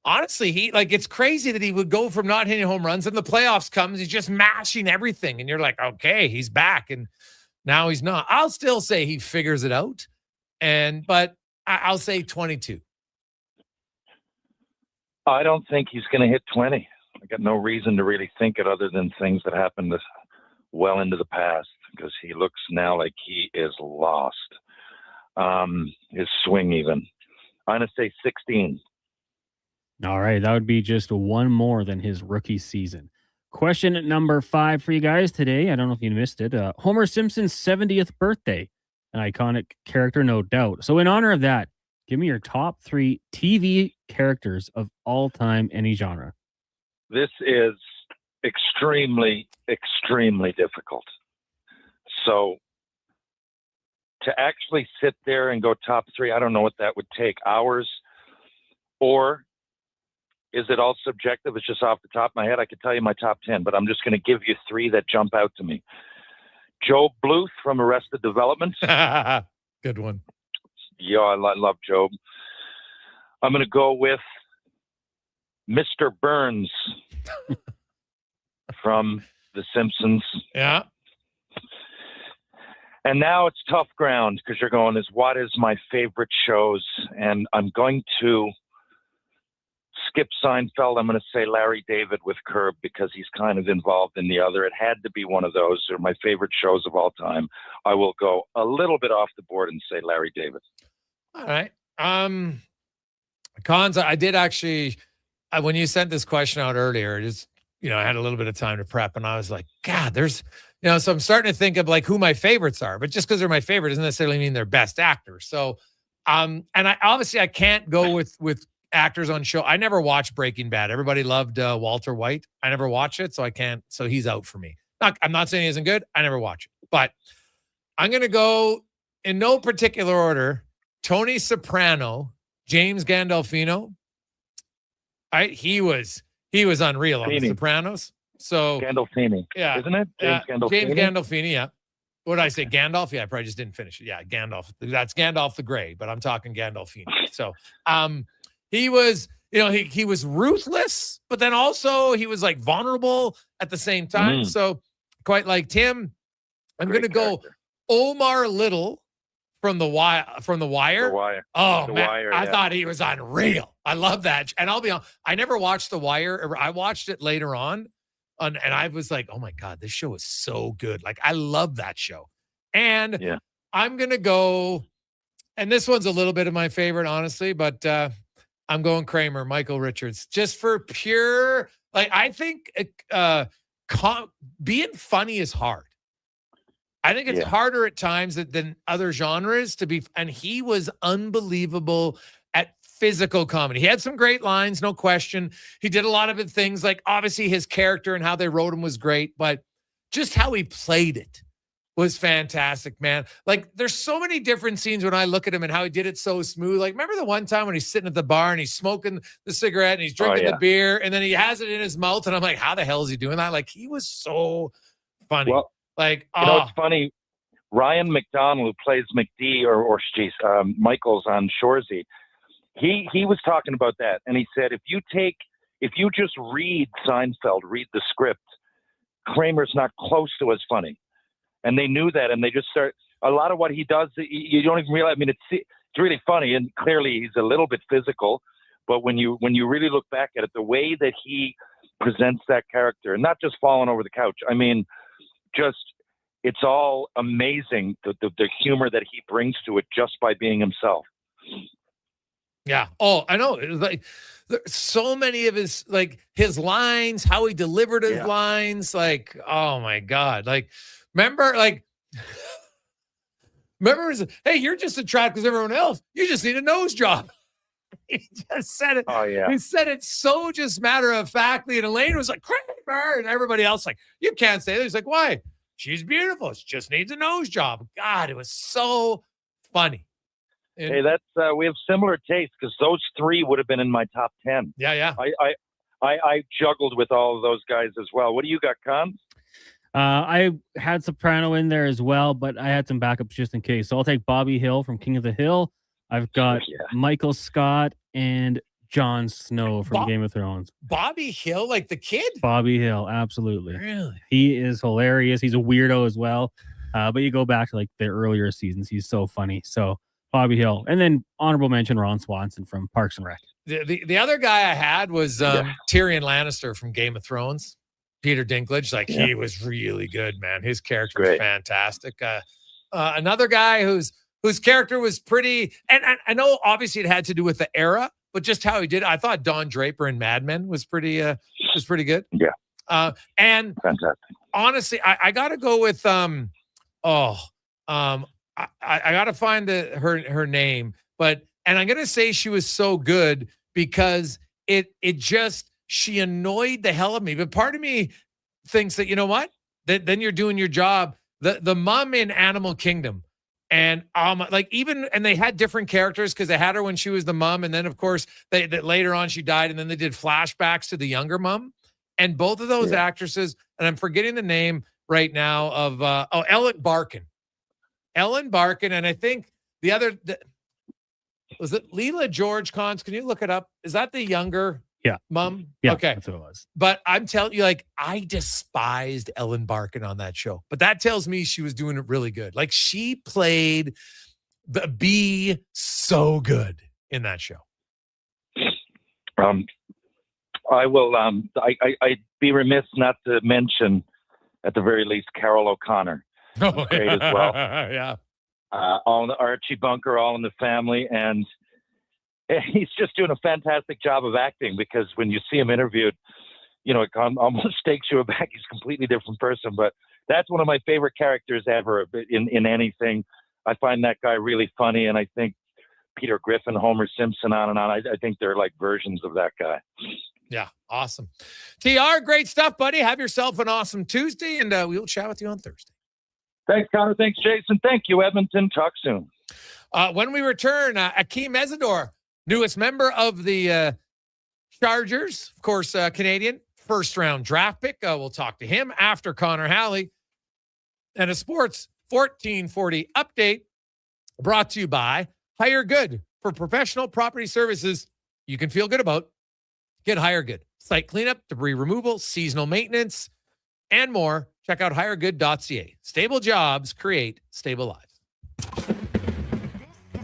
Honestly, it's crazy that he would go from not hitting home runs, and the playoffs comes, he's just mashing everything, and you're like, okay, he's back, and now he's not. I'll still say he figures it out, but I'll say 22. I don't think he's going to hit 20. I got no reason to really think it other than things that happened well into the past, because he looks now like he is lost. His swing even. I'm going to say 16. All right, that would be just 1 more than his rookie season. Question number 5 for you guys today. I don't know if you missed it. Homer Simpson's 70th birthday. An iconic character, no doubt. So in honor of that, give me your top 3 TV characters of all time, any genre. This is extremely, extremely difficult. So to actually sit there and go top 3, I don't know what that would take, hours, or is it all subjective? It's just off the top of my head. I could tell you my top 10, but I'm just going to give you 3 that jump out to me. Job Bluth from Arrested Development. Good one. Yeah, I love Job. I'm going to go with Mr. Burns from The Simpsons. Yeah. And now it's tough ground because you're going what is my favorite shows? And I'm going to skip Seinfeld. I'm going to say Larry David with Curb because he's kind of involved in the other. It had to be one of those. They're my favorite shows of all time. I will go a little bit off the board and say Larry David. All right. Cons, I did actually, when you sent this question out earlier, I had a little bit of time to prep and I was like, God, there's, so I'm starting to think of like who my favorites are, but just because they're my favorite doesn't necessarily mean they're best actors. So, and I can't go with actors on show. I never watched Breaking Bad. Everybody loved Walter White. I never watched it, so I can't. So he's out for me. I'm not saying he isn't good. I never watch it, but I'm going to go in no particular order. Tony Soprano, James Gandolfino. All right. He was unreal on The Sopranos. So Gandolfini, yeah, isn't it? James Gandolfini, yeah. What did I say? Gandalf? Yeah, I probably just didn't finish it. Yeah, Gandalf. That's Gandalf the Grey, but I'm talking Gandolfini. So, he was, he was ruthless, but then also he was like vulnerable at the same time. So, quite like Tim, I'm going to go Omar Little from The Wire. The Wire. Oh, The man, Wire, I yeah. thought he was unreal. I love that. And I'll be honest, I never watched The Wire. I watched it later on. And I was like, oh my God, this show is so good. Like, I love that show. And I'm going to go, and this one's a little bit of my favorite, honestly, but I'm going Kramer, Michael Richards, just for pure, like, I think being funny is hard. I think it's harder at times than other genres to be, and he was unbelievable at physical comedy. He had some great lines, no question. He did a lot of it things like obviously his character and how they wrote him was great, but just how he played it was fantastic, man. Like there's so many different scenes when I look at him and how he did it so smooth. Like remember the one time when he's sitting at the bar and he's smoking the cigarette and he's drinking the beer and then he has it in his mouth and I'm like, how the hell is he doing that? Like he was so funny. Well, like, it's funny. Ryan McDonald, who plays McD Michaels on Shoresy, he was talking about that, and he said if you just read Seinfeld, read the script, Kramer's not close to as funny, and they knew that, and they just start a lot of what he does. You don't even realize. I mean, it's really funny, and clearly he's a little bit physical, but when you really look back at it, the way that he presents that character, and not just falling over the couch. I mean, just. It's all amazing, the humor that he brings to it just by being himself. Yeah. Oh, I know. It was like so many of his lines, how he delivered his lines. Like, oh my God. Like, remember, hey, you're just attractive as everyone else. You just need a nose job. He just said it. Oh, yeah. He said it so just matter of factly. And Elaine was like, Kramer. And everybody else like, you can't say that. He's like, why? She's beautiful. She just needs a nose job. God, it was so funny. And, hey, that's we have similar tastes because those 3 would have been in my top 10. Yeah. I juggled with all of those guys as well. What do you got, Cons? I had Soprano in there as well, but I had some backups just in case. So I'll take Bobby Hill from King of the Hill. I've got Michael Scott and Jon Snow from Game of Thrones. Bobby Hill, like the kid? Bobby Hill, absolutely. Really? He is hilarious. He's a weirdo as well. But you go back to like the earlier seasons, he's so funny. So Bobby Hill. And then honorable mention, Ron Swanson from Parks and Rec. The other guy I had was Tyrion Lannister from Game of Thrones. Peter Dinklage. Like he was really good, man. His character was fantastic. Another guy whose character was pretty, and I know obviously it had to do with the era, but just how he did it, I thought Don Draper in Mad Men was pretty good. Yeah. And fantastic. Honestly, I got to go with I got to find her name, and I'm gonna say she was so good because she annoyed the hell of me. But part of me thinks that you know what, then you're doing your job. The mom in Animal Kingdom. And and they had different characters because they had her when she was the mom, and then of course that later on she died, and then they did flashbacks to the younger mom. And both of those actresses, and I'm forgetting the name right now of Ellen Barkin. Ellen Barkin, and I think was it Leela George Cons? Can you look it up? Is that the younger mom? Yeah, okay, that's what it was. But I'm telling you, I despised Ellen Barkin on that show. But that tells me she was doing it really good. Like, she played the bee so good in that show. I will. I'd be remiss not to mention, at the very least, Carol O'Connor. Great as well. Yeah. All in the Archie Bunker, All in the Family, and he's just doing a fantastic job of acting, because when you see him interviewed, it almost takes you aback. He's a completely different person, but that's one of my favorite characters ever in anything. I find that guy really funny, and I think Peter Griffin, Homer Simpson, on and on. I think they're like versions of that guy. Yeah, awesome. TR, great stuff, buddy. Have yourself an awesome Tuesday, and we'll chat with you on Thursday. Thanks, Connor. Thanks, Jason. Thank you, Edmonton. Talk soon. When we return, Hakeem Mesidor, newest member of the Chargers, of course, Canadian, first-round draft pick. We'll talk to him after Connor Halley. And a Sports 1440 update brought to you by Hire Good. For professional property services you can feel good about, get Hire Good. Site cleanup, debris removal, seasonal maintenance, and more. Check out hiregood.ca. Stable jobs create stable lives.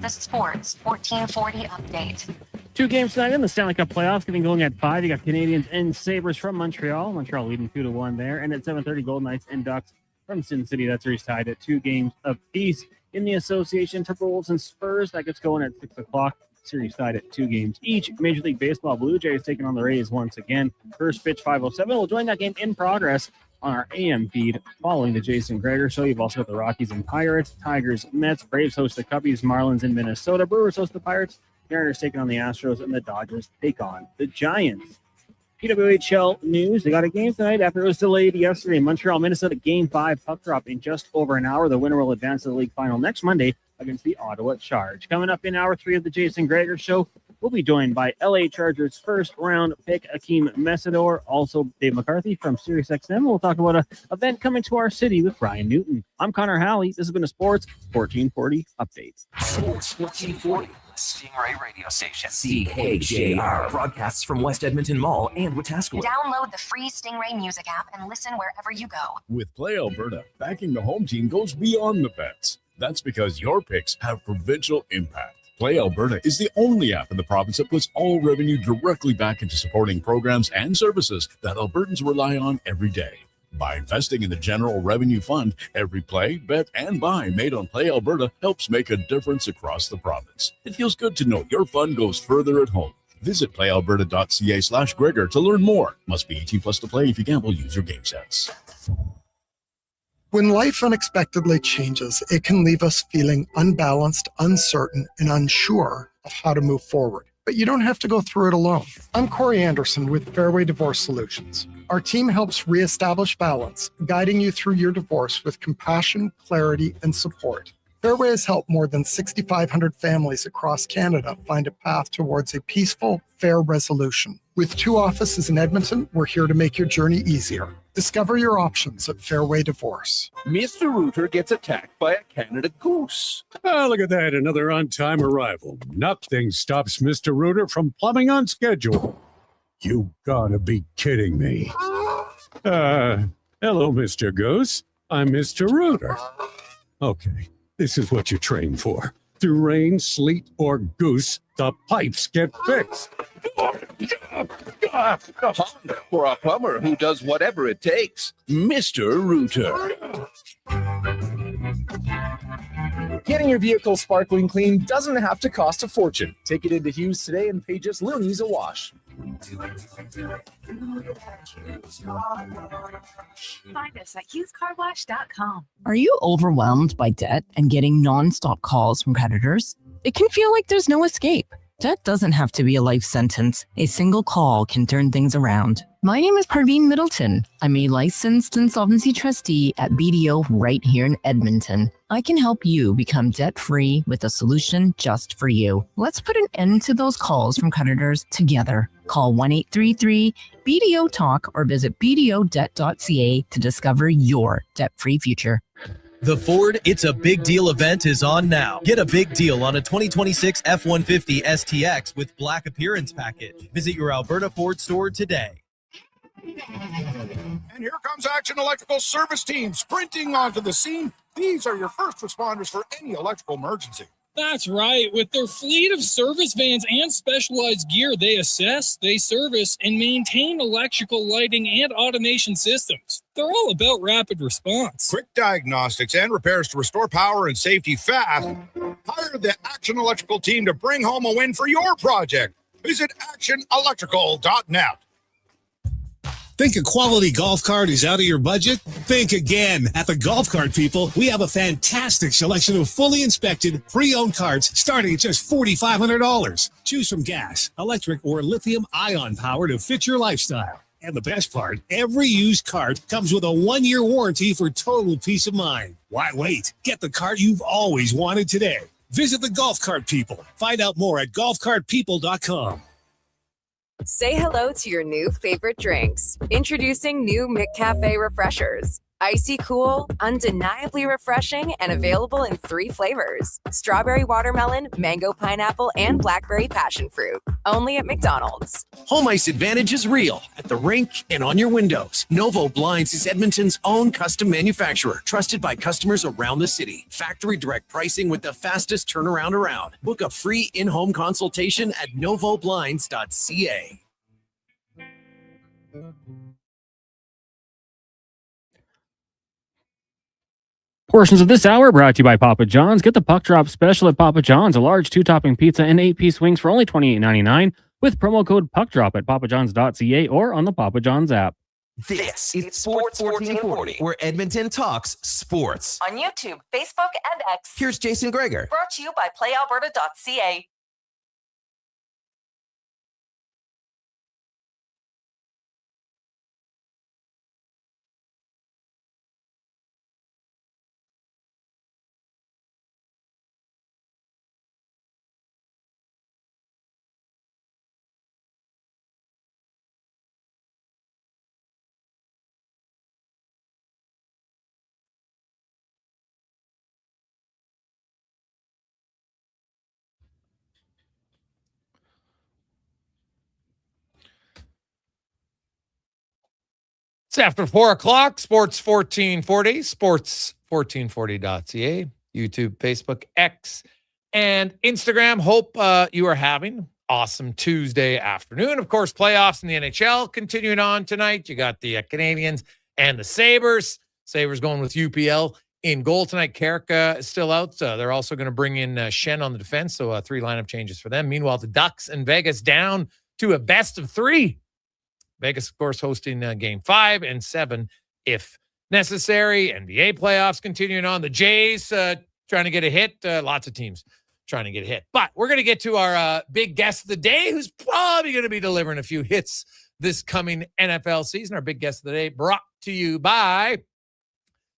This is the Sports 1440 update. 2 games tonight in the Stanley Cup playoffs, getting going at 5. You got Canadians and Sabres from Montreal. Montreal leading 2-1 there. And at 7:30, Golden Knights and Ducks from Sin City. That series tied at 2 games apiece. In the association, Timberwolves and Spurs, that gets going at 6 o'clock. Series tied at 2 games each. Major League Baseball, Blue Jays taking on the Rays once again. First pitch, 5:07. We'll join that game in progress on our AM feed following the Jason Gregor Show. You've also got the Rockies and Pirates, Tigers, Mets, Braves host the Cubbies, Marlins in Minnesota, Brewers host the Pirates, Mariners taking on the Astros, and the Dodgers take on the Giants. PWHL news, they got a game tonight after it was delayed yesterday. Montreal, Minnesota, Game 5, puck drop in just over an hour. The winner will advance to the league final next Monday against the Ottawa Charge. Coming up in hour 3 of the Jason Gregor Show, we'll be joined by LA Chargers first-round pick Hakeem Mesidor, also Dave McCarthy from SiriusXM. We'll talk about an event coming to our city with Brian Newton. I'm Connor Halley. This has been a Sports 1440 update. Sports 1440, Stingray radio station. CKJR broadcasts from West Edmonton Mall and Wetaskiwin. Download the free Stingray music app and listen wherever you go. With Play Alberta, backing the home team goes beyond the bets. That's because your picks have provincial impact. Play Alberta is the only app in the province that puts all revenue directly back into supporting programs and services that Albertans rely on every day. By investing in the General Revenue Fund, every play, bet, and buy made on Play Alberta helps make a difference across the province. It feels good to know your fund goes further at home. Visit playalberta.ca/Gregor to learn more. Must be 18 plus to play. If you gamble, use your game sense. When life unexpectedly changes, it can leave us feeling unbalanced, uncertain, and unsure of how to move forward. But you don't have to go through it alone. I'm Corey Anderson with Fairway Divorce Solutions. Our team helps reestablish balance, guiding you through your divorce with compassion, clarity, and support. Fairway has helped more than 6,500 families across Canada find a path towards a peaceful, fair resolution. With 2 offices in Edmonton, we're here to make your journey easier. Discover your options at Fairway Divorce. Mr. Rooter gets attacked by a Canada goose. Oh, look at that. Another on-time arrival. Nothing stops Mr. Rooter from plumbing on schedule. You gotta be kidding me. Hello, Mr. Goose. I'm Mr. Rooter. Okay, this is what you train for. Through rain, sleet, or goose, the pipes get fixed. For a plumber who does whatever it takes, Mr. Rooter. Getting your vehicle sparkling clean doesn't have to cost a fortune. Take it into Hughes today and pay just loonies a wash. Find us at HughesCarWash.com. Are you overwhelmed by debt and getting non-stop calls from creditors? It can feel like there's no escape. Debt doesn't have to be a life sentence. A single call can turn things around. My name is Parveen Middleton. I'm a licensed insolvency trustee at BDO right here in Edmonton. I can help you become debt-free with a solution just for you. Let's put an end to those calls from creditors together. Call 1-833-BDO-TALK or visit bdodebt.ca to discover your debt-free future. The Ford It's a Big Deal event is on now. Get a big deal on a 2026 F-150 STX with Black Appearance Package. Visit your Alberta Ford store today. And here comes Action Electrical service team sprinting onto the scene. These are your first responders for any electrical emergency. That's right. With their fleet of service vans and specialized gear, they assess, they service, and maintain electrical lighting and automation systems. They're all about rapid response. Quick diagnostics and repairs to restore power and safety fast. Hire the Action Electrical team to bring home a win for your project. Visit actionelectrical.net. Think a quality golf cart is out of your budget? Think again. At the Golf Cart People, we have a fantastic selection of fully inspected, pre-owned carts starting at just $4,500. Choose from gas, electric, or lithium-ion power to fit your lifestyle. And the best part, every used cart comes with a 1-year warranty for total peace of mind. Why wait? Get the cart you've always wanted today. Visit the Golf Cart People. Find out more at golfcartpeople.com. Say hello to your new favorite drinks. Introducing new McCafe Refreshers. Icy cool, undeniably refreshing, and available in 3 flavors. Strawberry watermelon, mango pineapple, and blackberry passion fruit. Only at McDonald's. Home ice advantage is real at the rink and on your windows. Novo Blinds is Edmonton's own custom manufacturer, trusted by customers around the city. Factory direct pricing with the fastest turnaround around. Book a free in-home consultation at novoblinds.ca. Portions of this hour brought to you by Papa John's. Get the Puck Drop special at Papa John's, a large 2-topping pizza and 8-piece wings for only $28.99 with promo code PuckDrop at papajohns.ca or on the Papa John's app. This is Sports 1440, where Edmonton talks sports. On YouTube, Facebook, and X. Here's Jason Gregor. Brought to you by playalberta.ca. It's after 4 o'clock, Sports 1440, sports1440.ca, YouTube, Facebook, X, and Instagram. Hope you are having awesome Tuesday afternoon. Of course, playoffs in the NHL continuing on tonight. You got the Canadians and the Sabres. Sabres going with UPL in goal tonight. Carrick is still out. They're also going to bring in Shen on the defense, so 3 lineup changes for them. Meanwhile, the Ducks and Vegas down to a best of 3. Vegas, of course, hosting Game 5 and 7 if necessary. NBA playoffs continuing on. The Jays trying to get a hit. Lots of teams trying to get a hit. But we're going to get to our big guest of the day, who's probably going to be delivering a few hits this coming NFL season. Our big guest of the day brought to you by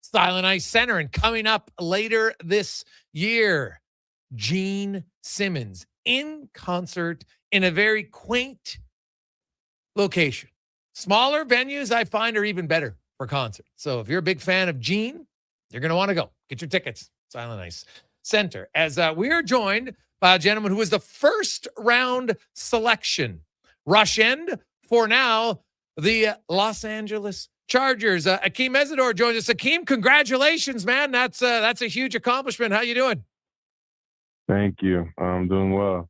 Style and Ice Center. And coming up later this year, Gene Simmons in concert in a very quaint location. Smaller venues, I find, are even better for concerts. So if you're a big fan of Gene, you're going to want to go. Get your tickets. Silent Ice Center. As we are joined by a gentleman who was the first round selection. Rush end for now, the Los Angeles Chargers. Hakeem Mesidor joins us. Hakeem, congratulations, man. That's a huge accomplishment. How you doing? Thank you. I'm doing well.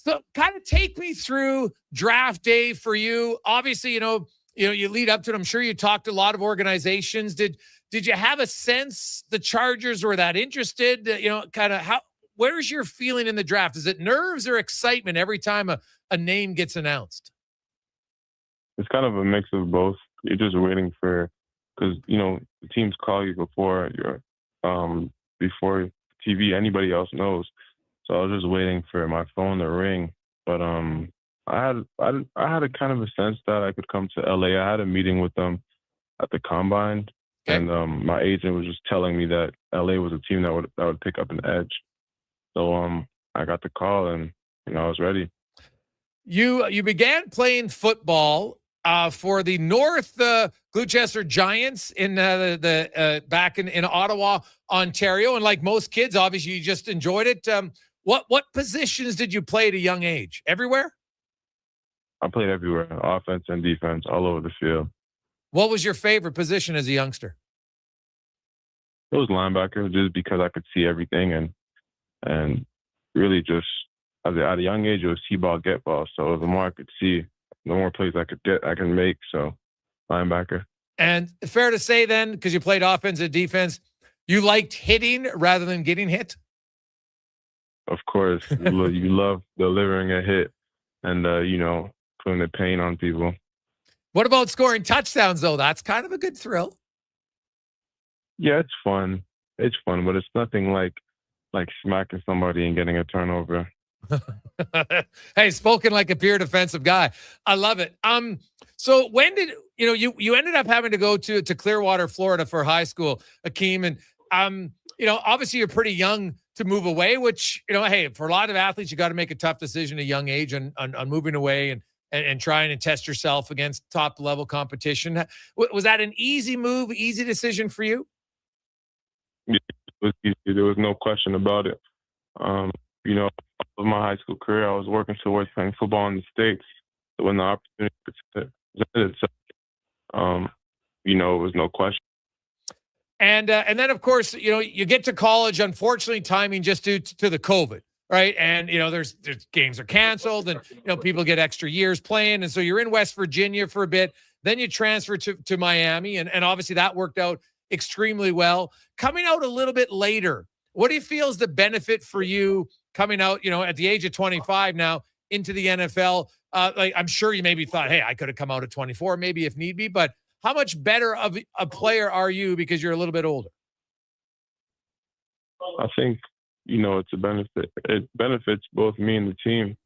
So kind of take me through draft day for you. Obviously, you know, you lead up to it. I'm sure you talked to a lot of organizations. Did you have a sense the Chargers were that interested? Kind of where's your feeling in the draft? Is it nerves or excitement every time a name gets announced? It's kind of a mix of both. You're just waiting because the teams call you before TV, anybody else knows. So I was just waiting for my phone to ring. But I had a kind of a sense that I could come to LA. I had a meeting with them at the combine, and my agent was just telling me that LA was a team that would pick up an edge. So I got the call, and I was ready. You began playing football for the North Gloucester Giants in back in Ottawa, Ontario, and like most kids, obviously you just enjoyed it. What positions did you play at a young age? Everywhere? I played everywhere, offense and defense, all over the field. What was your favorite position as a youngster? It was linebacker, just because I could see everything, and really just at a young age, it was see ball, get ball. So the more I could see, the more plays I could get, I can make. So linebacker. And fair to say then, because you played offense and defense, you liked hitting rather than getting hit? Of course. You love delivering a hit and, putting the pain on people. What about scoring touchdowns, though? That's kind of a good thrill. Yeah, it's fun. It's fun, but it's nothing like smacking somebody and getting a turnover. Hey, spoken like a pure defensive guy. I love it. So when did you ended up having to go to Clearwater, Florida for high school, Hakeem, and obviously you're pretty young to move away, which hey, for a lot of athletes, you got to make a tough decision at a young age on moving away and trying to test yourself against top level competition. Was that an easy move, easy decision for you? Yeah, it was easy. There was no question about it. Of my high school career, I was working towards playing football in the States. So when the opportunity presented itself, it was no question. And then, of course, you get to college, unfortunately, timing just due to the COVID, right? And, there's games are canceled and, people get extra years playing. And so you're in West Virginia for a bit. Then you transfer to Miami. And obviously that worked out extremely well. Coming out a little bit later, what do you feel is the benefit for you coming out, at the age of 25 now into the NFL? I'm sure you maybe thought, hey, I could have come out at 24, maybe if need be, but how much better of a player are you because you're a little bit older? I think, it's a benefit. It benefits both me and the team.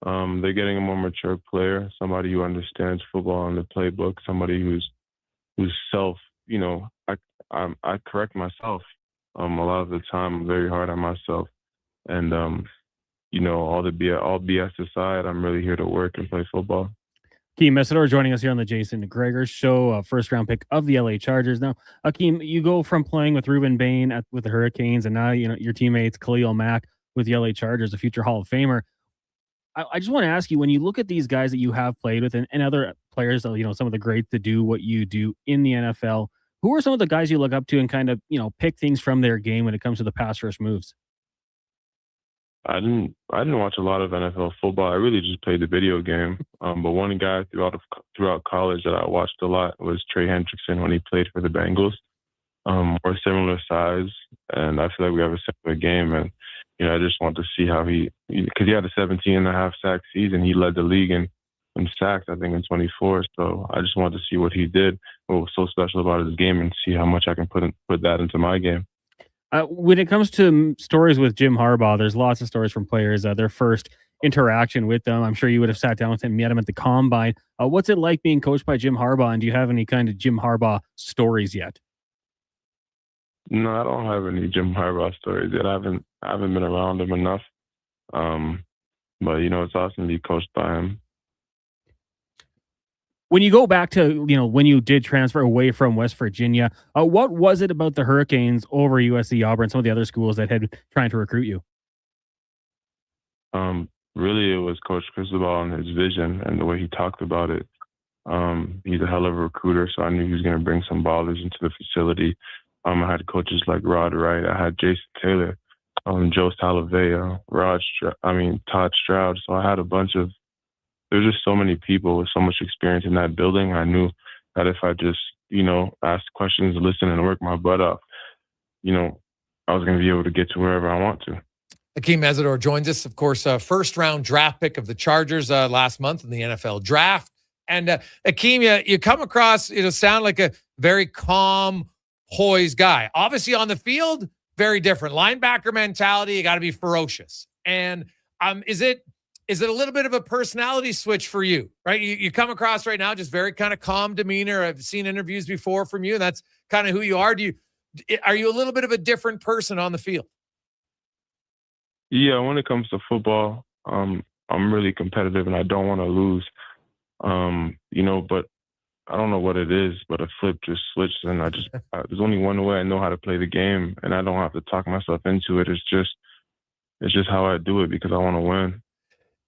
They're getting a more mature player, somebody who understands football and the playbook, somebody who's self, I correct myself. A lot of the time I'm very hard on myself. And, all BS aside, I'm really here to work and play football. Hakeem Mesidor joining us here on the Jason Gregor Show, first-round pick of the LA Chargers. Now, Hakeem, you go from playing with Ruben Bain with the Hurricanes, and now your teammates Khalil Mack with the LA Chargers, a future Hall of Famer. I just want to ask you, when you look at these guys that you have played with and other players, some of the greats that do what you do in the NFL, who are some of the guys you look up to and kind of pick things from their game when it comes to the pass rush moves? I didn't watch a lot of NFL football. I really just played the video game. But one guy throughout college that I watched a lot was Trey Hendrickson when he played for the Bengals. We're similar size, and I feel like we have a similar game. And I just want to see how because he had a 17.5 sack season. He led the league in sacks, I think, in 24. So I just wanted to see what he did, what was so special about his game, and see how much I can put that into my game. When it comes to stories with Jim Harbaugh, there's lots of stories from players, their first interaction with them. I'm sure you would have sat down with him, met him at the combine. What's it like being coached by Jim Harbaugh, and do you have any kind of Jim Harbaugh stories yet? No, I don't have any Jim Harbaugh stories yet. I haven't been around him enough. But it's awesome to be coached by him. When you go back to, when you did transfer away from West Virginia, what was it about the Hurricanes over USC, Auburn, some of the other schools that had trying to recruit you? Really, it was Coach Cristobal and his vision and the way he talked about it. He's a hell of a recruiter, so I knew he was going to bring some ballers into the facility. I had coaches like Rod Wright. I had Jason Taylor, Joe Salavea, Todd Stroud. So I had a bunch of there's just so many people with so much experience in that building. I knew that if I just, ask questions, listen, and work my butt off, I was going to be able to get to wherever I want to. Hakeem Mesidor joins us, of course, first-round draft pick of the Chargers last month in the NFL draft. And Hakeem, you come across, sound like a very calm, poised guy. Obviously on the field, very different. Linebacker mentality, you got to be ferocious. And is it a little bit of a personality switch for you, right? You come across right now just very kind of calm demeanor. I've seen interviews before from you, and that's kind of who you are. Are you a little bit of a different person on the field? Yeah, when it comes to football, I'm really competitive and I don't want to lose. But I don't know what it is, but a flip just switched, and there's only one way I know how to play the game, and I don't have to talk myself into it. It's just how I do it because I want to win.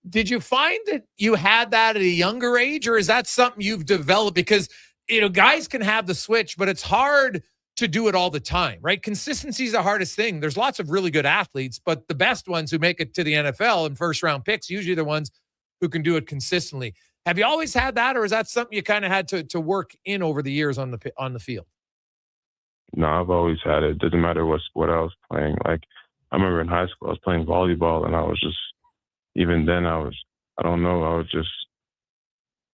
Did you find that you had that at a younger age, or is that something you've developed? Because, guys can have the switch, but it's hard to do it all the time, right? Consistency is the hardest thing. There's lots of really good athletes, but the best ones who make it to the NFL and first-round picks, usually the ones who can do it consistently. Have you always had that, or is that something you kind of had to work in over the years on the field? No, I've always had it. Doesn't matter what sport I was playing. Like, I remember in high school, I was playing volleyball, and I was just, even then, I would just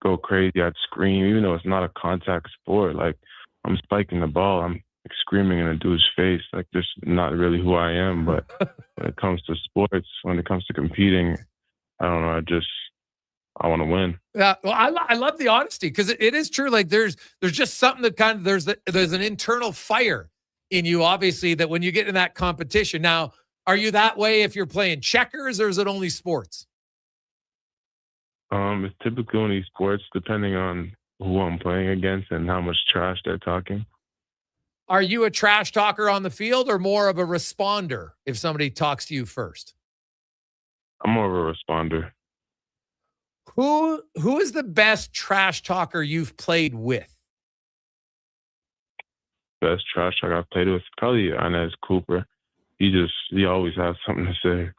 go crazy. I'd scream, even though it's not a contact sport. Like, I'm spiking the ball, I'm screaming in a dude's face. Like, this is not really who I am. But when it comes to sports, when it comes to competing, I don't know. I want to win. Yeah, well, I love the honesty, because it is true. Like, there's just something that kind of there's an internal fire in you, obviously, that when you get in that competition. Now, are you that way if you're playing checkers, or is it only sports? It's typically only sports, depending on who I'm playing against and how much trash they're talking. Are you a trash talker on the field, or more of a responder if somebody talks to you first? I'm more of a responder. Who is the best trash talker you've played with? Best trash talker I've played with, probably Inez Cooper. He always has something to say.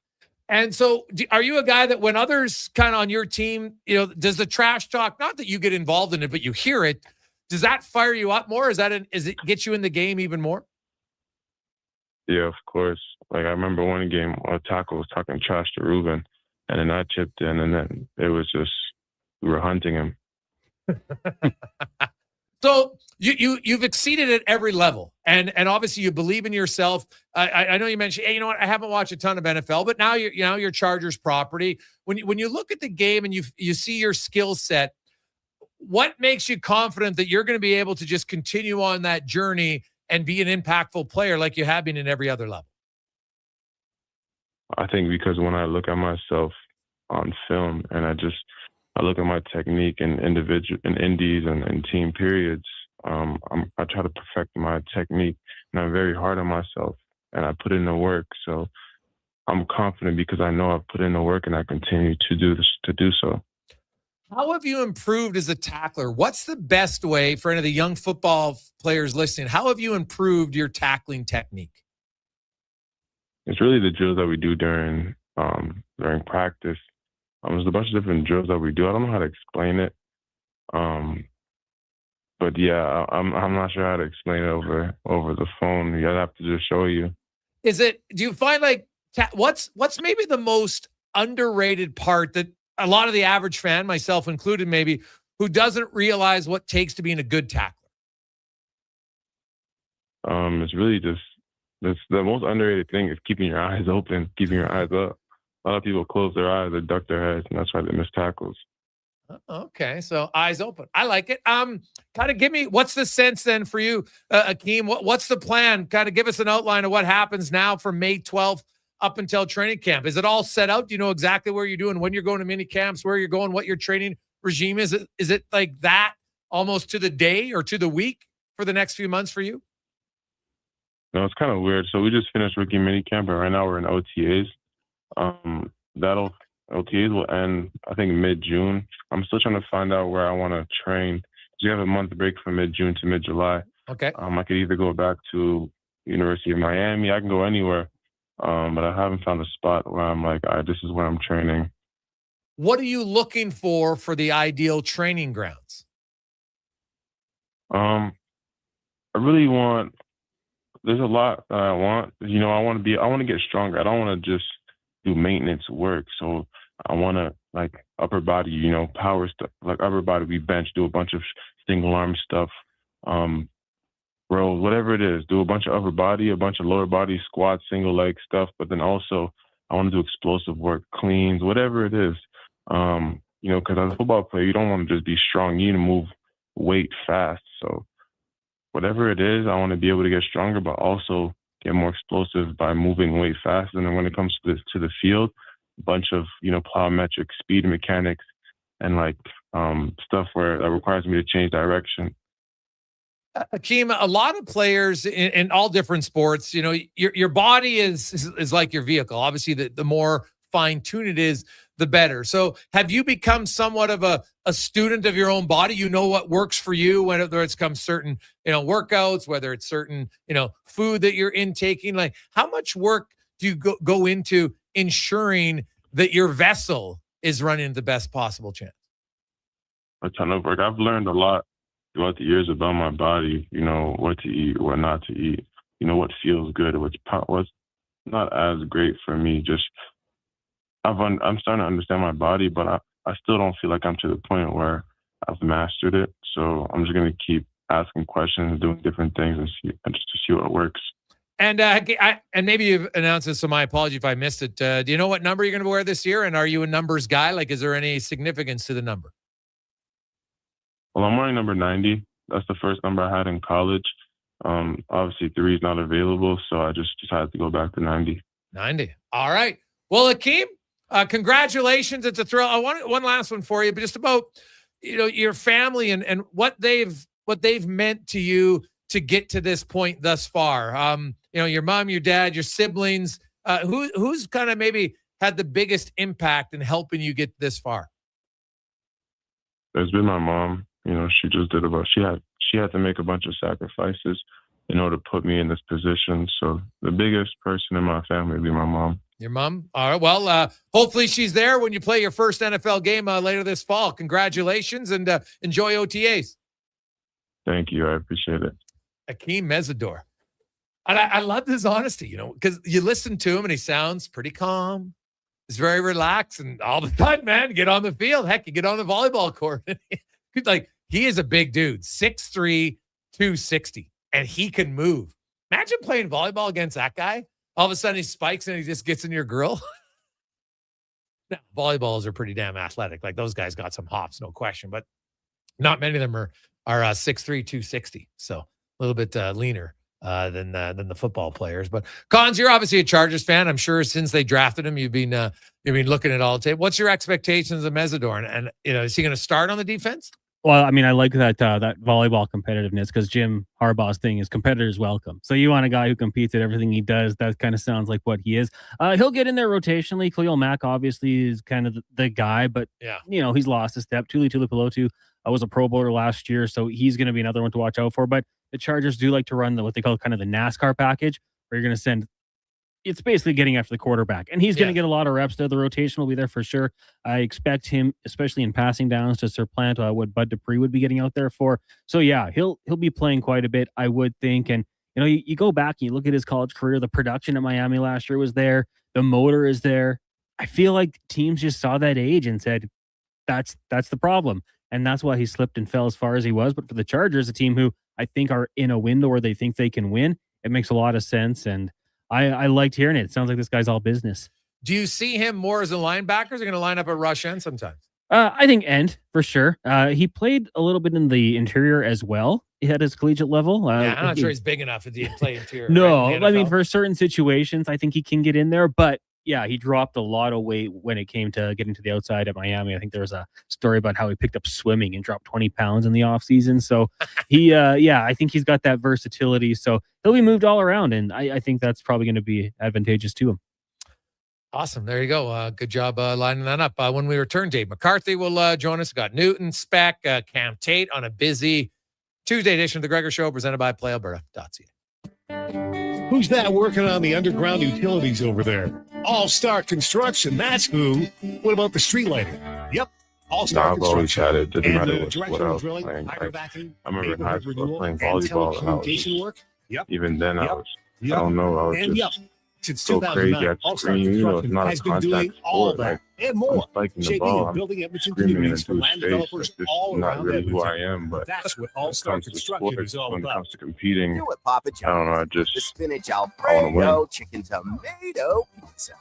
And so are you a guy that when others kind of on your team, does the trash talk, not that you get involved in it, but you hear it, does that fire you up more? Is it get you in the game even more? Yeah, of course. Like, I remember one game, a tackle was talking trash to Ruben, and then I chipped in, and then it was just, we were hunting him. So you've exceeded at every level, and obviously you believe in yourself. I know you mentioned, hey, you know what? I haven't watched a ton of NFL, but now you're Chargers property. When you look at the game and you see your skill set, what makes you confident that you're going to be able to just continue on that journey and be an impactful player like you have been in every other level? I think because when I look at myself on film and I look at my technique in indies and team periods, I try to perfect my technique, and I'm very hard on myself, and I put in the work. So I'm confident because I know I've put in the work, and I continue to do so. How have you improved as a tackler? What's the best way for any of the young football players listening? How have you improved your tackling technique? It's really the drills that we do during practice. There's a bunch of different drills that we do. I don't know how to explain it. But yeah, I'm not sure how to explain it over the phone. I'd have to just show you. Do you find like what's maybe the most underrated part that a lot of the average fan, myself included maybe, who doesn't realize what it takes to being a good tackler? It's really just the most underrated thing is keeping your eyes open, keeping your eyes up. A lot of people close their eyes or duck their heads, and that's why they miss tackles. Okay, so eyes open. I like it. Kind of give me, what's the sense then for you, Hakeem? What's the plan? Kind of give us an outline of what happens now from May 12th up until training camp. Is it all set out? Do you know exactly where you're doing, when you're going to mini camps, where you're going, what your training regime is? Is it like that almost to the day or to the week for the next few months for you? No, it's kind of weird. So we just finished rookie mini camp, and right now we're in OTAs. OTAs will end, I think, mid-June. I'm still trying to find out where I want to train. You have a month break from mid-June to mid-July. Okay. I could either go back to University of Miami. I can go anywhere. But I haven't found a spot where I'm like, this is where I'm training. What are you looking for the ideal training grounds? I really want, there's a lot that I want. I want to get stronger. I don't want to just do maintenance work. So I want to, like, upper body, power stuff, like upper body, we bench, do a bunch of single arm stuff, rows, whatever it is, do a bunch of upper body, a bunch of lower body, squats, single leg stuff, but then also I want to do explosive work, cleans, whatever it is. Because as a football player, you don't want to just be strong. You need to move weight fast. So whatever it is, I want to be able to get stronger, but also get more explosive by moving weight fast. And then when it comes to the field, a bunch of, plyometric speed mechanics and stuff that requires me to change direction. Hakeem, a lot of players in all different sports, your body is like your vehicle. Obviously, the more fine-tuned it is, the better. So have you become somewhat of a student of your own body? You know what works for you, whether it's come certain, workouts, whether it's certain, food that you're intaking. Like, how much work do you go into ensuring that your vessel is running the best possible chance? A ton of work. I've learned a lot throughout the years about my body, what to eat, what not to eat, what feels good, what's not as great for me. Just I'm starting to understand my body, but I still don't feel like I'm to the point where I've mastered it. So I'm just going to keep asking questions, doing different things, and just to see what works. And and maybe you've announced this, so my apology if I missed it. Do you know what number you're going to wear this year? And are you a numbers guy? Like, is there any significance to the number? Well, I'm wearing number 90. That's the first number I had in college. Obviously, 3 is not available, so I just decided to go back to 90. 90. All right. Well, Hakeem, congratulations. It's a thrill. I want one last one for you, but just about your family and what they've meant to you to get to this point thus far. Your mom, your dad, your siblings. Who's kind of maybe had the biggest impact in helping you get this far? There's been my mom. She just did she had to make a bunch of sacrifices in order to put me in this position. So the biggest person in my family would be my mom. Your mom? All right. Well, hopefully she's there when you play your first NFL game later this fall. Congratulations and enjoy OTAs. Thank you. I appreciate it. Hakeem Mesidor. And I love his honesty, because you listen to him and he sounds pretty calm. He's very relaxed, and all of a sudden, man, get on the field. Heck, you get on the volleyball court. He is a big dude, 6'3", 260, and he can move. Imagine playing volleyball against that guy. All of a sudden, he spikes and he just gets in your grill. Now, volleyballs are pretty damn athletic. Like, those guys got some hops, no question, but not many of them are 6'3", 260. So a little bit leaner than the football players. But Cons, you're obviously a Chargers fan. I'm sure since they drafted him, you've been looking at all the tape. What's your expectations of Mesidor? And is he going to start on the defense? Well, I mean, I like that volleyball competitiveness, because Jim Harbaugh's thing is competitors welcome. So you want a guy who competes at everything he does. That kind of sounds like what he is. He'll get in there rotationally. Khalil Mack obviously is kind of the guy, but he's lost a step. Tuli Tuipulotu was a Pro Bowler last year, so he's going to be another one to watch out for. But the Chargers do like to run what they call kind of the NASCAR package, where you're going to send. It's basically getting after the quarterback, and he's going to get a lot of reps there. The rotation will be there for sure. I expect him, especially in passing downs, to supplant what Bud Dupree would be getting out there for. So yeah, he'll be playing quite a bit, I would think. And you go back and you look at his college career. The production at Miami last year was there. The motor is there. I feel like teams just saw that age and said, that's the problem, and that's why he slipped and fell as far as he was. But for the Chargers, a team who I think are in a window where they think they can win, it makes a lot of sense. And I liked hearing it. It sounds like this guy's all business. Do you see him more as a linebacker, or is he going to line up at rush end sometimes? I think end for sure. He played a little bit in the interior as well at his collegiate level. I'm not sure he's big enough to play interior. No, right, I mean, for certain situations, I think he can get in there. But yeah, he dropped a lot of weight when it came to getting to the outside at Miami. I think there was a story about how he picked up swimming and dropped 20 pounds in the offseason. So he, I think he's got that versatility. So he'll be moved all around, and I think that's probably going to be advantageous to him. Awesome. There you go. Good job lining that up. When we return, Dave McCarthy will join us. We've got Newton, Speck, Cam Tate on a busy Tuesday edition of the Gregor Show, presented by PlayAlberta.ca. Who's that working on the underground utilities over there? All-Star Construction, that's who. What about the street lighting? Yep, All-Star I've always Construction. had it. Didn't matter what I directional was drilling, playing. hydrobacking, I remember in high school renewal, playing and volleyball, and I was telecommunication work. Yep. even then I Yep. was, I don't know, I was And just since so crazy. 2009, I All-Star scream, it's Construction not has a been contact doing all sport. that Like, and I'm more. spiking the Shaping ball, and I'm building Edmonton screaming communities for into land space. developers That's just all not around really who I Edmonton. am. But That's what when it All-Star comes to the Construction sport, is all when it about. comes to competing, What Papa I don't know, I John's, just the spinach I want to Alfredo win. chicken tomato pizza.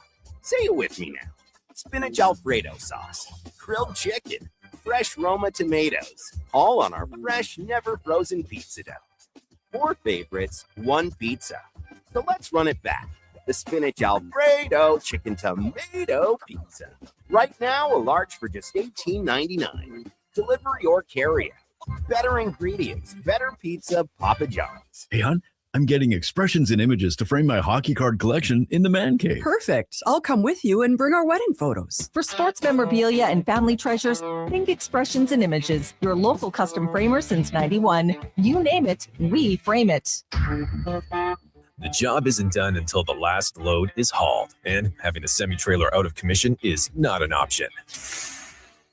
Say it with me now. Spinach Alfredo sauce, grilled chicken, fresh Roma tomatoes, all on our fresh, never frozen pizza dough. 4 favorites, 1 pizza. So let's run it back. The Spinach Alfredo chicken tomato pizza. Right now, a large for just $18.99. Delivery or carry out. Better ingredients, better pizza, Papa John's. Hey, hon, I'm getting expressions and images to frame my hockey card collection in the man cave. Perfect. I'll come with you and bring our wedding photos. For sports memorabilia and family treasures, think Expressions and Images, your local custom framer since 91. You name it, we frame it. The job isn't done until the last load is hauled, and having a semi-trailer out of commission is not an option.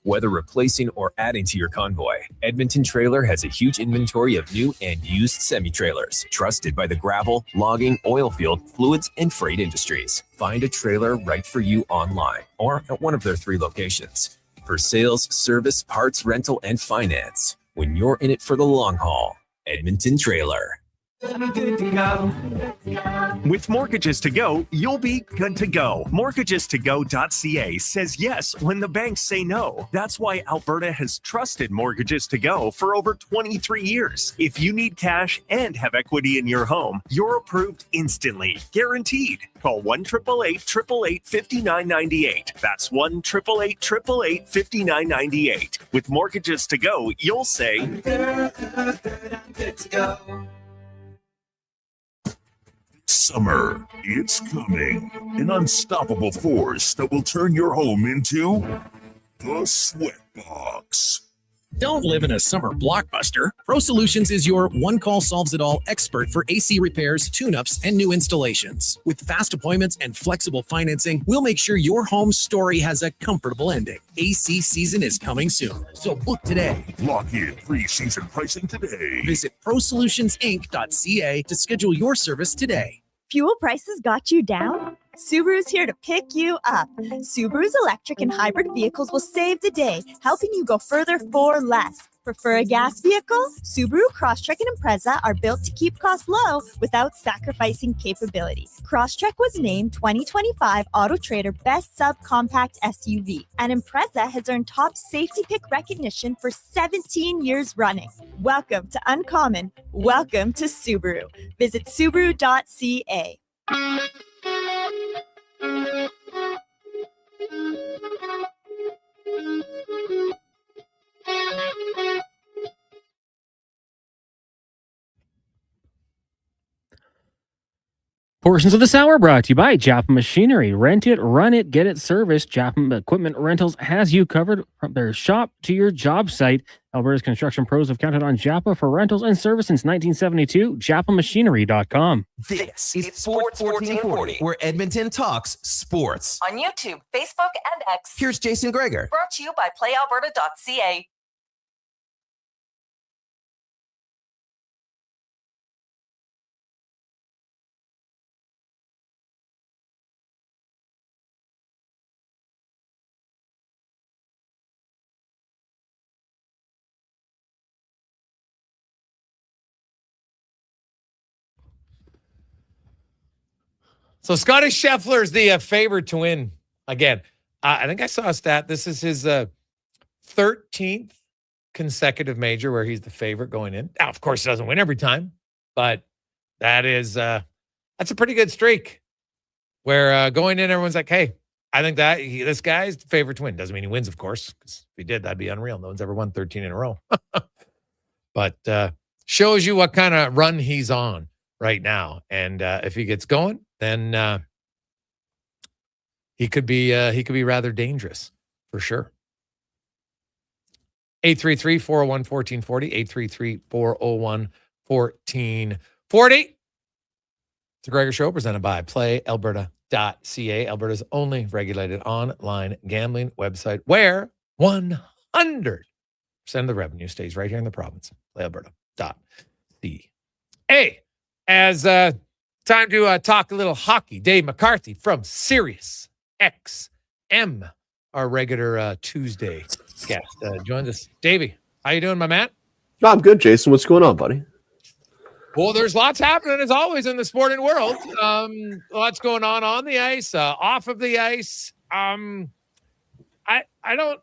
Whether replacing or adding to your convoy, Edmonton Trailer has a huge inventory of new and used semi-trailers, trusted by the gravel, logging, oil field, fluids, and freight industries. Find a trailer right for you online or at one of their 3 locations. For sales, service, parts, rental, and finance, when you're in it for the long haul, Edmonton Trailer. With Mortgages to Go, you'll be good to go. Mortgagestogo.ca says yes when the banks say no. That's why Alberta has trusted Mortgages to Go for over 23 years. If you need cash and have equity in your home, you're approved instantly, guaranteed. Call 1-888-888-5998. That's 1-888-888-5998. With Mortgages to Go, you'll say, I'm good to go. Summer, it's coming. An unstoppable force that will turn your home into the sweatbox. Don't live in a summer blockbuster. Pro Solutions is your one-call-solves-it-all expert for AC repairs, tune-ups, and new installations. With fast appointments and flexible financing, we'll make sure your home story has a comfortable ending. AC season is coming soon, so book today. Lock in pre-season pricing today. Visit prosolutionsinc.ca to schedule your service today. Fuel prices got you down? Subaru's here to pick you up. Subaru's electric and hybrid vehicles will save the day, helping you go further for less. Prefer a gas vehicle? Subaru Crosstrek and Impreza are built to keep costs low without sacrificing capability. Crosstrek was named 2025 Auto Trader Best Subcompact SUV, and Impreza has earned top safety pick recognition for 17 years running. Welcome to Uncommon. Welcome to Subaru. Visit Subaru.ca. Portions of this hour brought to you by Japa Machinery. Rent it, run it, get it serviced. Japa Equipment Rentals has you covered from their shop to your job site. Alberta's construction pros have counted on Japa for rentals and service since 1972. JapaMachinery.com. This is Sports 1440, where Edmonton talks sports. On YouTube, Facebook, and X. Here's Jason Gregor. Brought to you by PlayAlberta.ca. So Scotty Scheffler is the favorite to win again. I think I saw a stat. This is his 13th consecutive major where he's the favorite going in. Now, of course, he doesn't win every time, but that's a pretty good streak. Where going in, everyone's like, "Hey, I think this guy's the favorite to win." Doesn't mean he wins, of course, because if he did, that'd be unreal. No one's ever won 13 in a row. But shows you what kind of run he's on right now, and if he gets going, then he could be rather dangerous for sure. 833-401-1440, 833-401-1440. It's a Gregor Show presented by PlayAlberta.ca, Alberta's only regulated online gambling website where 100% of the revenue stays right here in the province. PlayAlberta.ca. As time to talk a little hockey. Dave McCarthy from Sirius XM, our regular Tuesday guest, joins us. Davey, how you doing, my man? I'm good, Jason. What's going on, buddy? Well, there's lots happening as always in the sporting world. Lots going on the ice, off of the ice. I don't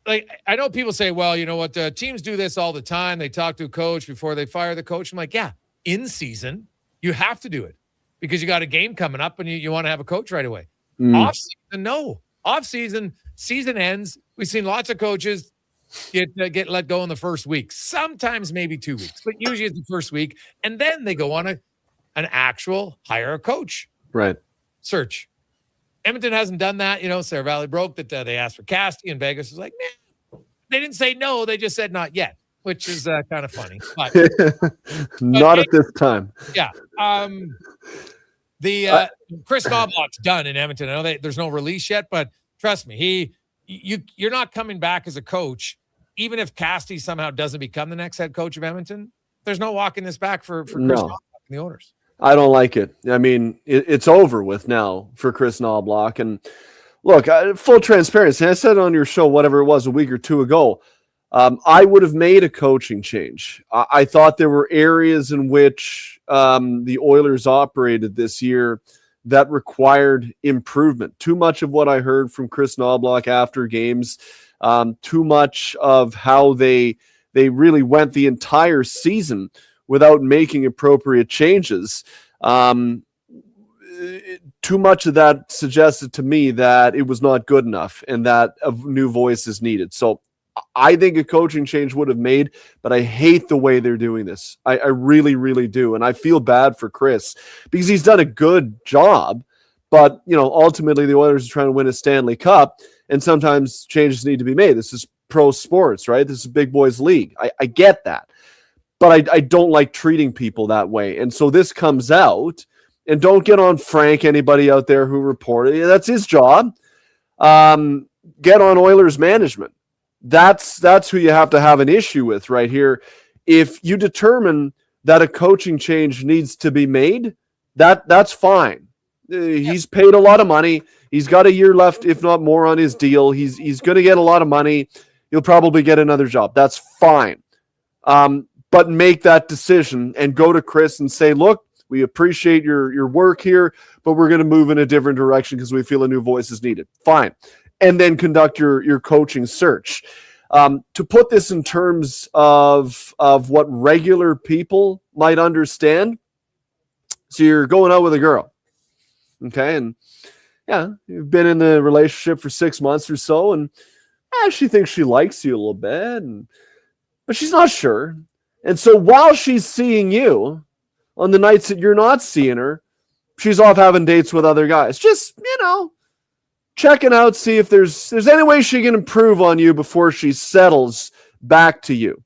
like. I know people say, "Well, you know what? Teams do this all the time. They talk to a coach before they fire the coach." I'm like, "Yeah, in season, you have to do it because you got a game coming up and you want to have a coach right away." Off season, no. Off season, season ends. We've seen lots of coaches get let go in the first week, sometimes maybe 2 weeks, but usually it's the first week, and then they go on an actual hire a coach search. Edmonton hasn't done that. Sarah Valley broke that they asked for Casti, and Vegas was like, nah. They didn't say no, they just said not yet, which is kind of funny. But, not at this time. Yeah. Chris Knobloch's done in Edmonton. I know there's no release yet, but trust me, you're not coming back as a coach. Even if Casti somehow doesn't become the next head coach of Edmonton, there's no walking this back for Chris Knobloch and the owners. I don't like it. I mean, it's over with now for Chris Knobloch. And look, full transparency, I said on your show, whatever it was, a week or two ago, I would have made a coaching change. I thought there were areas in which the Oilers operated this year that required improvement. Too much of what I heard from Chris Knobloch after games, too much of how they really went the entire season without making appropriate changes. Too much of that suggested to me that it was not good enough and that a new voice is needed. So I think a coaching change would have made, but I hate the way they're doing this. I really, really do. And I feel bad for Chris because he's done a good job, but ultimately the Oilers are trying to win a Stanley Cup, and sometimes changes need to be made. This is pro sports, right? This is big boys league. I get that, but I don't like treating people that way. And so this comes out, and don't get on Frank, anybody out there who reported. That's his job. Get on Oilers management. That's who you have to have an issue with right here. If you determine that a coaching change needs to be made, that's fine. He's paid a lot of money. He's got a year left, if not more, on his deal. He's going to get a lot of money. He'll probably get another job. That's fine. But make that decision and go to Chris and say, look, we appreciate your work here, but we're going to move in a different direction because we feel a new voice is needed. Fine. And then conduct your coaching search. To put this in terms of what regular people might understand, so you're going out with a girl, okay? And yeah, you've been in the relationship for 6 months or so, and she thinks she likes you a little bit, but she's not sure. And so while she's seeing you, on the nights that you're not seeing her, she's off having dates with other guys. Just, checking out, see if there's any way she can improve on you before she settles back to you.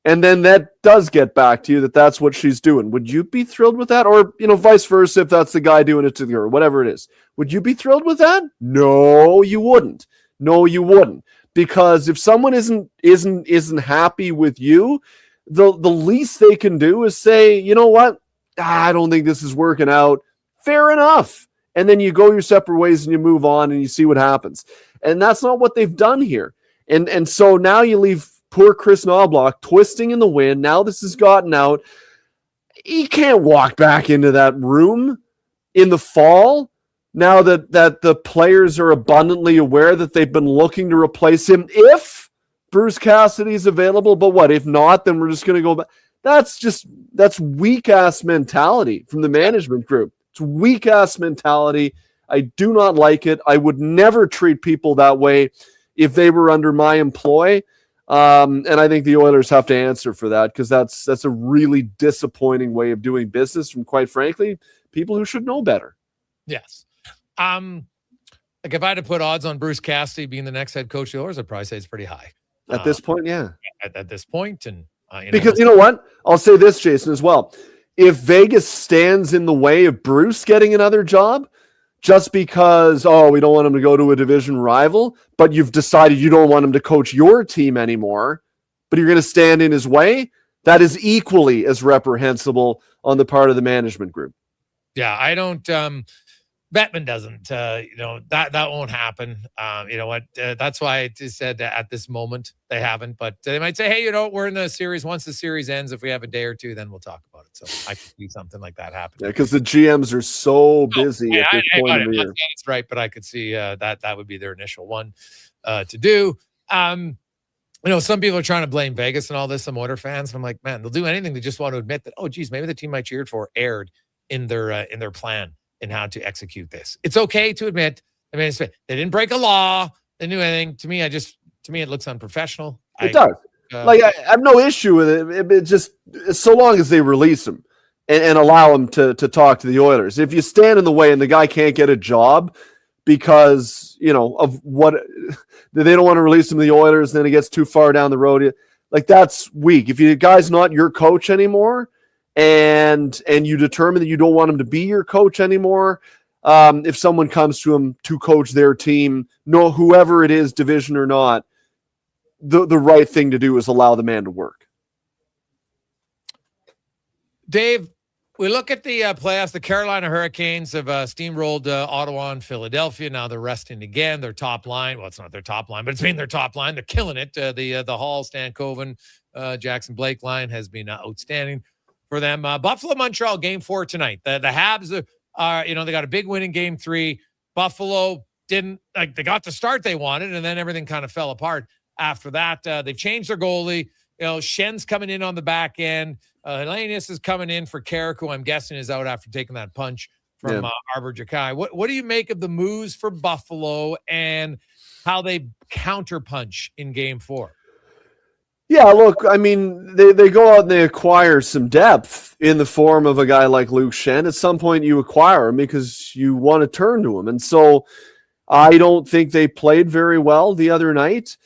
And then that does get back to you that's what she's doing. Would you be thrilled with that? Or, vice versa, if that's the guy doing it to the girl, whatever it is. Would you be thrilled with that? No, you wouldn't. No, you wouldn't. Because if someone isn't happy with you, the least they can do is say, you know what? I don't think this is working out. Fair enough. And then you go your separate ways and you move on and you see what happens. And that's not what they've done here. And so now you leave poor Chris Knobloch twisting in the wind. Now this has gotten out. He can't walk back into that room in the fall now that the players are abundantly aware that they've been looking to replace him if Bruce Cassidy's available. But what, if not, then we're just going to go back. That's weak-ass mentality from the management group. It's weak-ass mentality. I do not like it. I would never treat people that way if they were under my employ. And I think the Oilers have to answer for that because that's a really disappointing way of doing business from, quite frankly, people who should know better. Yes. Like if I had to put odds on Bruce Cassidy being the next head coach of the Oilers, I'd probably say it's pretty high. At this point, yeah. At this point, and because you know what? I'll say this, Jason, as well. If Vegas stands in the way of Bruce getting another job just because, we don't want him to go to a division rival, but you've decided you don't want him to coach your team anymore, but you're going to stand in his way, that is equally as reprehensible on the part of the management group. Yeah, I don't Bettman doesn't. That won't happen. You know what? That's why I just said at this moment they haven't. But they might say, hey, we're in the series. Once the series ends, if we have a day or two, then we'll talk about it. So I could see something like that happen. Yeah, because the GMs are so busy at this point of the year. That's right, but I could see that would be their initial one to do. Some people are trying to blame Vegas and all this. Some Oilers fans, and I'm like, man, they'll do anything. They just want to admit that, oh, geez, maybe the team I cheered for erred in their plan and how to execute this. It's okay to admit. I mean, they didn't break a law. They knew anything. To me, it looks unprofessional. It does. I have no issue with it. It just so long as they release him and allow him to talk to the Oilers. If you stand in the way and the guy can't get a job because of what they don't want to release him to the Oilers, then it gets too far down the road. Like, that's weak. If the guy's not your coach anymore, and you determine that you don't want him to be your coach anymore, if someone comes to him to coach their team, whoever it is, division or not, the right thing to do is allow the man to work. Dave, we look at the playoffs. The Carolina Hurricanes have steamrolled Ottawa and Philadelphia. Now they're resting again. Their top line, well, it's not their top line, but it's been their top line. They're killing it. The Hall, Stankoven, Jackson Blake line has been outstanding for them. Buffalo, Montreal, game 4 tonight. The Habs are, they got a big win in game 3. Buffalo didn't, they got the start they wanted, and then everything kind of fell apart after that. They've changed their goalie. Schen's coming in on the back end. Hellenius is coming in for Carrick, who I'm guessing is out after taking that punch from Arbor Jakai. What do you make of the moves for Buffalo and how they counterpunch in game 4? Yeah, look, I mean, they go out and they acquire some depth in the form of a guy like Luke Schenn. At some point, you acquire him because you want to turn to him. And so I don't think they played very well the other night.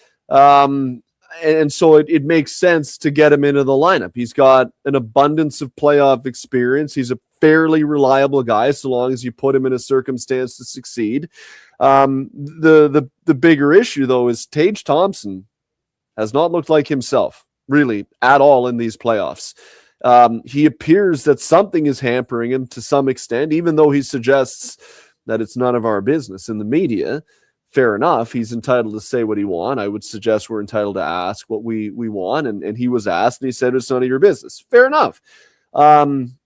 And so it makes sense to get him into the lineup. He's got an abundance of playoff experience. He's a fairly reliable guy so long as you put him in a circumstance to succeed. The bigger issue, though, is Tage Thompson has not looked like himself, really, at all in these playoffs. He appears that something is hampering him to some extent, even though he suggests that it's none of our business in the media. Fair enough. He's entitled to say what he wants. I would suggest we're entitled to ask what we want. And he was asked, and he said it's none of your business. Fair enough.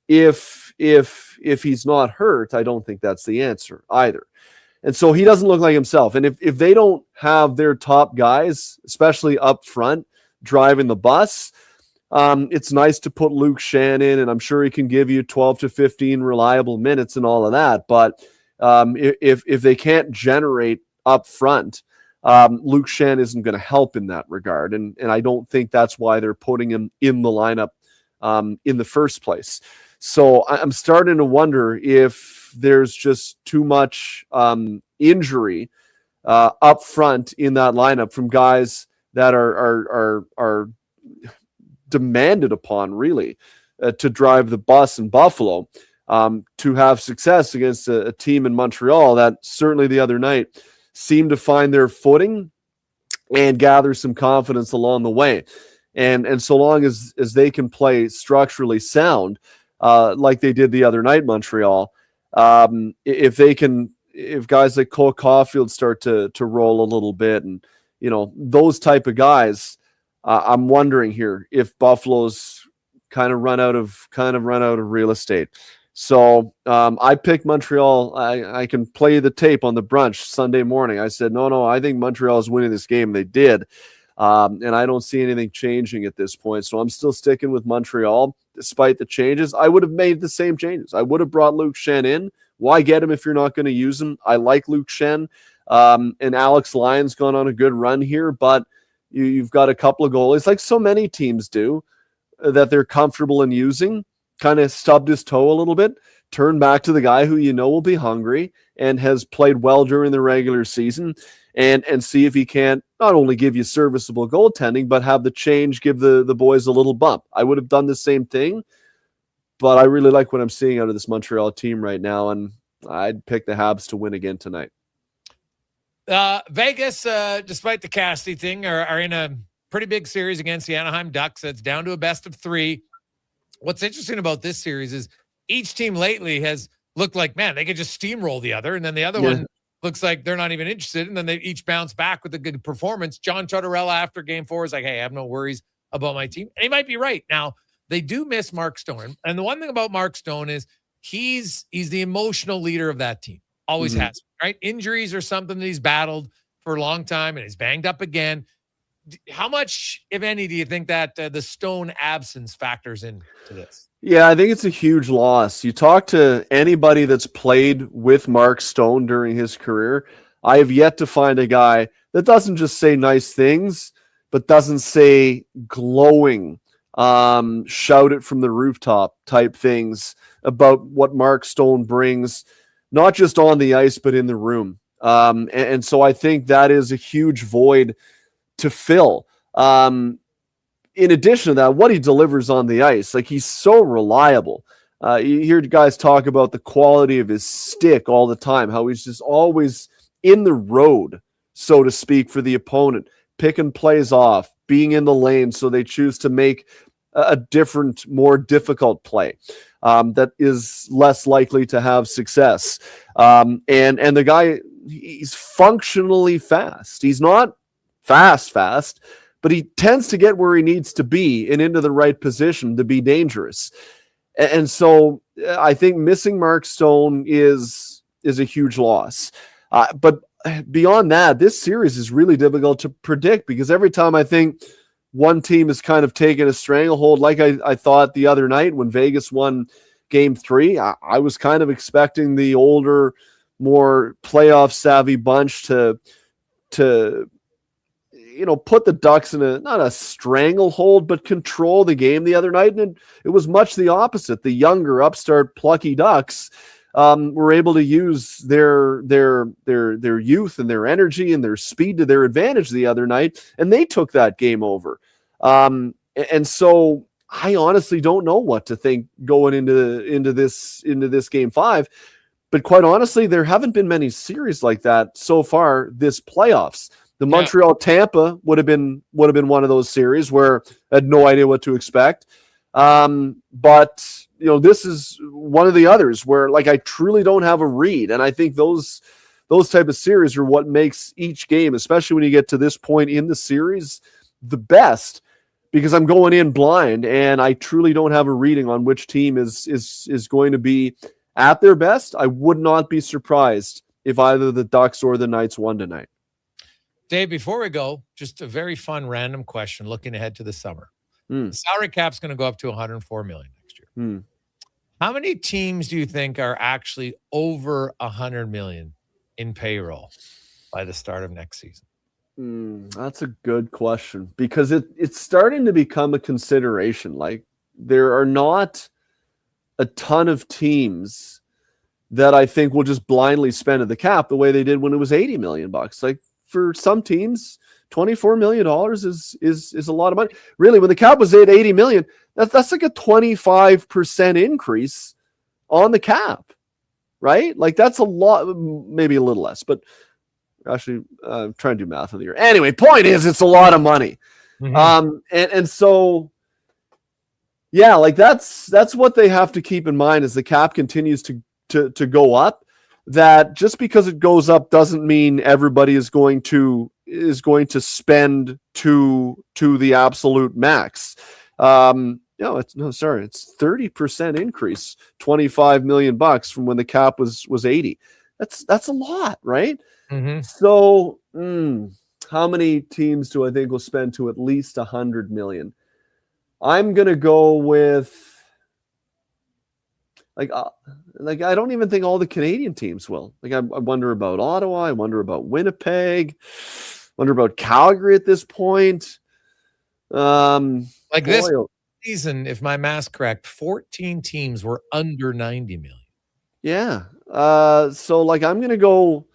If he's not hurt, I don't think that's the answer either. And so he doesn't look like himself. And if they don't have their top guys, especially up front, driving the bus, it's nice to put Luke Schenn in, and I'm sure he can give you 12 to 15 reliable minutes and all of that. But if they can't generate up front, Luke Schenn isn't going to help in that regard. And I don't think that's why they're putting him in the lineup in the first place. So I'm starting to wonder if there's just too much injury up front in that lineup from guys that are demanded upon, really, to drive the bus in Buffalo to have success against a team in Montreal that certainly the other night seemed to find their footing and gather some confidence along the way. And so long as they can play structurally sound, like they did the other night, Montreal, if guys like Cole Caulfield start to roll a little bit, and those type of guys, I'm wondering here if Buffalo's kind of run out of real estate. So I picked Montreal. I can play the tape on the brunch Sunday morning. I said, no, I think Montreal is winning this game. They did. And I don't see anything changing at this point. So I'm still sticking with Montreal despite the changes. I would have made the same changes. I would have brought Luke Schenn in. Why get him if you're not going to use him? I like Luke Schenn. And Alex Lyon's gone on a good run here, but you've got a couple of goalies, like so many teams do, that they're comfortable in using. Kind of stubbed his toe a little bit, turned back to the guy who will be hungry and has played well during the regular season, and see if he can't not only give you serviceable goaltending, but have the change give the boys a little bump. I would have done the same thing, but I really like what I'm seeing out of this Montreal team right now, and I'd pick the Habs to win again tonight. Vegas, despite the Cassidy thing, are in a pretty big series against the Anaheim Ducks. It's down to a best of 3. What's interesting about this series is each team lately has look like, man, they could just steamroll the other. And then the other one looks like they're not even interested. And then they each bounce back with a good performance. John Tortorella after game 4 is like, hey, I have no worries about my team. And he might be right. Now, they do miss Mark Stone. And the one thing about Mark Stone is he's the emotional leader of that team. Always has, right? Injuries are something that he's battled for a long time, and he's banged up again. How much, if any, do you think that the Stone absence factors into this? Yeah, I think it's a huge loss. You talk to anybody that's played with Mark Stone during his career, I have yet to find a guy that doesn't just say nice things, but doesn't say glowing, shout it from the rooftop type things about what Mark Stone brings, not just on the ice, but in the room. And so I think that is a huge void to fill. In addition to that, what he delivers on the ice, like he's so reliable. You hear guys talk about the quality of his stick all the time, how he's just always in the road, so to speak, for the opponent, picking plays off, being in the lane so they choose to make a different, more difficult play that is less likely to have success. And the guy, he's functionally fast. He's not fast, but he tends to get where he needs to be and into the right position to be dangerous. And so I think missing Mark Stone is a huge loss. But beyond that, this series is really difficult to predict because every time I think one team is kind of taking a stranglehold, like I thought the other night when Vegas won Game 3, I was kind of expecting the older, more playoff savvy bunch to put the Ducks in not a stranglehold, but control the game the other night. And it was much the opposite. The younger, upstart, plucky Ducks were able to use their youth and their energy and their speed to their advantage the other night, and they took that game over. And so I honestly don't know what to think going into this Game 5. But quite honestly, there haven't been many series like that so far this playoffs. The Montreal Tampa would have been one of those series where I had no idea what to expect. But this is one of the others where I truly don't have a read. And I think those type of series are what makes each game, especially when you get to this point in the series, the best, because I'm going in blind and I truly don't have a reading on which team is going to be at their best. I would not be surprised if either the Ducks or the Knights won tonight. Dave, before we go, just a very fun random question looking ahead to the summer. The salary cap's going to go up to $104 million next year. How many teams do you think are actually over $100 million in payroll by the start of next season? That's a good question because it's starting to become a consideration. Like there are not a ton of teams that I think will just blindly spend at the cap the way they did when it was $80 million. Like for some teams, $24 million is a lot of money. Really, when the cap was at $80 million, that's like a 25% increase on the cap, right? Like that's a lot, maybe a little less, but actually I'm trying to do math of the year. Anyway, point is it's a lot of money. And so, yeah, like that's what they have to keep in mind as the cap continues to go up, that just because it goes up doesn't mean everybody is going to spend to the absolute max. It's 30% increase, $25 million from when the cap was 80. That's a lot, right? So how many teams do I think will spend to at least $100 million? I'm gonna go with I don't even think all the Canadian teams will. I wonder about Ottawa. I wonder about Winnipeg. Wonder about Calgary at this point. This season, if my math's correct, 14 teams were under 90 million. Yeah. So I'm gonna go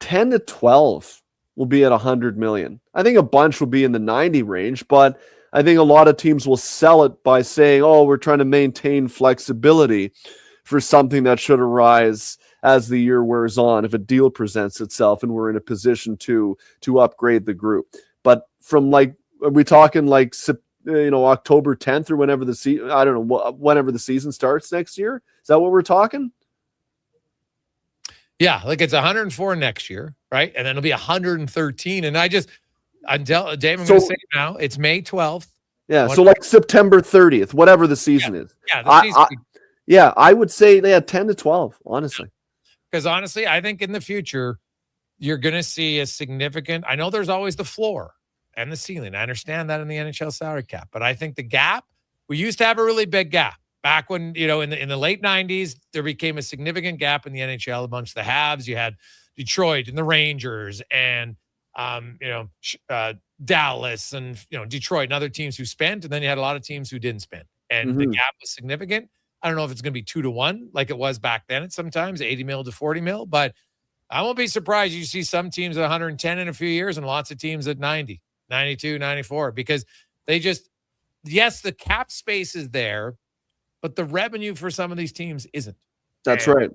10 to 12 will be at 100 million. I think a bunch will be in the 90 range, but I think a lot of teams will sell it by saying, oh, we're trying to maintain flexibility for something that should arise as the year wears on, if a deal presents itself and we're in a position to upgrade the group. But from are we talking October 10th or whenever the season, I don't know, whenever the season starts next year. Is that what we're talking? Yeah, like it's 104 next year, right? And then it'll be 113. And Dave, I'm going to say it now, it's May 12th. Yeah, so like September 30th, whatever the season is. Yeah, I would say they had 10 to 12, honestly. Because honestly, I think in the future, you're going to see a significant, I know there's always the floor and the ceiling. I understand that in the NHL salary cap, but I think the gap, we used to have a really big gap. Back when, in the late 90s, there became a significant gap in the NHL amongst the haves. You had Detroit and the Rangers and, Dallas and, Detroit and other teams who spent. And then you had a lot of teams who didn't spend. And the gap was significant. I don't know if it's going to be 2-1 like it was back then at sometimes, 80 mil to 40 mil. But I won't be surprised you see some teams at 110 in a few years and lots of teams at 90, 92, 94. Because yes, the cap space is there, but the revenue for some of these teams isn't. That's right.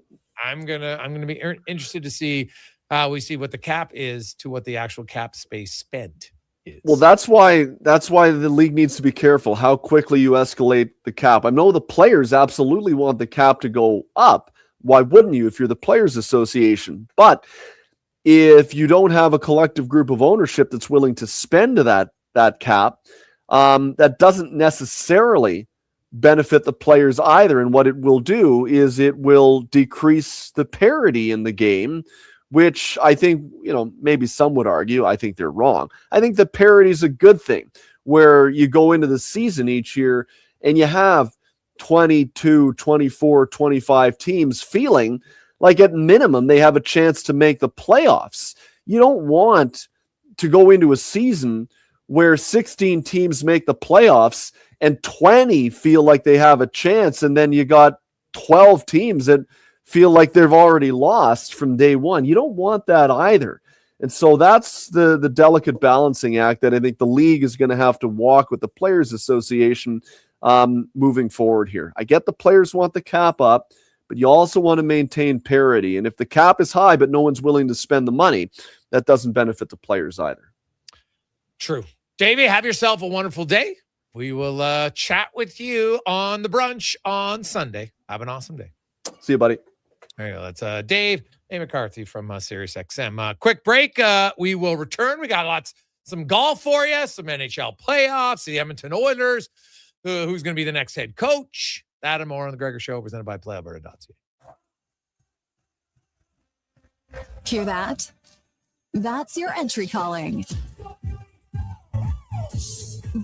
I'm gonna be interested to see how we see what the cap is to what the actual cap space spent is. Well, that's why the league needs to be careful how quickly you escalate the cap. I know the players absolutely want the cap to go up. Why wouldn't you if you're the Players Association? But if you don't have a collective group of ownership that's willing to spend to that cap, that doesn't necessarily benefit the players either. And what it will do is it will decrease the parity in the game, which I think, maybe some would argue, I think they're wrong. I think the parity is a good thing, where you go into the season each year and you have 22, 24, 25 teams feeling like at minimum they have a chance to make the playoffs. You don't want to go into a season where 16 teams make the playoffs and 20 feel like they have a chance, and then you got 12 teams that feel like they've already lost from day one. You don't want that either. And so that's the delicate balancing act that I think the league is going to have to walk with the Players Association moving forward here. I get the players want the cap up, but you also want to maintain parity. And if the cap is high, but no one's willing to spend the money, that doesn't benefit the players either. True. Davey, have yourself a wonderful day. We will chat with you on the brunch on Sunday. Have an awesome day. See you, buddy. There you go. That's Dave McCarthy from SiriusXM. Quick break. We will return. We got some golf for you, some NHL playoffs, the Edmonton Oilers, who's going to be the next head coach. That and more on the Gregor Show, presented by PlayAlberta.ca. Hear that? That's your entry calling.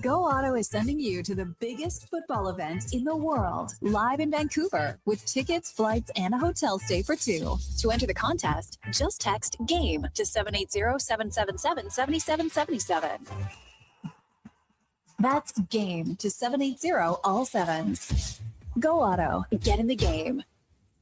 Go Auto is sending you to the biggest football event in the world, live in Vancouver, with tickets, flights, and a hotel stay for two. To enter the contest, just text GAME to 780-777-7777. That's GAME to 780 all sevens. Go Auto, get in the game.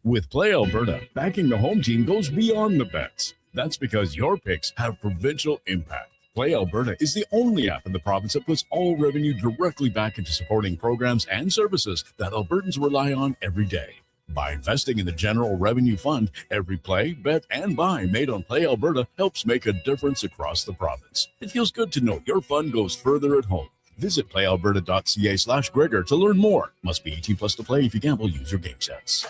With Play Alberta, backing the home team goes beyond the bets. That's because your picks have provincial impact. Play Alberta is the only app in the province that puts all revenue directly back into supporting programs and services that Albertans rely on every day. By investing in the General Revenue Fund, every play, bet, and buy made on Play Alberta helps make a difference across the province. It feels good to know your fund goes further at home. Visit playalberta.ca/Gregor to learn more. Must be 18 plus to play. If you gamble, use your game sense.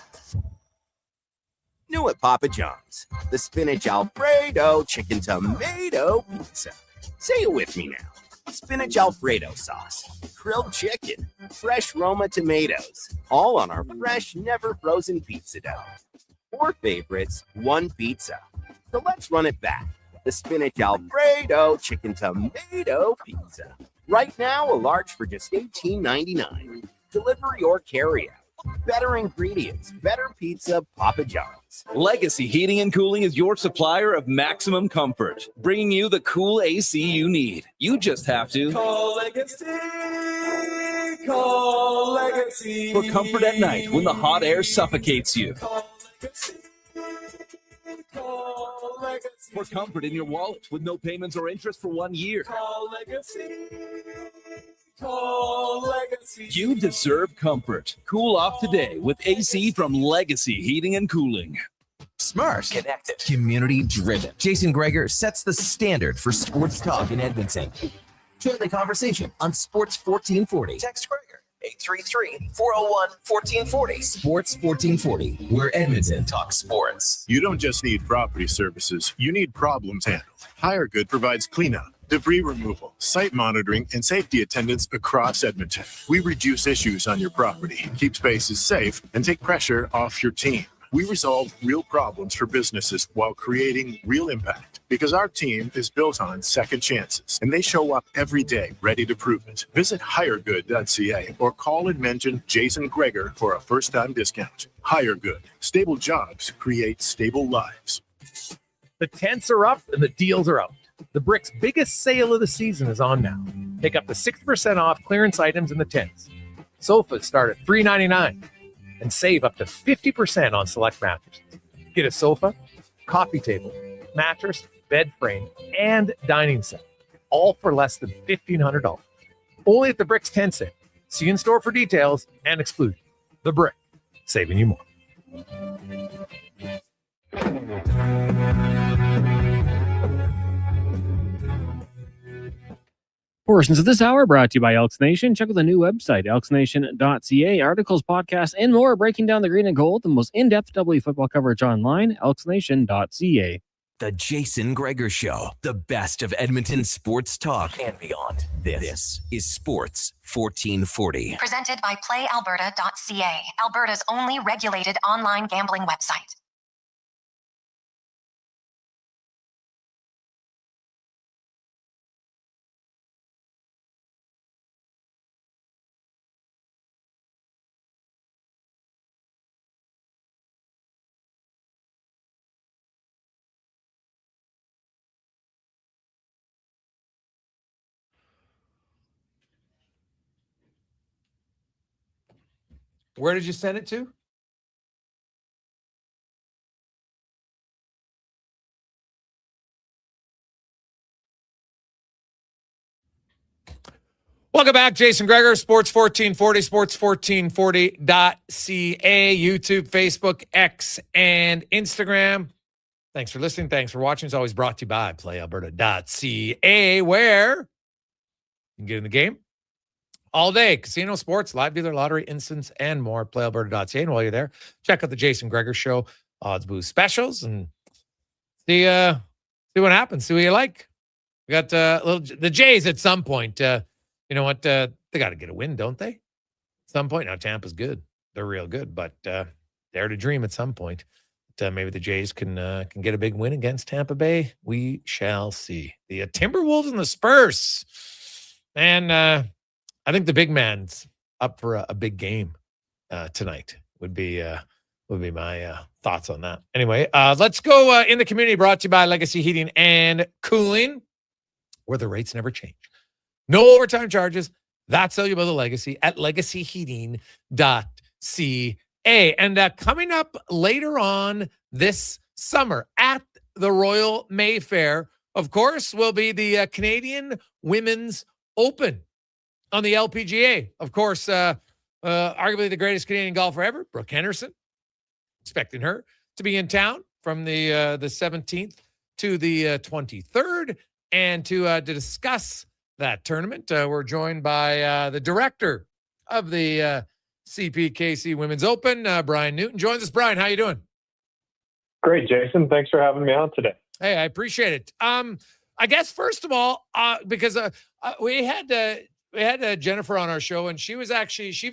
New at Papa John's, the spinach Alfredo chicken tomato pizza. Say it with me now. Spinach Alfredo sauce, grilled chicken, fresh Roma tomatoes, all on our fresh, never frozen pizza dough. 4 favorites, 1 pizza. So let's run it back. The spinach Alfredo chicken tomato pizza. Right now, a large for just $18.99. Delivery or carry out. Better ingredients, better pizza, Papa John's. Legacy Heating and Cooling is your supplier of maximum comfort, bringing you the cool AC you need. You just have to call Legacy. Call Legacy. For comfort at night when the hot air suffocates you. Call Legacy. Call Legacy. For comfort in your wallet with no payments or interest for 1 year. Call Legacy. Call Legacy. You deserve comfort. Cool off today with AC from Legacy Heating and Cooling. Smart, connected, community driven. Jason Gregor sets the standard for sports talk in Edmonton. Join the conversation on Sports 1440. Text Gregor 833-401-1440. Sports 1440, where Edmonton talks sports. You don't just need property services, you need problems handled. HireGood provides cleanup, debris removal, site monitoring, and safety attendance across Edmonton. We reduce issues on your property, keep spaces safe, and take pressure off your team. We resolve real problems for businesses while creating real impact, because our team is built on second chances, and they show up every day ready to prove it. Visit hiregood.ca or call and mention Jason Gregor for a first-time discount. HireGood. Stable jobs create stable lives. The tents are up and the deals are out. The Brick's biggest sale of the season is on now. Pick up to 6% off clearance items in the tents. Sofas start at $3.99 and save up to 50% on select mattresses. Get a sofa, coffee table, mattress, bed frame, and dining set, all for less than $1,500. Only at the Brick's tent sale. See you in store for details and exclusion. The Brick, saving you more. Portions of this hour brought to you by Elks Nation. Check out the new website, elksnation.ca. Articles, podcasts, and more breaking down the green and gold, the most in-depth W football coverage online, elksnation.ca. The Jason Gregor Show, the best of Edmonton sports talk and beyond. This is Sports 1440. Presented by PlayAlberta.ca, Alberta's only regulated online gambling website. Where did you send it to? Welcome back, Jason Gregor, Sports 1440, sports1440.ca, YouTube, Facebook, X, and Instagram. Thanks for listening. Thanks for watching. It's always brought to you by PlayAlberta.ca, where you can get in the game all day. Casino, sports, live dealer, lottery, instants, and more. PlayAlberta.ca. And while you're there, check out the Jason Gregor Show odds boost specials and see what happens. See what you like. We got the Jays at some point. You know what? They got to get a win, don't they? At some point. Now, Tampa's good. They're real good, but dare to dream at some point. Maybe the Jays can get a big win against Tampa Bay. We shall see. The Timberwolves and the Spurs. And I think the big man's up for a big game tonight. Would be my thoughts on that. Anyway, let's go in the community, brought to you by Legacy Heating and Cooling, where the rates never change. No overtime charges. That's how you build a legacy at legacyheating.ca. And coming up later on this summer at the Royal Mayfair, of course, will be the Canadian Women's Open on the LPGA. Of course, arguably the greatest Canadian golfer ever, Brooke Henderson. Expecting her to be in town from the 17th to the 23rd. And to discuss that tournament, we're joined by the director of the CPKC Women's Open, Brian Newton. Joins us. Brian, how you doing? Great, Jason. Thanks for having me on today. Hey, I appreciate it. I guess first of all, because we had Jennifer on our show, and she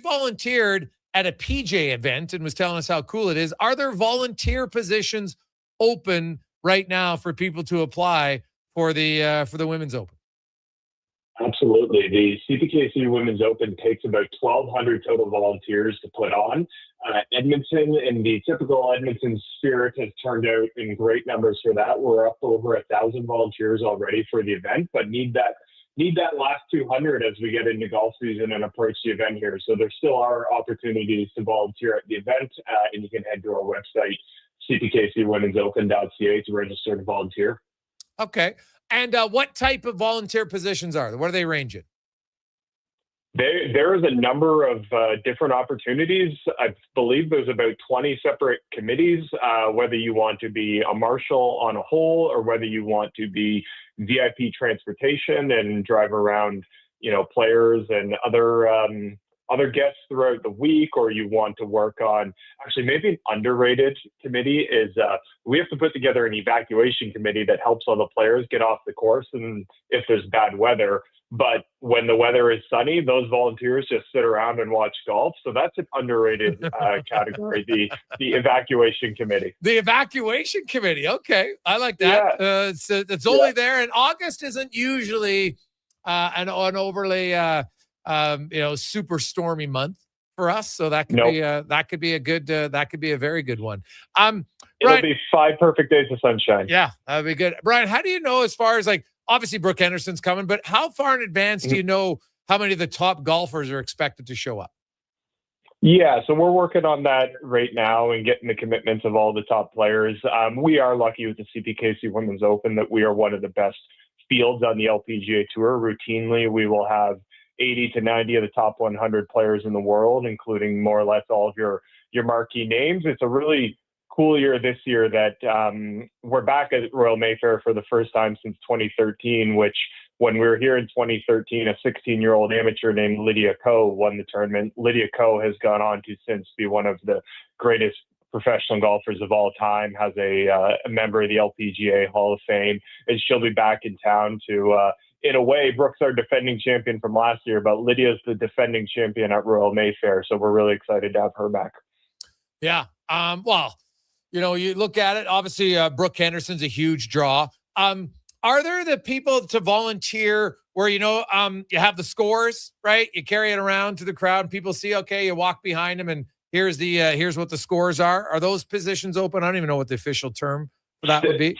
volunteered at a PJ event and was telling us how cool it is. Are there volunteer positions open right now for people to apply for the Women's Open? Absolutely. The CPKC Women's Open takes about 1,200 total volunteers to put on. Edmonton, in the typical Edmonton spirit, has turned out in great numbers for that. We're up over 1,000 volunteers already for the event, but need that last 200 as we get into golf season and approach the event here. So there still are opportunities to volunteer at the event, and you can head to our website, cpkcwomensopen.ca, to register to volunteer. Okay. And what type of volunteer positions are there? What are they ranging? There is a number of different opportunities. I believe there's about 20 separate committees, whether you want to be a marshal on a hole or whether you want to be VIP transportation and drive around, players and other guests throughout the week, or you want to work on, actually maybe an underrated committee is we have to put together an evacuation committee that helps all the players get off the course and if there's bad weather. But when the weather is sunny, those volunteers just sit around and watch golf. So that's an underrated category, the evacuation committee. The evacuation committee. Okay. I like that. Yeah. It's only there. And August isn't usually an overly super stormy month for us. So that could be a very good one. It'll be 5 perfect days of sunshine. Yeah, that'd be good. Brian, how do you know, as far as obviously Brooke Henderson's coming, but how far in advance do you know how many of the top golfers are expected to show up? Yeah, so we're working on that right now and getting the commitments of all the top players. We are lucky with the CPKC Women's Open that we are one of the best fields on the LPGA Tour. Routinely, we will have 80 to 90 of the top 100 players in the world, including more or less all of your marquee names. It's a really cool year this year that we're back at Royal Mayfair for the first time since 2013, which when we were here in 2013, a 16-year-old amateur named Lydia Ko won the tournament. Lydia Ko has gone on to since be one of the greatest professional golfers of all time, has a member of the LPGA Hall of Fame, and she'll be back in town to, in a way, Brooke's our defending champion from last year, but Lydia's the defending champion at Royal Mayfair. So we're really excited to have her back. Yeah. Well, you look at it, obviously Brooke Henderson's a huge draw. Are there the people to volunteer where, you have the scores, right? You carry it around to the crowd and people see, okay, you walk behind them and here's what the scores are. Are those positions open? I don't even know what the official term for that would be.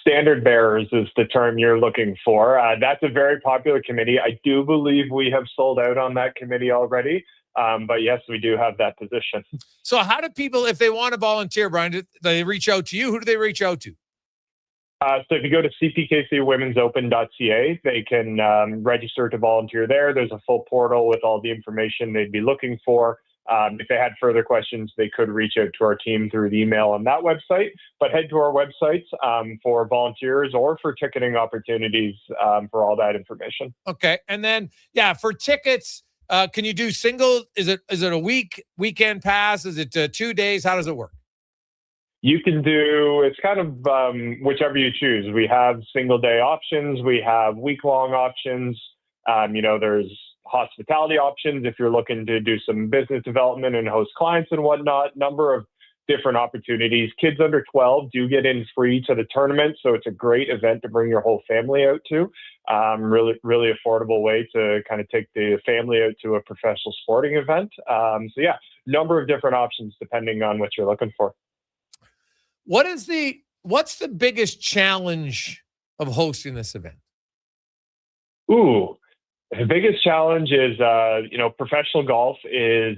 Standard bearers is the term you're looking for. That's a very popular committee. I do believe we have sold out on that committee already. But yes, we do have that position. So how do people, if they want to volunteer, Brian, do they reach out to you? Who do they reach out to? So if you go to cpkcwomensopen.ca, they can register to volunteer there. There's a full portal with all the information they'd be looking for. If they had further questions, they could reach out to our team through the email on that website. But head to our website for volunteers or for ticketing opportunities for all that information. Okay. And then, for tickets, can you do single? Is it a weekend pass? Is it 2 days? How does it work? You can do, it's kind of whichever you choose. We have single day options. We have week-long options. There's hospitality options if you're looking to do some business development and host clients and whatnot. Number of different opportunities. Kids under 12 do get in free to the tournament, so it's a great event to bring your whole family out to. Really, really affordable way to kind of take the family out to a professional sporting event. Number of different options depending on what you're looking for. What's the biggest challenge of hosting this event? Ooh, the biggest challenge is, professional golf is,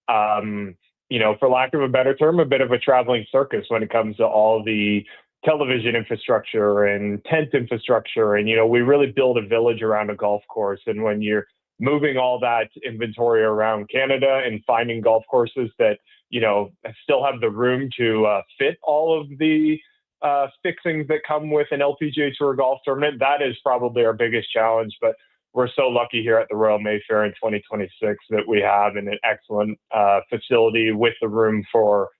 for lack of a better term, a bit of a traveling circus when it comes to all the television infrastructure and tent infrastructure. And, we really build a village around a golf course. And when you're moving all that inventory around Canada and finding golf courses that, still have the room to fit all of the fixings that come with an LPGA Tour golf tournament, that is probably our biggest challenge. But we're so lucky here at the Royal Mayfair in 2026 that we have an excellent facility with the room for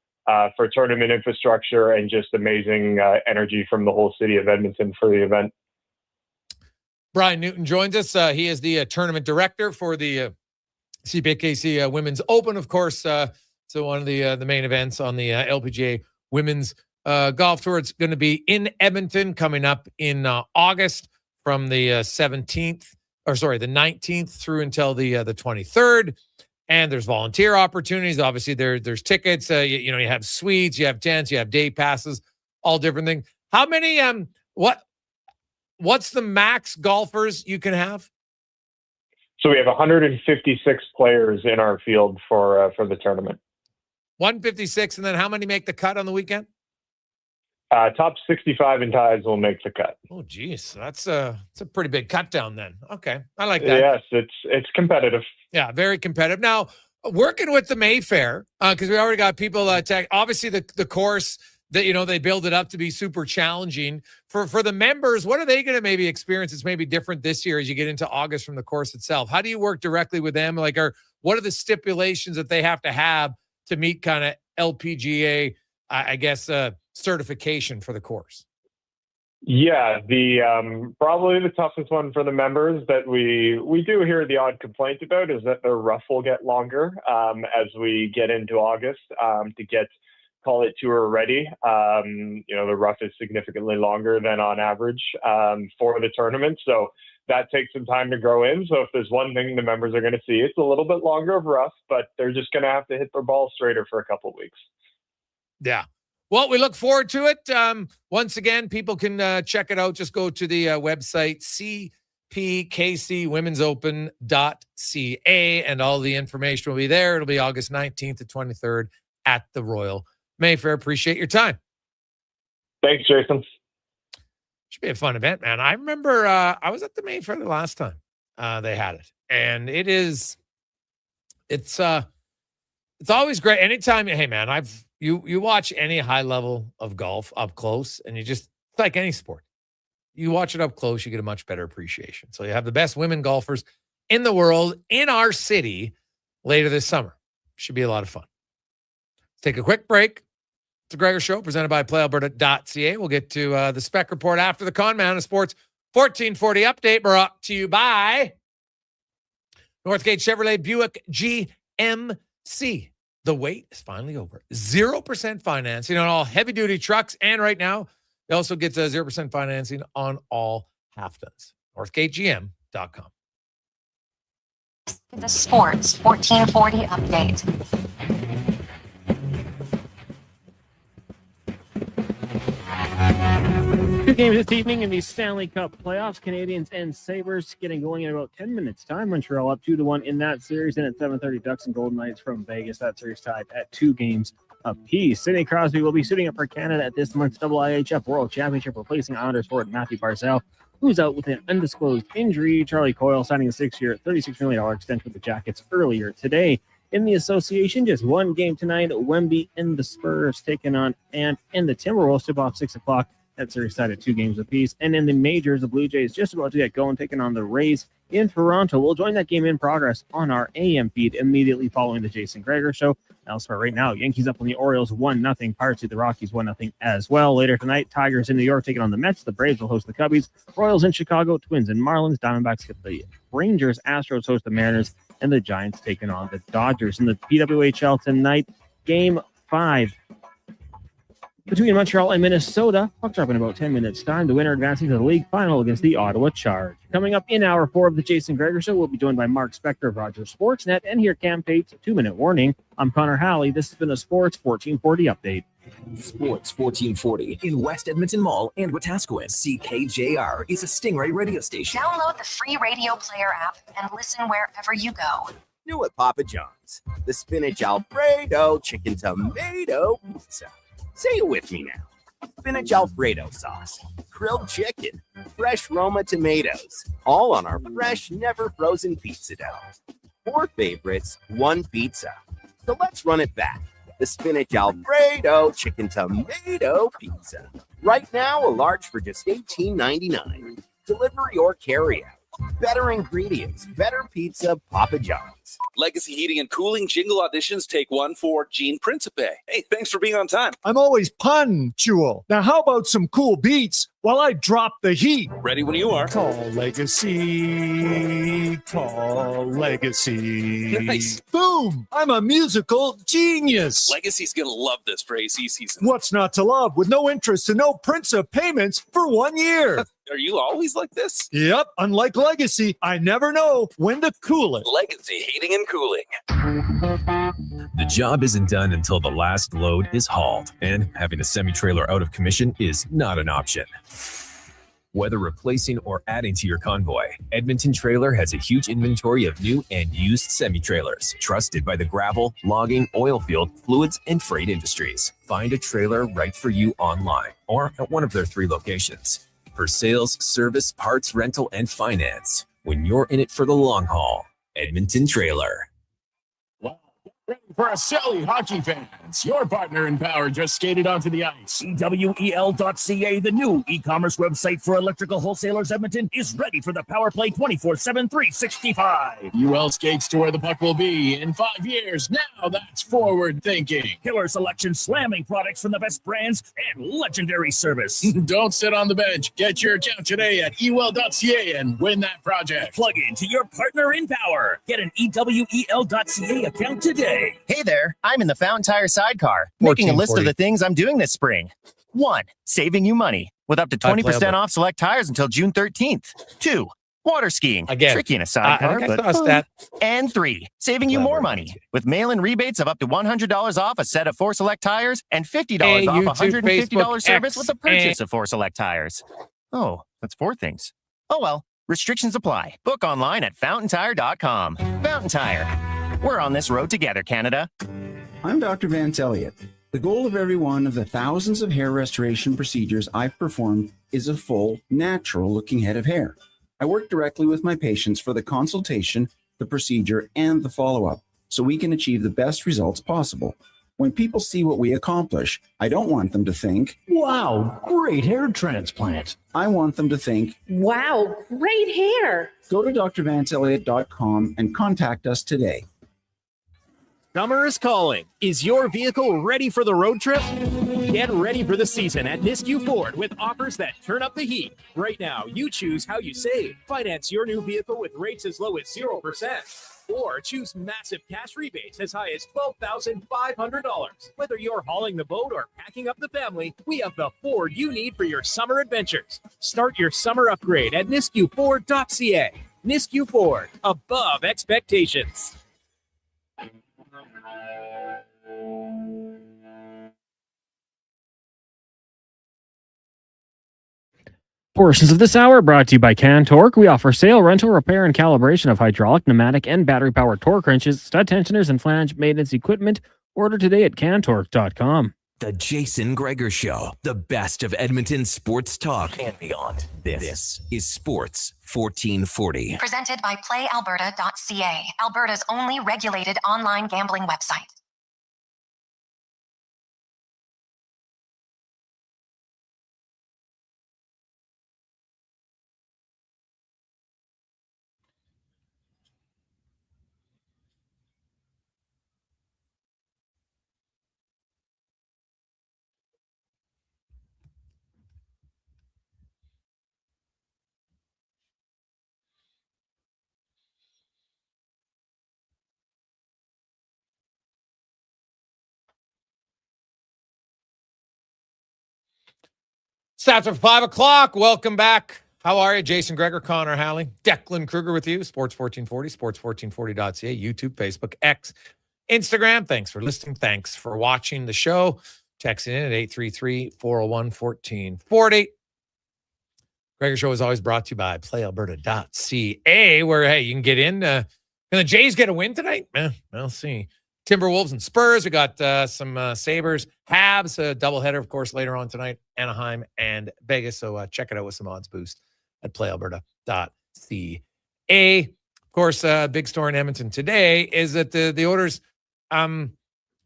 tournament infrastructure and just amazing energy from the whole city of Edmonton for the event. Brian Newton joins us. He is the tournament director for the CPKC Women's Open, of course. So one of the main events on the LPGA Women's Golf Tour. It's going to be in Edmonton coming up in August from the 19th through until the 23rd. And there's volunteer opportunities. Obviously, there's tickets. You have suites, you have tents, you have day passes, all different things. How many? What's the max golfers you can have? So we have 156 players in our field for the tournament. 156, and then how many make the cut on the weekend? Top 65 in ties will make the cut. Oh, geez. That's a pretty big cut down then. Okay. I like that. Yes, it's competitive. Yeah, very competitive. Now, working with the Mayfair, because we already got people obviously the course, that, they build it up to be super challenging. For the members, what are they going to maybe experience that's maybe different this year as you get into August from the course itself? How do you work directly with them? What are the stipulations that they have to meet kind of LPGA, I guess, certification for the course? Yeah, the probably the toughest one for the members that we do hear the odd complaint about is that their rough will get longer as we get into August to get call it tour ready. The rough is significantly longer than on average for the tournament, so that takes some time to grow in. So if there's one thing the members are going to see, it's a little bit longer of rough, but they're just going to have to hit their ball straighter for a couple of weeks. Yeah. Well, we look forward to it. Once again, people can check it out. Just go to the website, cpkcwomensopen.ca, and all the information will be there. It'll be August 19th to 23rd at the Royal Mayfair. Appreciate your time. Thanks, Jason. Should be a fun event, man. I remember I was at the Mayfair the last time they had it, and it's always great. Anytime, hey man, you watch any high level of golf up close, and it's like any sport. You watch it up close, you get a much better appreciation. So you have the best women golfers in the world in our city later this summer. Should be a lot of fun. Let's take a quick break. It's the Gregor Show presented by PlayAlberta.ca. We'll get to the Spec Report after the Con Man of Sports 1440 update brought to you by Northgate Chevrolet Buick GMC. The wait is finally over. 0% financing on all heavy-duty trucks. And right now, you also get 0% financing on all half-tons. NorthgateGM.com. The Sports 1440 update. Two games this evening in the Stanley Cup playoffs. Canadians and Sabres getting going in about 10 minutes time. Montreal up 2-1 in that series. And at 7:30, Ducks and Golden Knights from Vegas. That series tied at 2 games apiece. Sidney Crosby will be suiting up for Canada at this month's IIHF World Championship, replacing Islanders forward Matthew Barzal, who's out with an undisclosed injury. Charlie Coyle signing a 6-year, $36 million extension with the Jackets earlier today. In the association, just one game tonight. Wemby and the Spurs taking on and the Timberwolves tip off 6 o'clock. That series tied at 2 games apiece. And in the majors, the Blue Jays just about to get going, taking on the Rays in Toronto. We'll join that game in progress on our AM feed immediately following the Jason Gregor Show. Elsewhere right now, Yankees up on the Orioles 1-0. Pirates the Rockies 1-0 as well. Later tonight, Tigers in New York taking on the Mets. The Braves will host the Cubbies. Royals in Chicago, Twins and Marlins. Diamondbacks get the Rangers. Astros host the Mariners. And the Giants taking on the Dodgers. In the PWHL tonight, Game 5. Between Montreal and Minnesota, puck drop in about 10 minutes' time. The winner advancing to the league final against the Ottawa Charge. Coming up in hour 4 of the Jason Gregor Show, we'll be joined by Mark Spector of Rogers Sportsnet, and here Cam Tate's 2-minute warning. I'm Connor Halley. This has been a Sports 1440 update. Sports 1440 in West Edmonton Mall and Wetaskiwin. CKJR is a Stingray radio station. Download the free radio player app and listen wherever you go. New at Papa John's. The spinach Alfredo chicken tomato pizza. Say it with me now. Spinach Alfredo sauce, grilled chicken, fresh Roma tomatoes, all on our fresh, never frozen pizza dough. 4 favorites, 1 pizza. So let's run it back. The spinach Alfredo chicken tomato pizza. Right now, a large for just $18.99. Delivery or carry out. Better ingredients, better pizza, Papa John's. Legacy Heating and Cooling jingle auditions take 1 for Gene Principe. Hey, thanks for being on time. I'm always punctual. Now, how about some cool beats while I drop the heat? Ready when you are. Call Legacy. Call Legacy. Nice. Boom! I'm a musical genius. Legacy's going to love this for AC season. What's not to love with no interest and no Principe payments for 1 year? Are you always like this? Yep. Unlike Legacy, I never know when to cool it. Legacy Heating and Cooling. The job isn't done until the last load is hauled, and having a semi-trailer out of commission is not an option. Whether replacing or adding to your convoy, Edmonton Trailer has a huge inventory of new and used semi-trailers, trusted by the gravel, logging, oil field, fluids, and freight industries. Find a trailer right for you online or at one of their 3 locations. For sales, service, parts, rental, and finance, when you're in it for the long haul, Edmonton Trailer. For silly hockey fans, your partner in power just skated onto the ice. EWEL.ca, the new e-commerce website for electrical wholesalers Edmonton, is ready for the power play 24/7, 365. UL skates to where the puck will be in 5 years. Now that's forward thinking. Killer selection, slamming products from the best brands, and legendary service. Don't sit on the bench. Get your account today at EWEL.ca and win that project. Plug into your partner in power. Get an EWEL.ca account today. Hey there, I'm in the Fountain Tire sidecar, making a list of the things I'm doing this spring. 1. Saving you money with up to 20% off select tires until June 13th. 2. Water skiing. Again, tricky in a sidecar, I but saw a stat. And 3. Saving you more money with mail-in rebates of up to $100 off a set of 4 select tires and $50 off YouTube, $150 service X, with the purchase of 4 select tires. Oh, that's 4 things. Oh well, restrictions apply. Book online at fountaintire.com. Fountain Tire. We're on this road together, Canada. I'm Dr. Vance Elliott. The goal of every one of the thousands of hair restoration procedures I've performed is a full, natural-looking head of hair. I work directly with my patients for the consultation, the procedure, and the follow-up, so we can achieve the best results possible. When people see what we accomplish, I don't want them to think, Wow, great hair transplant. I want them to think, Wow, great hair. Go to drvanceelliott.com and contact us today. Summer is calling. Is your vehicle ready for the road trip? Get ready for the season at Nisku Ford with offers that turn up the heat. Right now, you choose how you save. Finance your new vehicle with rates as low as 0%. Or choose massive cash rebates as high as $12,500. Whether you're hauling the boat or packing up the family, we have the Ford you need for your summer adventures. Start your summer upgrade at niskuford.ca. Nisku Ford, above expectations. Portions of this hour brought to you by Can Torque. We offer sale, rental, repair, and calibration of hydraulic, pneumatic, and battery-powered torque wrenches, stud tensioners, and flange maintenance equipment. Order today at cantorque.com. The Jason Gregor Show, the best of Edmonton sports talk and beyond. This is Sports 1440. Presented by PlayAlberta.ca, Alberta's only regulated online gambling website. It's after 5 o'clock. Welcome back. How are you? Jason Gregor, Connor Halley, Declan Kruger with you. Sports 1440, sports1440.ca, YouTube, Facebook, X, Instagram. Thanks for listening. Thanks for watching the show. Texting in at 833-401-1440. Gregor Show is always brought to you by PlayAlberta.ca, where, hey, you can get in. Can the Jays get a win tonight? We'll see. Timberwolves and Spurs. We got some Sabres. Habs, a doubleheader, of course, later on tonight. Anaheim and Vegas. So check it out with some odds boost at playalberta.ca. Of course, big story in Edmonton today is that the Oilers have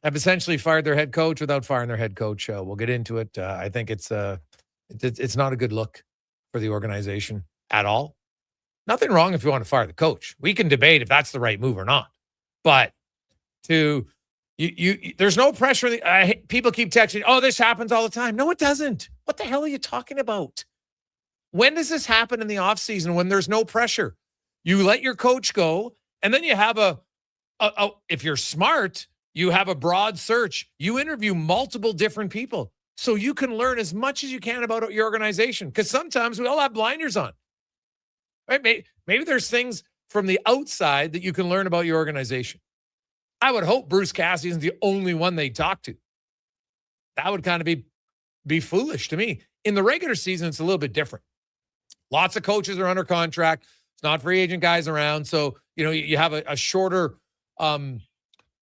essentially fired their head coach without firing their head coach. We'll get into it. I think it's not a good look for the organization at all. Nothing wrong if you want to fire the coach. We can debate if that's the right move or not. But there's no pressure. People keep texting, oh, this happens all the time. No, it doesn't. What the hell are you talking about? When does this happen in the offseason when there's no pressure? You let your coach go, and then you have if you're smart, you have a broad search. You interview multiple different people so you can learn as much as you can about your organization, because sometimes we all have blinders on. Right? Maybe there's things from the outside that you can learn about your organization. I would hope Bruce Cassidy isn't the only one they talk to. That would kind of be foolish to me. In the regular season, it's a little bit different. Lots of coaches are under contract. It's not free agent guys around. So, you have a shorter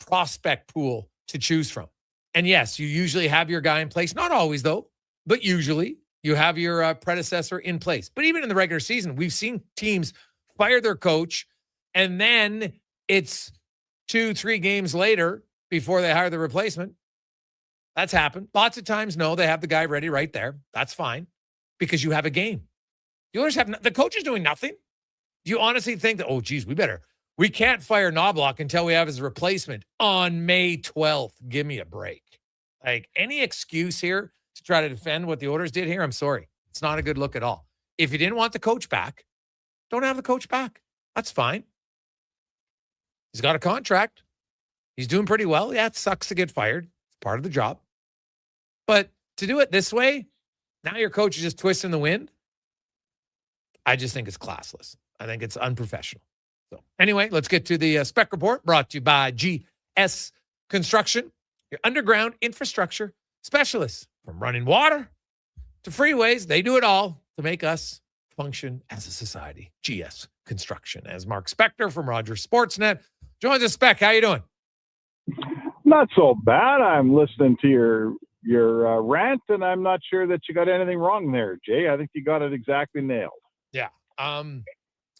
prospect pool to choose from. And yes, you usually have your guy in place. Not always, though, but usually you have your predecessor in place. But even in the regular season, we've seen teams fire their coach, and then it's 2-3 games later, before they hire the replacement. That's happened. Lots of times, no, they have the guy ready right there. That's fine because you have a game. The owners have the coach is doing nothing. Do you honestly think that, oh, geez, we can't fire Knobloch until we have his replacement on May 12th? Give me a break. Like, any excuse here to try to defend what the owners did here, I'm sorry. It's not a good look at all. If you didn't want the coach back, don't have the coach back. That's fine. He's got a contract. He's doing pretty well. Yeah, it sucks to get fired. It's part of the job. But to do it this way, now your coach is just twisting the wind. I just think it's classless. I think it's unprofessional. So anyway, let's get to the spec report brought to you by GS Construction, your underground infrastructure specialists. From running water to freeways, they do it all to make us function as a society. GS Construction. As Mark Spector from Rogers Sportsnet joins us. Spec, how you doing? Not so bad. I'm listening to your rant, and I'm not sure that you got anything wrong there, Jay. I think you got it exactly nailed. Yeah.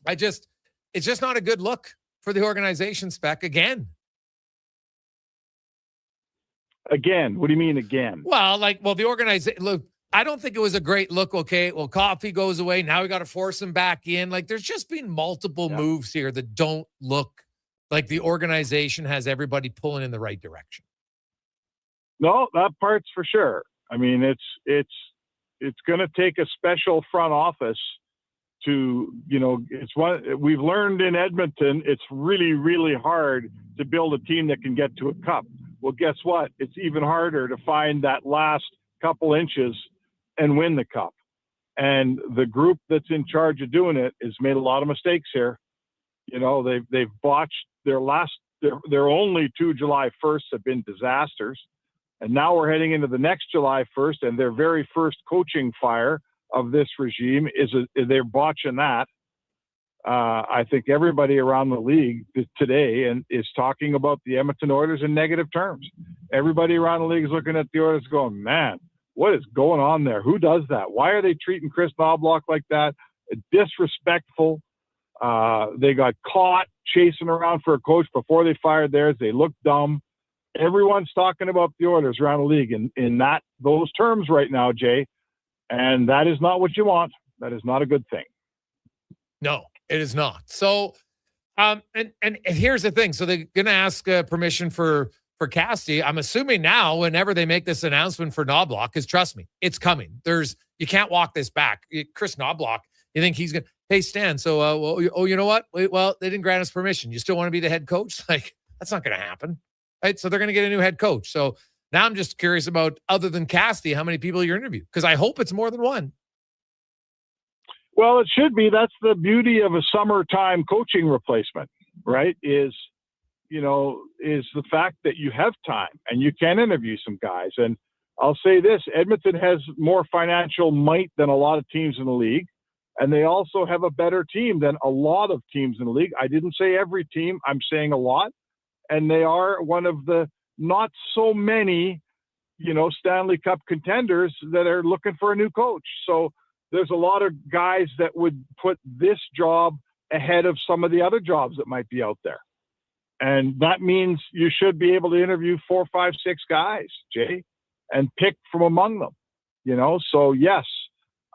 It's just not a good look for the organization, Spec, again. Again? What do you mean again? Well, the organization, look, I don't think it was a great look. Okay, well, Coffey goes away. Now we got to force him back in. Like, there's just been multiple moves here that don't look like the organization has everybody pulling in the right direction. No, that part's for sure. I mean, it's going to take a special front office to, it's one we've learned in Edmonton. It's really, really hard to build a team that can get to a cup. Well, guess what? It's even harder to find that last couple inches and win the cup. And the group that's in charge of doing it has made a lot of mistakes here. They've botched their only 2 July 1sts have been disasters. And now we're heading into the next July 1st, and their very first coaching fire of this regime they're botching that. I think everybody around the league today is talking about the Edmonton Oilers in negative terms. Everybody around the league is looking at the Oilers going, man, what is going on there? Who does that? Why are they treating Chris Knobloch like that? Disrespectful. They got caught chasing around for a coach before they fired theirs. They look dumb. Everyone's talking about the Oilers around the league in those terms right now, Jay. And that is not what you want. That is not a good thing. No, it is not. So, and here's the thing. So they're going to ask permission for Cassidy. I'm assuming now, whenever they make this announcement for Knobloch, because trust me, it's coming. You can't walk this back. Chris Knobloch, you think he's going to, hey, Stan, so, you know what? Well, they didn't grant us permission. You still want to be the head coach? Like, that's not going to happen. Right? So they're going to get a new head coach. So now I'm just curious about, other than Cassidy, how many people you interview? Because I hope it's more than one. Well, it should be. That's the beauty of a summertime coaching replacement, right? Is the fact that you have time and you can interview some guys. And I'll say this, Edmonton has more financial might than a lot of teams in the league. And they also have a better team than a lot of teams in the league. I didn't say every team. I'm saying a lot. And they are one of the not so many, Stanley Cup contenders that are looking for a new coach. So there's a lot of guys that would put this job ahead of some of the other jobs that might be out there. And that means you should be able to interview 4, 5, 6 guys, Jay, and pick from among them, So yes,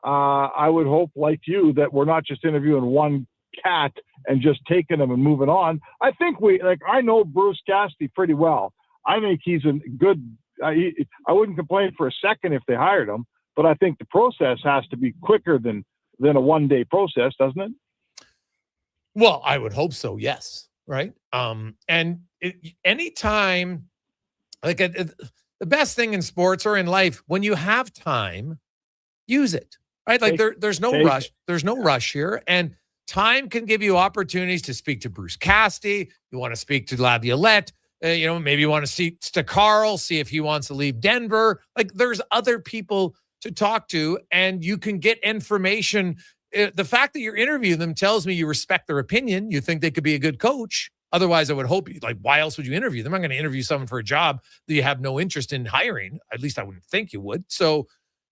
I would hope, like you, that we're not just interviewing one cat and just taking them and moving on. I think I know Bruce Cassidy pretty well. I think he's a good, I wouldn't complain for a second if they hired him, but I think the process has to be quicker than a one-day process, doesn't it? Well, I would hope so. Yes. Right. Anytime, the best thing in sports or in life, when you have time, use it. Right. Like there's no rush. There's no rush here. And time can give you opportunities to speak to Bruce Cassidy. You want to speak to Laviolette. Maybe you want to speak to Carl, see if he wants to leave Denver. Like, there's other people to talk to, and you can get information. The fact that you're interviewing them tells me you respect their opinion. You think they could be a good coach. Otherwise, I would hope why else would you interview them? I'm going to interview someone for a job that you have no interest in hiring. At least I wouldn't think you would. So,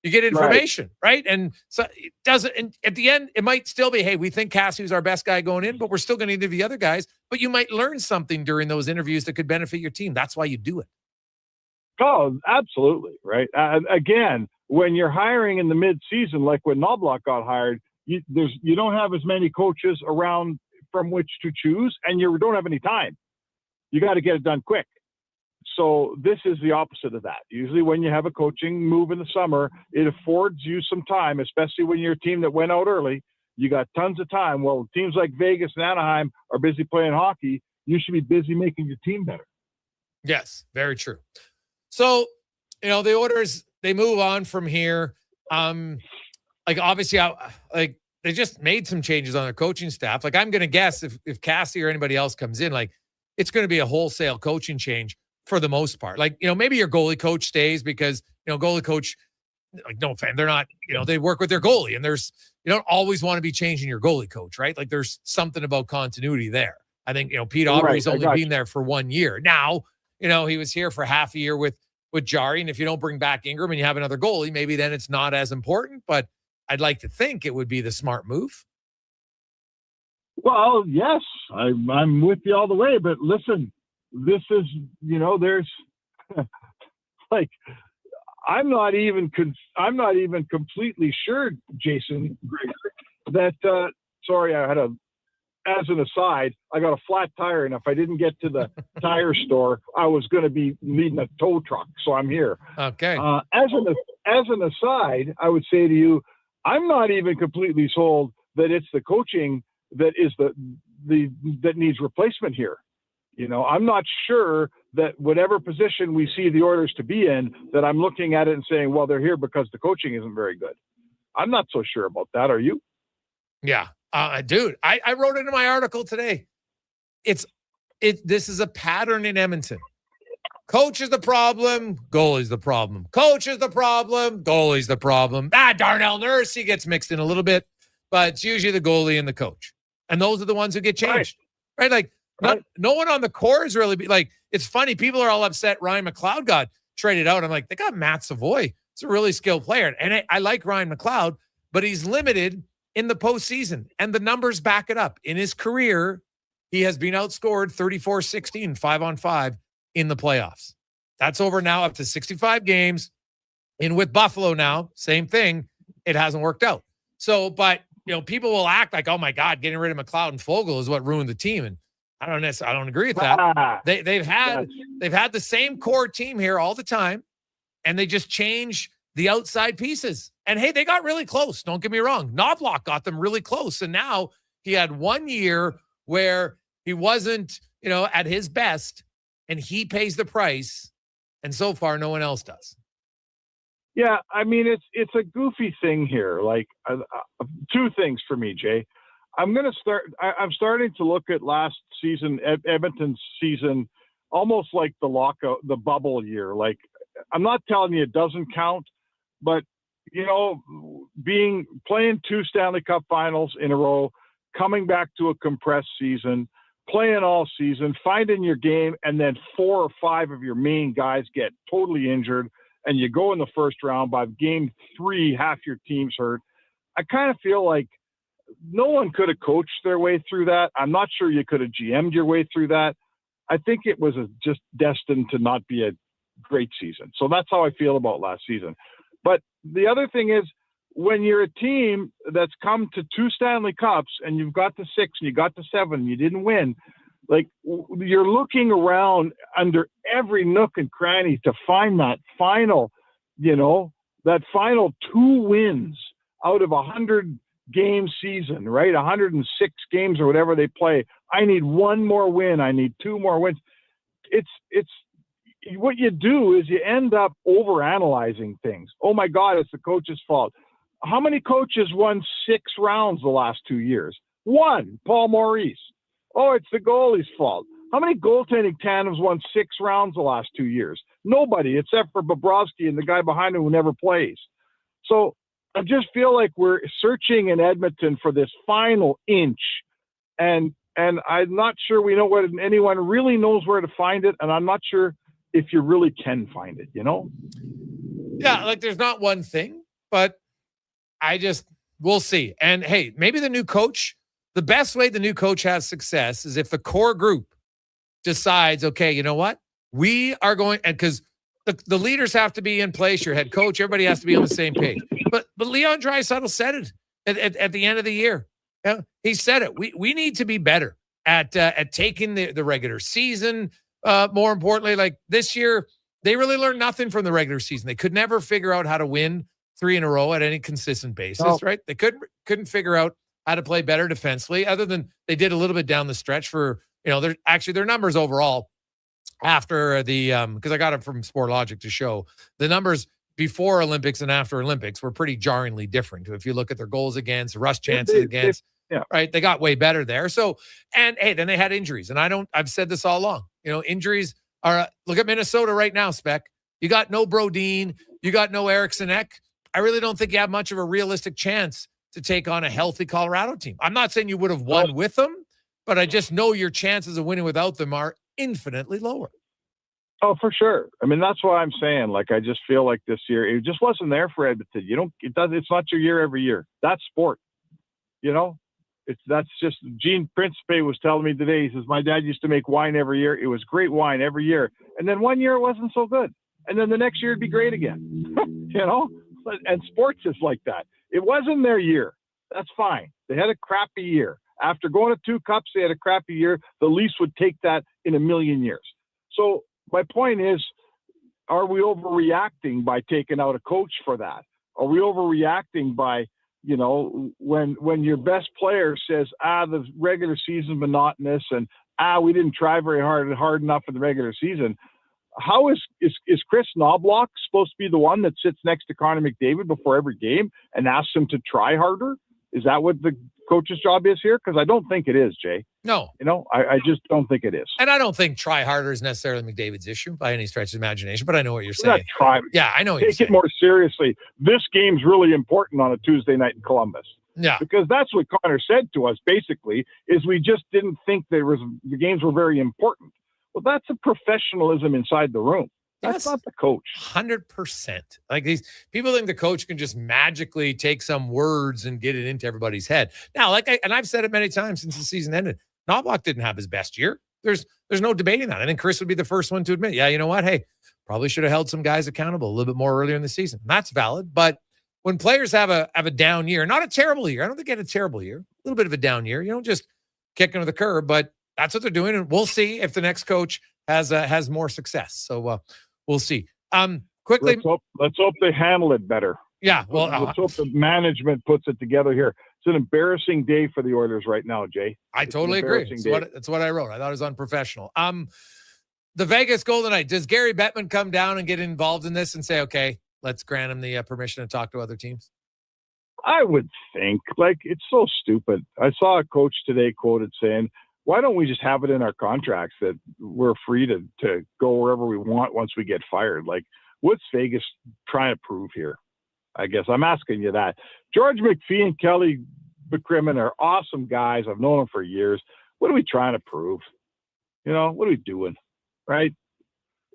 You get information, right? And so it doesn't, and at the end, it might still be, hey, we think Cassie's our best guy going in, but we're still going to interview the other guys. But you might learn something during those interviews that could benefit your team. That's why you do it. Oh, absolutely. Right. Again, when you're hiring in the mid-season, like when Knobloch got hired, you don't have as many coaches around from which to choose, and you don't have any time. You got to get it done quick. So this is the opposite of that. Usually when you have a coaching move in the summer, it affords you some time, especially when you're a team that went out early. You got tons of time. Well, teams like Vegas and Anaheim are busy playing hockey. You should be busy making your team better. Yes, very true. So, the Oilers, they move on from here. Obviously, they just made some changes on their coaching staff. Like, I'm going to guess if Cassie or anybody else comes in, like, it's going to be a wholesale coaching change for the most part. Like, maybe your goalie coach stays because, goalie coach, like, no offense, they're not, they work with their goalie, and you don't always want to be changing your goalie coach, right? Like, there's something about continuity there. I think, Pete Aubry's only been there for 1 year. Now, he was here for half a year with Jari, and if you don't bring back Ingram and you have another goalie, maybe then it's not as important, but I'd like to think it would be the smart move. Well, yes, I'm with you all the way, but listen, this is, there's like, I'm not even completely sure, Jason Gregor, that, sorry, as an aside, I got a flat tire, and if I didn't get to the tire store, I was going to be needing a tow truck. So I'm here. Okay. As an aside, I would say to you, I'm not even completely sold that it's the coaching that is that needs replacement here. I'm not sure that whatever position we see the Oilers to be in, that I'm looking at it and saying, well, they're here because the coaching isn't very good. I'm not so sure about that. Are you? Yeah. Dude, I wrote it in my article today. This is a pattern in Edmonton. Coach is the problem, goalie's the problem. Coach is the problem, goalie's the problem. Darnell Nurse, he gets mixed in a little bit, but it's usually the goalie and the coach. And those are the ones who get changed. Right? Like, no one on the core is really like, it's funny. People are all upset Ryan McLeod got traded out. I'm like, they got Matt Savoy. It's a really skilled player. And I like Ryan McLeod, but he's limited in the postseason, and the numbers back it up. In his career, he has been outscored 34-16, 5-on-5 in the playoffs. That's over now up to 65 games. And with Buffalo now, same thing. It hasn't worked out. So, but, people will act like, oh my God, getting rid of McLeod and Fogle is what ruined the team. And I don't agree with that. They've had the same core team here all the time, and they just change the outside pieces. And hey, they got really close. Don't get me wrong. Knobloch got them really close. And now he had 1 year where he wasn't, at his best, and he pays the price. And so far, no one else does. Yeah. I mean, it's a goofy thing here. Like, two things for me, Jay. I'm starting to look at last season, Edmonton's season, almost like the lockout, the bubble year. Like, I'm not telling you it doesn't count, but playing 2 Stanley Cup finals in a row, coming back to a compressed season, playing all season, finding your game, and then 4 or 5 of your main guys get totally injured, and you go in the first round. By game 3, half your team's hurt. I kind of feel like no one could have coached their way through that. I'm not sure you could have GM'd your way through that. I think it was just destined to not be a great season. So that's how I feel about last season. But the other thing is, when you're a team that's come to 2 Stanley Cups and you've got to 6 and you got to 7 and you didn't win, like, you're looking around under every nook and cranny to find that final, that final 2 wins out of 100-game season, right? 106 games or whatever they play. I need 1 more win. I need 2 more wins. It's what you do is you end up overanalyzing things. Oh my God, it's the coach's fault. How many coaches won 6 rounds the last 2 years? 1, Paul Maurice. Oh, it's the goalie's fault. How many goaltending tandems won 6 rounds the last 2 years? Nobody, except for Bobrovsky and the guy behind him who never plays. So I just feel like we're searching in Edmonton for this final inch, and I'm not sure we know what anyone really knows where to find it, and I'm not sure if you really can find it, Yeah, like, there's not one thing. but we'll see. And hey, maybe the new coach, the best way the new coach has success is if the core group decides, okay, you know what? We are going, and because the leaders have to be in place, your head coach, everybody has to be on the same page. But Leon Draisaitl said it at the end of the year. He said it. We need to be better at taking the regular season. More importantly, like this year, they really learned nothing from the regular season. They could never figure out how to win 3 in a row at any consistent basis, right? They couldn't figure out how to play better defensively, other than they did a little bit down the stretch for, their numbers overall after the, because I got it from Sportlogic to show the numbers before Olympics and after Olympics were pretty jarringly different. If you look at their goals against, rush chances against, right? They got way better there. So, and hey, then they had injuries. And I've said this all along, injuries are, look at Minnesota right now, Spec. You got no Brodin, you got no Eriksson Ek. I really don't think you have much of a realistic chance to take on a healthy Colorado team. I'm not saying you would have won with them, but I just know your chances of winning without them are infinitely lower. Oh, for sure. I mean, that's why I'm saying, like, I just feel like this year, it just wasn't there for Edmonton. It's not your year every year. That's sport. That's just, Gene Principe was telling me today, he says, my dad used to make wine every year. It was great wine every year. And then one year it wasn't so good. And then the next year it'd be great again, and sports is like that. It wasn't their year. That's fine. They had a crappy year. After going to 2 cups, they had a crappy year. The Leafs would take that in a million years. So my point is, are we overreacting by taking out a coach for that? Are we overreacting by, when your best player says, the regular season's monotonous and, we didn't try very hard enough in the regular season. How is Chris Knobloch supposed to be the one that sits next to Connor McDavid before every game and asks him to try harder? Is that what the coach's job is here? Because I don't think it is, Jay. No. I just don't think it is. And I don't think try harder is necessarily McDavid's issue by any stretch of imagination, but I know what you're saying. Not try. Yeah, I know what you're saying. Take it more seriously. This game's really important on a Tuesday night in Columbus. Yeah. Because that's what Connor said to us, basically, is we just didn't think the games were very important. Well, that's a professionalism inside the room. That's not the coach. 100%. Like, these people think the coach can just magically take some words and get it into everybody's head. Now, I've said it many times since the season ended, Knobloch didn't have his best year. There's no debating that. I think Chris would be the first one to admit, yeah, you know what? Hey, probably should have held some guys accountable a little bit more earlier in the season. And that's valid. But when players have a down year, not a terrible year, I don't think they had a terrible year, a little bit of a down year. You don't just kick into the curb, but that's what they're doing. And we'll see if the next coach has more success. So we'll see. Quickly. Let's hope they handle it better. Yeah. Well, let's hope the management puts it together here. It's an embarrassing day for the Oilers right now, Jay. I totally agree. That's what I wrote. I thought it was unprofessional. The Vegas Golden Knights, does Gary Bettman come down and get involved in this and say, okay, let's grant him the permission to talk to other teams? I would think. It's so stupid. I saw a coach today quoted saying, why don't we just have it in our contracts that we're free to go wherever we want once we get fired? What's Vegas trying to prove here? I guess I'm asking you that. George McPhee and Kelly McCrimmon are awesome guys. I've known them for years. What are we trying to prove? What are we doing? Right?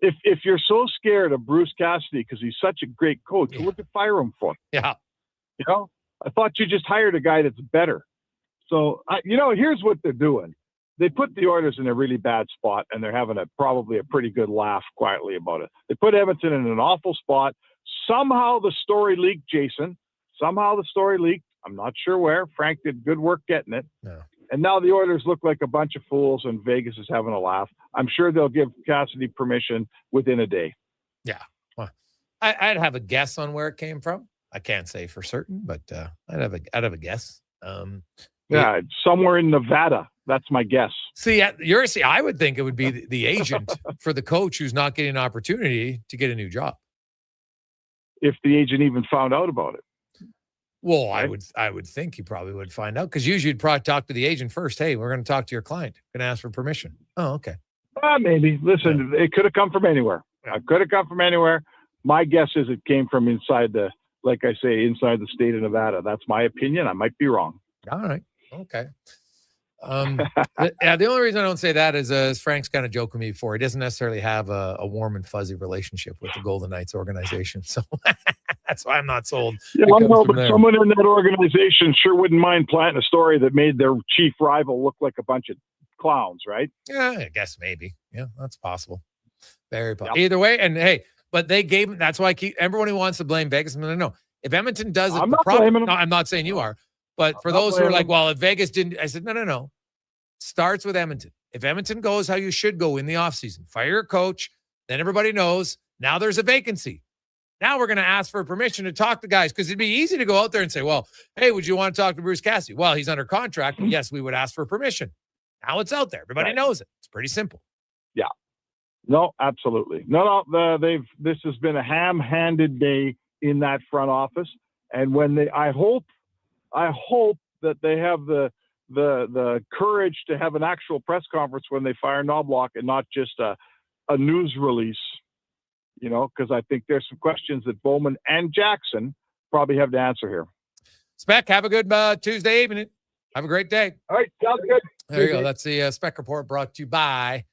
If you're so scared of Bruce Cassidy because he's such a great coach, what to fire him for? Yeah. I thought you just hired a guy that's better. So, here's what they're doing. They put the Oilers in a really bad spot, and they're having probably a pretty good laugh quietly about it. They put Edmonton in an awful spot. Somehow the story leaked, Jason. Somehow the story leaked. I'm not sure where. Frank did good work getting it. No. And now the Oilers look like a bunch of fools, and Vegas is having a laugh. I'm sure they'll give Cassidy permission within a day. Yeah. Well, I'd have a guess on where it came from. I can't say for certain, but I'd have a guess. Yeah, somewhere in Nevada. That's my guess. See, I would think it would be the agent for the coach who's not getting an opportunity to get a new job. If the agent even found out about it. Well, right? I would think he probably would find out, because usually you'd probably talk to the agent first. Hey, we're going to talk to your client. Going to ask for permission. Oh, okay. Maybe. Listen, It could have come from anywhere. It could have come from anywhere. My guess is it came from inside the state of Nevada. That's my opinion. I might be wrong. All right. Okay. The only reason I don't say that is Frank's kind of joked with me before. He doesn't necessarily have a warm and fuzzy relationship with the Golden Knights organization. So That's why I'm not sold. Yeah, I know, but someone in that organization sure wouldn't mind planting a story that made their chief rival look like a bunch of clowns, right? Yeah, I guess maybe. Yeah, that's possible. Very possible. Either way, and hey, but they gave. That's why everyone who wants to blame Vegas. No. If Edmonton does it, I'm not saying you are. But for those who are like, well, if Vegas didn't, I said, no. Starts with Edmonton. If Edmonton goes how you should go in the offseason, fire your coach, then everybody knows now there's a vacancy. Now we're going to ask for permission to talk to guys because it'd be easy to go out there and say, well, hey, would you want to talk to Bruce Cassidy? Well, he's under contract. But yes, we would ask for permission. Now it's out there. Everybody knows it. It's pretty simple. Yeah. No, absolutely. No. This has been a ham-handed day in that front office. And when I hope that they have the courage to have an actual press conference when they fire Knobloch and not just a news release, because I think there's some questions that Bowman and Jackson probably have to answer here. Spec, have a good Tuesday evening. Have a great day. All right, sounds good. There you go. That's the Spec Report brought to you by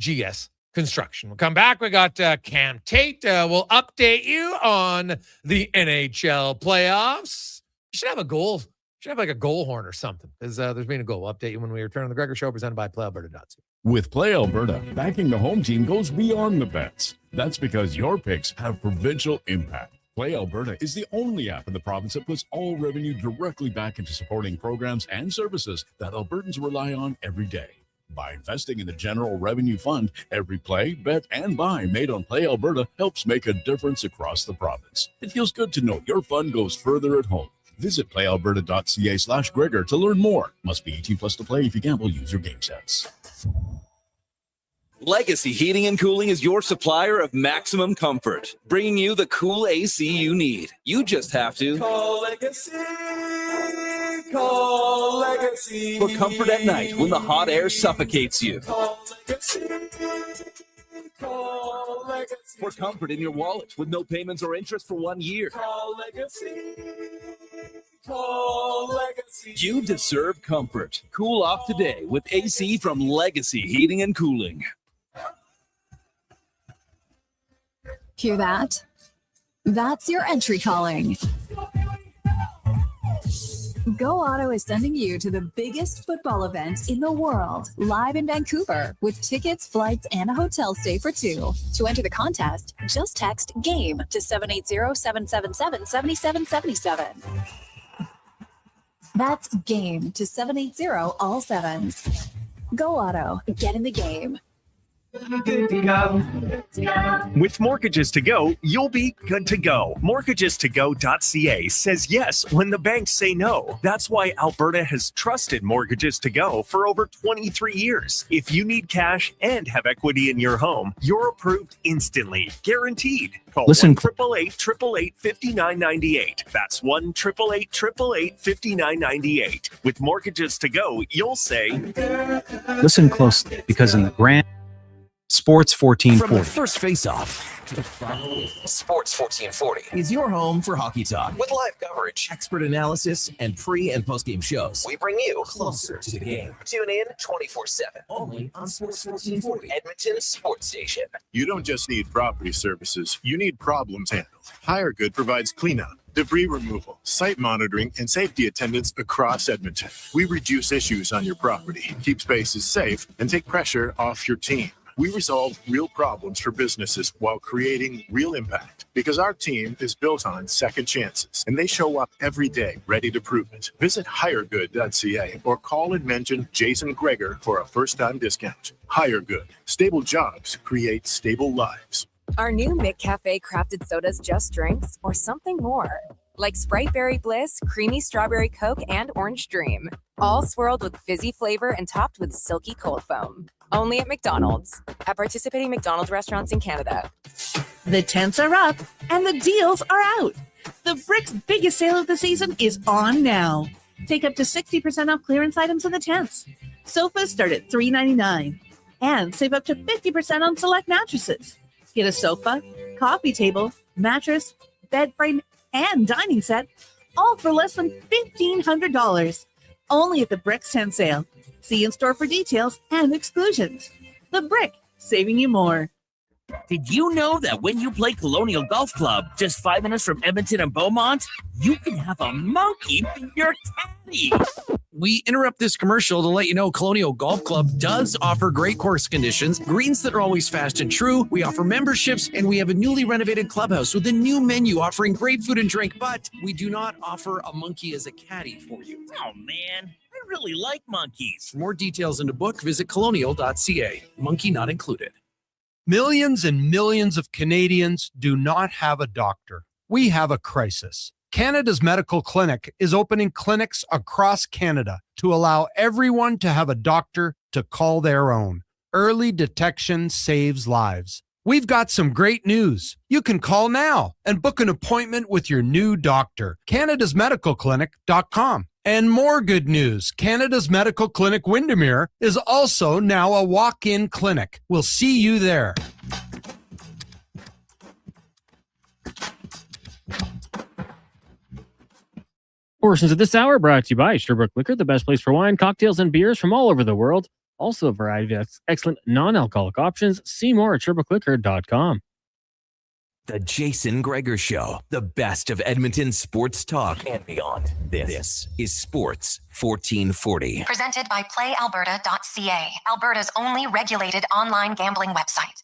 GS Construction. We'll come back. We got Cam Tate. We'll update you on the NHL playoffs. You should have a goal. You should have like a goal horn or something because there's been a goal. We'll update you when we return on the Gregor Show presented by PlayAlberta.ca. With Play Alberta, backing the home team goes beyond the bets. That's because your picks have provincial impact. Play Alberta is the only app in the province that puts all revenue directly back into supporting programs and services that Albertans rely on every day. By investing in the General Revenue Fund, every play, bet, and buy made on Play Alberta helps make a difference across the province. It feels good to know your fund goes further at home. Visit playalberta.ca/Gregor to learn more. Must be 18 plus to play. If you gamble, use your game sense. Legacy Heating and Cooling is your supplier of maximum comfort, bringing you the cool AC you need. You just have to call Legacy. Call Legacy. For comfort at night when the hot air suffocates you. Call Legacy. Call Legacy. For comfort in your wallet with no payments or interest for 1 year. Call Legacy. Call Legacy. You deserve comfort. Cool off today with AC from Legacy Heating and Cooling. Hear that? That's your entry calling. Go Auto is sending you to the biggest football event in the world, live in Vancouver, with tickets, flights, and a hotel stay for two. To enter the contest, just text GAME to 780-777-7777. That's GAME to 780 all sevens. Go Auto, get in the game. Good to go. With Mortgages to Go, you'll be good to go. Mortgagestogo.ca says yes when the banks say no. That's why Alberta has trusted Mortgages to Go for over 23 years. If you need cash and have equity in your home, you're approved instantly, guaranteed. Call 1-888-888-5998. That's 1-888-888-5998. With Mortgages to Go, you'll say, listen closely, because in the grand Sports 1440. From the first face-off to the final, Sports 1440 is your home for hockey talk with live coverage, expert analysis, and pre- and post-game shows. We bring you closer to the game. Tune in 24/7 only on Sports 1440, Edmonton Sports Station. You don't just need property services, you need problems handled. HireGood provides cleanup, debris removal, site monitoring, and safety attendance across Edmonton. We reduce issues on your property, keep spaces safe, and take pressure off your team. We resolve real problems for businesses while creating real impact because our team is built on second chances and they show up every day ready to prove it. Visit hiregood.ca or call and mention Jason Gregor for a first-time discount. HireGood. Stable jobs create stable lives. Are new McCafe crafted sodas just drinks or something more? Like Sprite Berry Bliss, Creamy Strawberry Coke, and Orange Dream. All swirled with fizzy flavor and topped with silky cold foam. Only at McDonald's. At participating McDonald's restaurants in Canada. The tents are up and the deals are out. The Brick's biggest sale of the season is on now. Take up to 60% off clearance items in the tents. Sofas start at $3.99. And save up to 50% on select mattresses. Get a sofa, coffee table, mattress, bed frame, and dining set, all for less than $1,500. Only at the Brick's tent sale. See in store for details and exclusions. The Brick, saving you more. Did you know that when you play Colonial Golf Club, just 5 minutes from Edmonton and Beaumont, you can have a monkey be your caddy? We interrupt this commercial to let you know Colonial Golf Club does offer great course conditions, greens that are always fast and true. We offer memberships, and we have a newly renovated clubhouse with a new menu offering great food and drink, but we do not offer a monkey as a caddy for you. Oh, man, I really like monkeys. For more details and to book, visit colonial.ca. Monkey not included. Millions and millions of Canadians do not have a doctor. We have a crisis. Canada's Medical Clinic is opening clinics across Canada to allow everyone to have a doctor to call their own. Early detection saves lives. We've got some great news. You can call now and book an appointment with your new doctor. Canada'sMedicalClinic.com. And more good news. Canada's Medical Clinic Windermere is also now a walk-in clinic. We'll see you there. Portions of this hour brought to you by Strudwick Liquor, the best place for wine, cocktails, and beers from all over the world. Also a variety of excellent non-alcoholic options. See more at StrudwickLiquor.com. The Jason Gregor Show, the best of Edmonton sports talk and beyond. This is Sports 1440. Presented by PlayAlberta.ca, Alberta's only regulated online gambling website.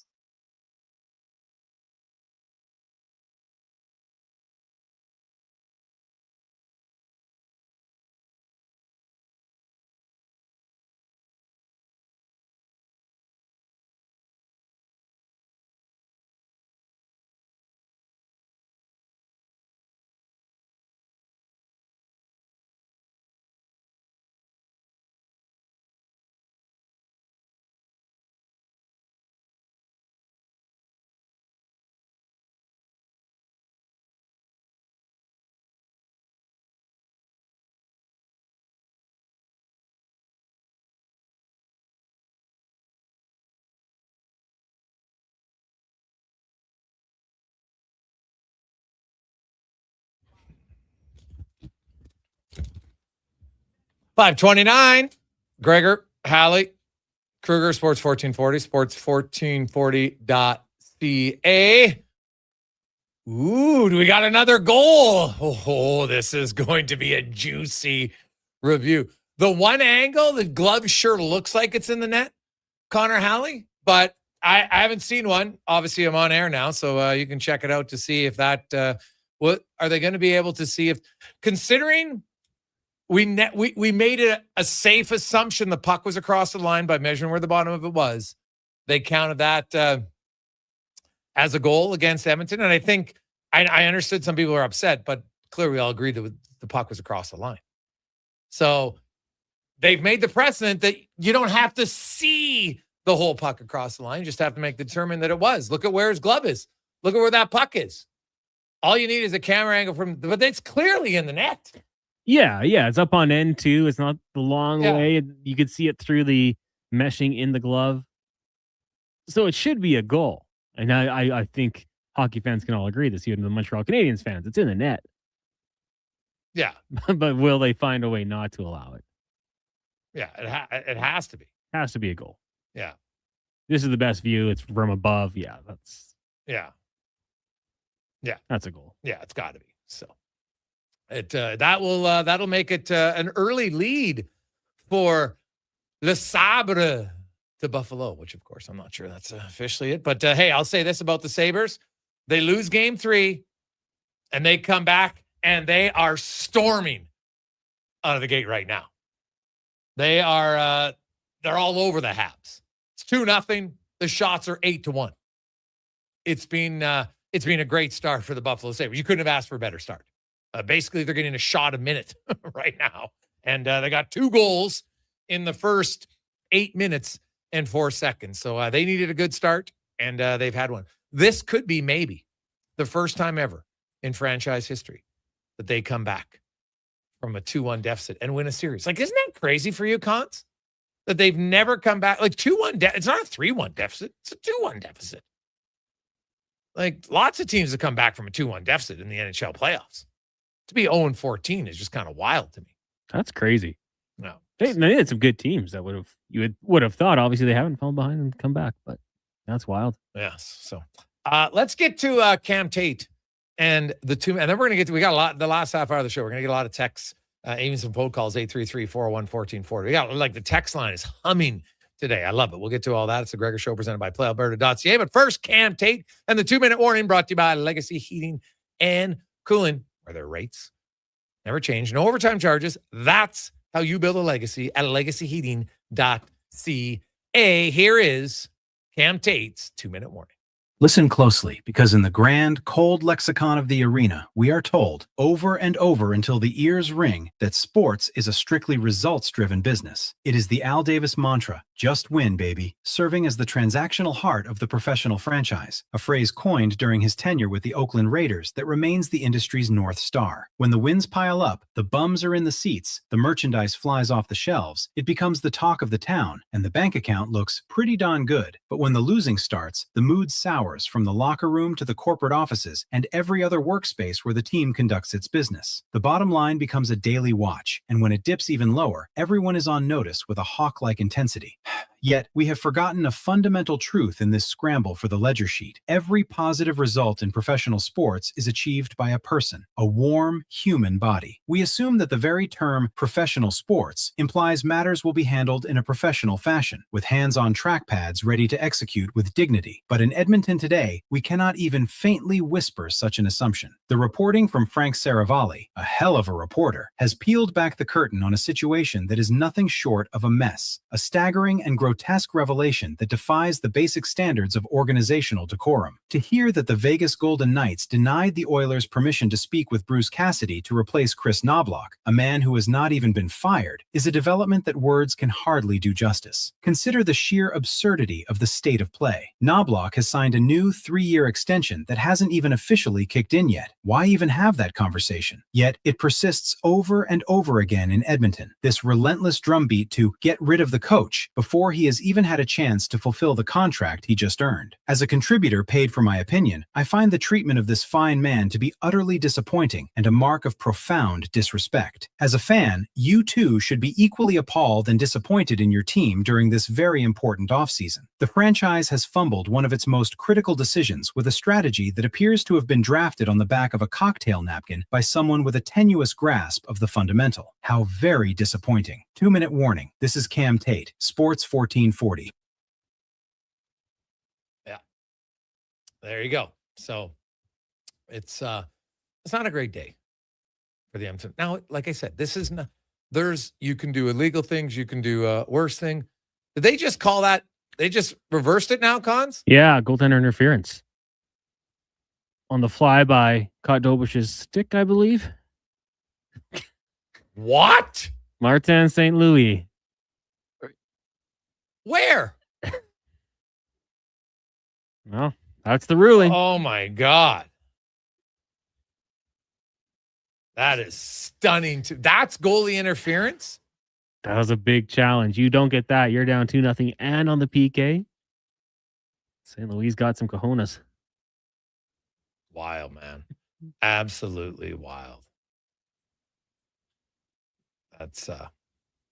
$5:29. Gregor, Halley, Kruger, Sports 1440, sports1440.ca. Ooh, do we got another goal? Oh, this is going to be a juicy review. The one angle, the glove sure looks like it's in the net, Connor Halley, but I haven't seen one. Obviously, I'm on air now, so you can check it out to see if that, what are they going to be able to see if, considering we made it a safe assumption the puck was across the line by measuring where the bottom of it was. They counted that as a goal against Edmonton. And I think I understood some people were upset, but clearly we all agreed that the puck was across the line. So they've made the precedent that you don't have to see the whole puck across the line. You just have to determine that it was. Look at where his glove is. Look at where that puck is. All you need is a camera angle but it's clearly in the net. Yeah, it's up on end too. It's not the long way. You could see it through the meshing in the glove. So it should be a goal. And I think hockey fans can all agree this, even the Montreal Canadiens fans. It's in the net. Yeah. But will they find a way not to allow it? Yeah, it has to be. Has to be a goal. Yeah. This is the best view. It's from above. Yeah, that's... Yeah. That's a goal. Yeah, it's got to be. So that'll make it an early lead for Le Sabre to Buffalo, which of course I'm not sure that's officially it. But hey, I'll say this about the Sabres: they lose Game 3, and they come back and they are storming out of the gate right now. They are they're all over the Habs. It's 2-0. The shots are 8-1. It's been a great start for the Buffalo Sabres. You couldn't have asked for a better start. Basically, they're getting a shot a minute right now. And they got 2 goals in the first 8 minutes and 4 seconds. So they needed a good start, and they've had one. This could be maybe the first time ever in franchise history that they come back from a 2-1 deficit and win a series. Like, isn't that crazy for you, Cons? That they've never come back. Like, 2-1 it's not a 3-1 deficit. It's a 2-1 deficit. Like, lots of teams have come back from a 2-1 deficit in the NHL playoffs. To be 0-14 is just kind of wild to me. That's crazy. No. They had some good teams that you would have thought. Obviously, they haven't fallen behind and come back, but That's wild. Yes. So let's get to Cam Tate and the two, and then we're going to get to, we got a lot, the last half hour of the show, we're going to get a lot of texts, even some phone calls, 833-401-1440. We got, like, the text line is humming today. I love it. We'll get to all that. It's the Gregor Show presented by PlayAlberta.ca. But first, Cam Tate and the 2-minute warning brought to you by Legacy Heating and Cooling, where their rates never change. No overtime charges. That's how you build a legacy at legacyheating.ca. Here is Cam Tate's 2-minute warning. Listen closely, because in the grand, cold lexicon of the arena, we are told over and over until the ears ring that sports is a strictly results-driven business. It is the Al Davis mantra, just win, baby, serving as the transactional heart of the professional franchise, a phrase coined during his tenure with the Oakland Raiders that remains the industry's North Star. When the wins pile up, the bums are in the seats, the merchandise flies off the shelves, it becomes the talk of the town, and the bank account looks pretty darn good. But when the losing starts, the mood sours from the locker room to the corporate offices and every other workspace where the team conducts its business. The bottom line becomes a daily watch, and when it dips even lower, everyone is on notice with a hawk-like intensity. Yet, we have forgotten a fundamental truth in this scramble for the ledger sheet. Every positive result in professional sports is achieved by a person, a warm, human body. We assume that the very term professional sports implies matters will be handled in a professional fashion, with hands-on trackpads ready to execute with dignity. But in Edmonton today, we cannot even faintly whisper such an assumption. The reporting from Frank Saravalli, a hell of a reporter, has peeled back the curtain on a situation that is nothing short of a mess, a staggering and grotesque revelation that defies the basic standards of organizational decorum. To hear that the Vegas Golden Knights denied the Oilers permission to speak with Bruce Cassidy to replace Chris Knobloch, a man who has not even been fired, is a development that words can hardly do justice. Consider the sheer absurdity of the state of play. Knobloch has signed a new 3-year extension that hasn't even officially kicked in yet. Why even have that conversation? Yet it persists over and over again in Edmonton, this relentless drumbeat to get rid of the coach before he has even had a chance to fulfill the contract he just earned. As a contributor paid for my opinion, I find the treatment of this fine man to be utterly disappointing and a mark of profound disrespect. As a fan, you too should be equally appalled and disappointed in your team during this very important offseason. The franchise has fumbled one of its most critical decisions with a strategy that appears to have been drafted on the back of a cocktail napkin by someone with a tenuous grasp of the fundamental. How very disappointing. 2-minute warning. This is Cam Tate, Sports 1440. Yeah. There you go. So it's not a great day for the Edmonton. Now, like I said, this is not, you can do illegal things, you can do a worse thing. Did they just call that? They just reversed it now, Cons? Yeah, goaltender interference. On the flyby, caught Dobish's stick, I believe. What? Martin St. Louis. Where? Well, that's the ruling. Oh, my God. That is stunning. That's goalie interference? That was a big challenge. You don't get that. You're down 2-0 and on the PK. St. Louis got some cojones. Wild, man. Absolutely wild.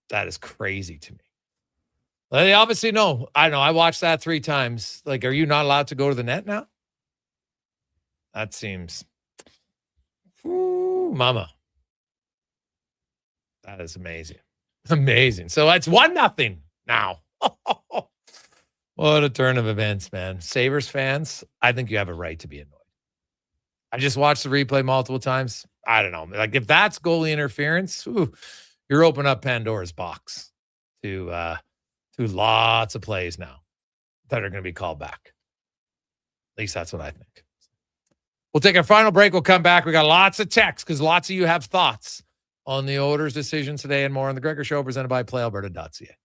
That is crazy to me. They obviously know. I know. I watched that 3 times. Like, are you not allowed to go to the net now? That seems... Ooh, mama. That is amazing. Amazing. So it's 1-0 now. What a turn of events, man. Sabres fans, I think you have a right to be annoyed. I just watched the replay multiple times. I don't know. Like, if that's goalie interference, you're opening up Pandora's box to lots of plays now that are going to be called back. At least that's what I think. We'll take our final break. We'll come back. We got lots of texts because lots of you have thoughts on the Oilers' decision today and more on the Gregor Show presented by PlayAlberta.ca.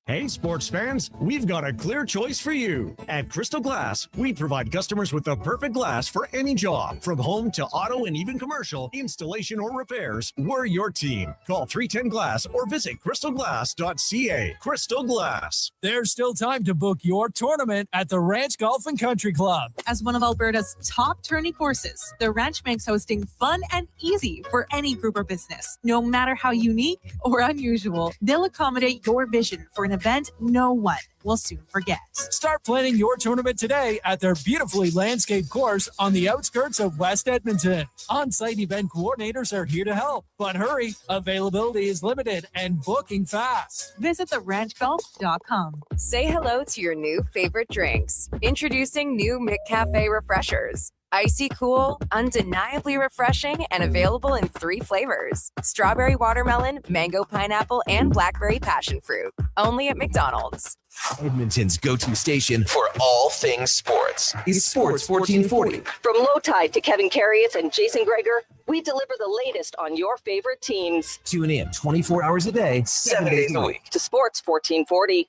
Hey, sports fans, we've got a clear choice for you. At Crystal Glass, we provide customers with the perfect glass for any job. From home to auto and even commercial, installation or repairs, we're your team. Call 310-GLASS or visit crystalglass.ca. Crystal Glass. There's still time to book your tournament at the Ranch Golf and Country Club. As one of Alberta's top tourney courses, the Ranch makes hosting fun and easy for any group or business. No matter how unique or unusual, they'll accommodate your vision for an an event no one will soon forget. Start planning your tournament today at their beautifully landscaped course on the outskirts of West Edmonton. On-site event coordinators are here to help, but hurry, availability is limited and booking fast. Visit theranchgolf.com. Say hello to your new favorite drinks. Introducing new McCafe Refreshers. Icy cool, undeniably refreshing, and available in 3 flavors. Strawberry watermelon, mango pineapple, and blackberry passion fruit. Only at McDonald's. Edmonton's go-to station for all things sports is Sports 1440. From Low Tide to Kevin Karius and Jason Gregor, we deliver the latest on your favorite teams. Tune in 24 hours a day, 7 days a week to Sports 1440.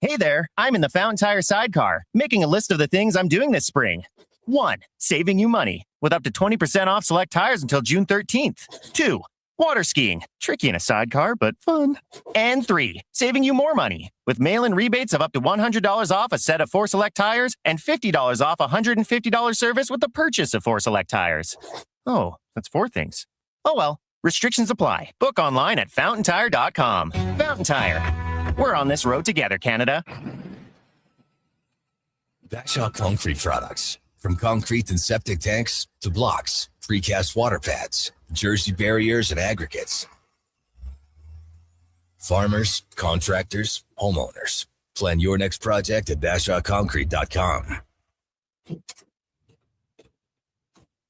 Hey there, I'm in the Fountain Tire sidecar, making a list of the things I'm doing this spring. 1. Saving you money, with up to 20% off select tires until June 13th. 2. Water skiing, tricky in a sidecar, but fun. And 3. Saving you more money, with mail-in rebates of up to $100 off a set of 4 select tires and $50 off a $150 service with the purchase of 4 select tires. Oh, that's 4 things. Oh well, restrictions apply. Book online at fountaintire.com. Fountain Tire. We're on this road together, Canada. Backshaw Concrete Products. From concrete and septic tanks to blocks, precast water pads, Jersey barriers and aggregates. Farmers, contractors, homeowners. Plan your next project at BashawConcrete.com.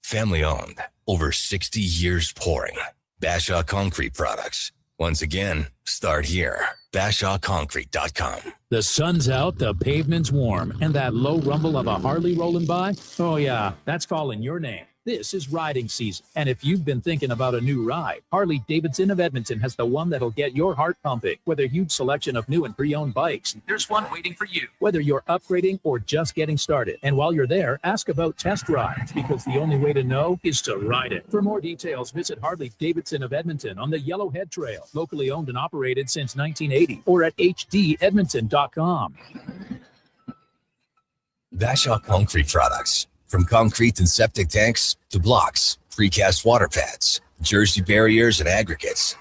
Family owned, over 60 years pouring. Bashaw Concrete Products. Once again, start here. BashawConcrete.com. The sun's out, the pavement's warm, and that low rumble of a Harley rolling by? Oh yeah, that's calling your name. This is riding season, and if you've been thinking about a new ride, Harley-Davidson of Edmonton has the one that'll get your heart pumping. With a huge selection of new and pre-owned bikes, there's one waiting for you. Whether you're upgrading or just getting started. And while you're there, ask about test rides, because the only way to know is to ride it. For more details, visit Harley-Davidson of Edmonton on the Yellowhead Trail, locally owned and operated since 1980, or at hdedmonton.com. Bashaw Concrete Products. From concrete and septic tanks to blocks, precast water pads, Jersey barriers and aggregates.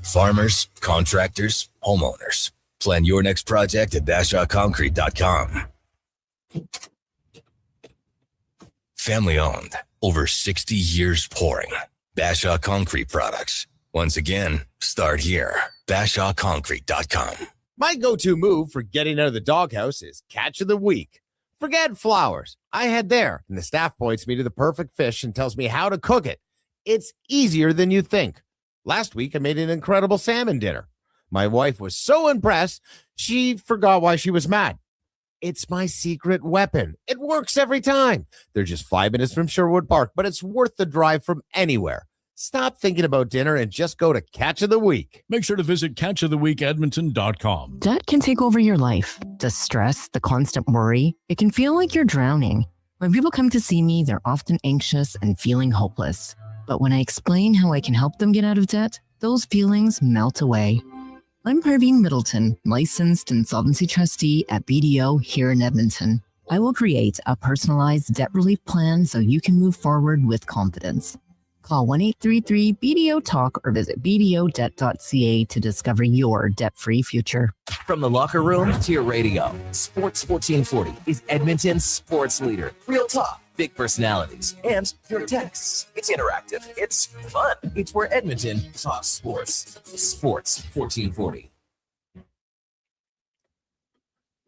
Farmers, contractors, homeowners. Plan your next project at BashawConcrete.com. Family owned, over 60 years pouring. Bashaw Concrete Products. Once again, start here. BashawConcrete.com. My go-to move for getting out of the doghouse is catch of the week. Forget flowers. I head there, and the staff points me to the perfect fish and tells me how to cook it. It's easier than you think. Last week, I made an incredible salmon dinner. My wife was so impressed, she forgot why she was mad. It's my secret weapon. It works every time. They're just 5 minutes from Sherwood Park, but it's worth the drive from anywhere. Stop thinking about dinner and just go to Catch of the Week. Make sure to visit catchoftheweekedmonton.com. Debt can take over your life. The stress, the constant worry, it can feel like you're drowning. When people come to see me, they're often anxious and feeling hopeless. But when I explain how I can help them get out of debt, those feelings melt away. I'm Parveen Middleton, licensed insolvency trustee at BDO here in Edmonton. I will create a personalized debt relief plan so you can move forward with confidence. Call 1-833-BDO-TALK or visit bdodebt.ca to discover your debt-free future. From the locker room to your radio, Sports 1440 is Edmonton's sports leader. Real talk, big personalities, and your texts. It's interactive. It's fun. It's where Edmonton talks sports. Sports 1440.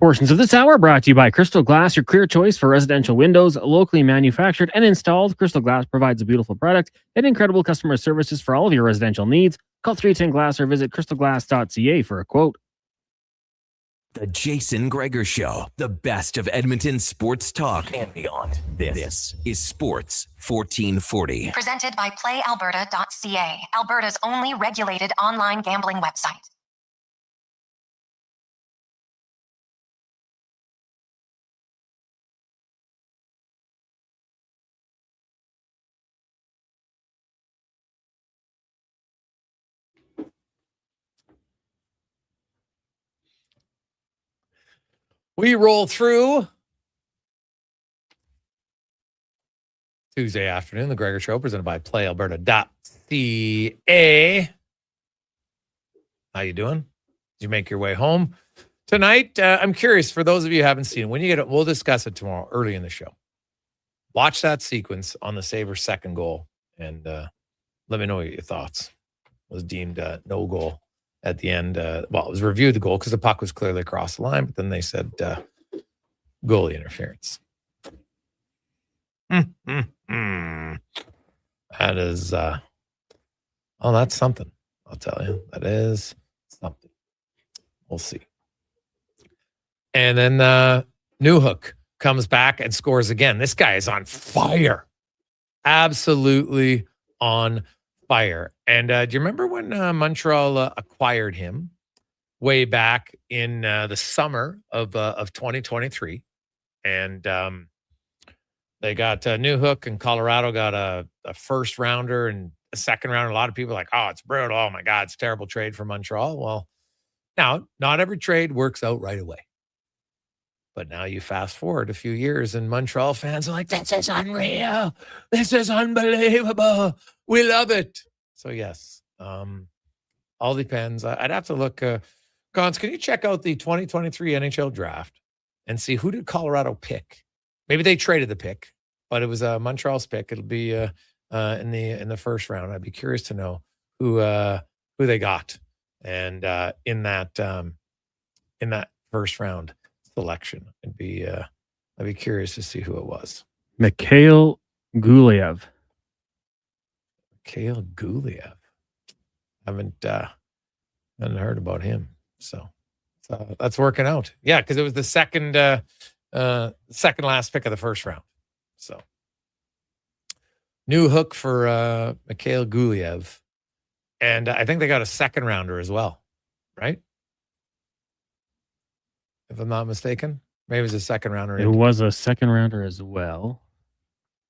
Portions of this hour brought to you by Crystal Glass, your clear choice for residential windows, locally manufactured and installed. Crystal Glass provides a beautiful product and incredible customer services for all of your residential needs. Call 310 Glass or visit crystalglass.ca for a quote. The Jason Gregor Show, the best of Edmonton sports talk and beyond. This is Sports 1440. Presented by PlayAlberta.ca, Alberta's only regulated online gambling website. We roll through Tuesday afternoon, the Gregor Show, presented by PlayAlberta.ca. How you doing? you make your way home tonight. I'm curious, for those of you who haven't seen it, when you get it, we'll discuss it tomorrow early in the show. Watch that sequence on the Sabres' second goal and let me know your thoughts. It was deemed no goal at the end. It was reviewed the goal because the puck was clearly across the line, but then they said goalie interference. That is, that's something. I'll tell you. That is something. We'll see. And then Newhook comes back and scores again. This guy is on fire. Absolutely on fire. And do you remember when Montreal acquired him way back in the summer of 2023? And they got Newhook, and Colorado got a first rounder and a second rounder. A lot of people are like, oh, it's brutal. Oh, my God, it's a terrible trade for Montreal. Well, now, not every trade works out right away. But now you fast forward a few years, and Montreal fans are like, this is unreal. This is unbelievable. We love it. So, yes, all depends. I'd have to look. Cons, can you check out the 2023 NHL draft and see who did Colorado pick? Maybe they traded the pick, but it was Montreal's pick. It'll be in the first round. I'd be curious to know who they got, and in that first round selection, I'd be curious to see who it was. Mikhail Gulyayev. Mikhail Gulyayev. Haven't heard about him, so that's working out. Yeah, because it was the second last pick of the first round. So new hook for Mikhail Gulyayev, and I think they got a second rounder as well, right? If I'm not mistaken, maybe it was a second rounder. It was a second rounder as well.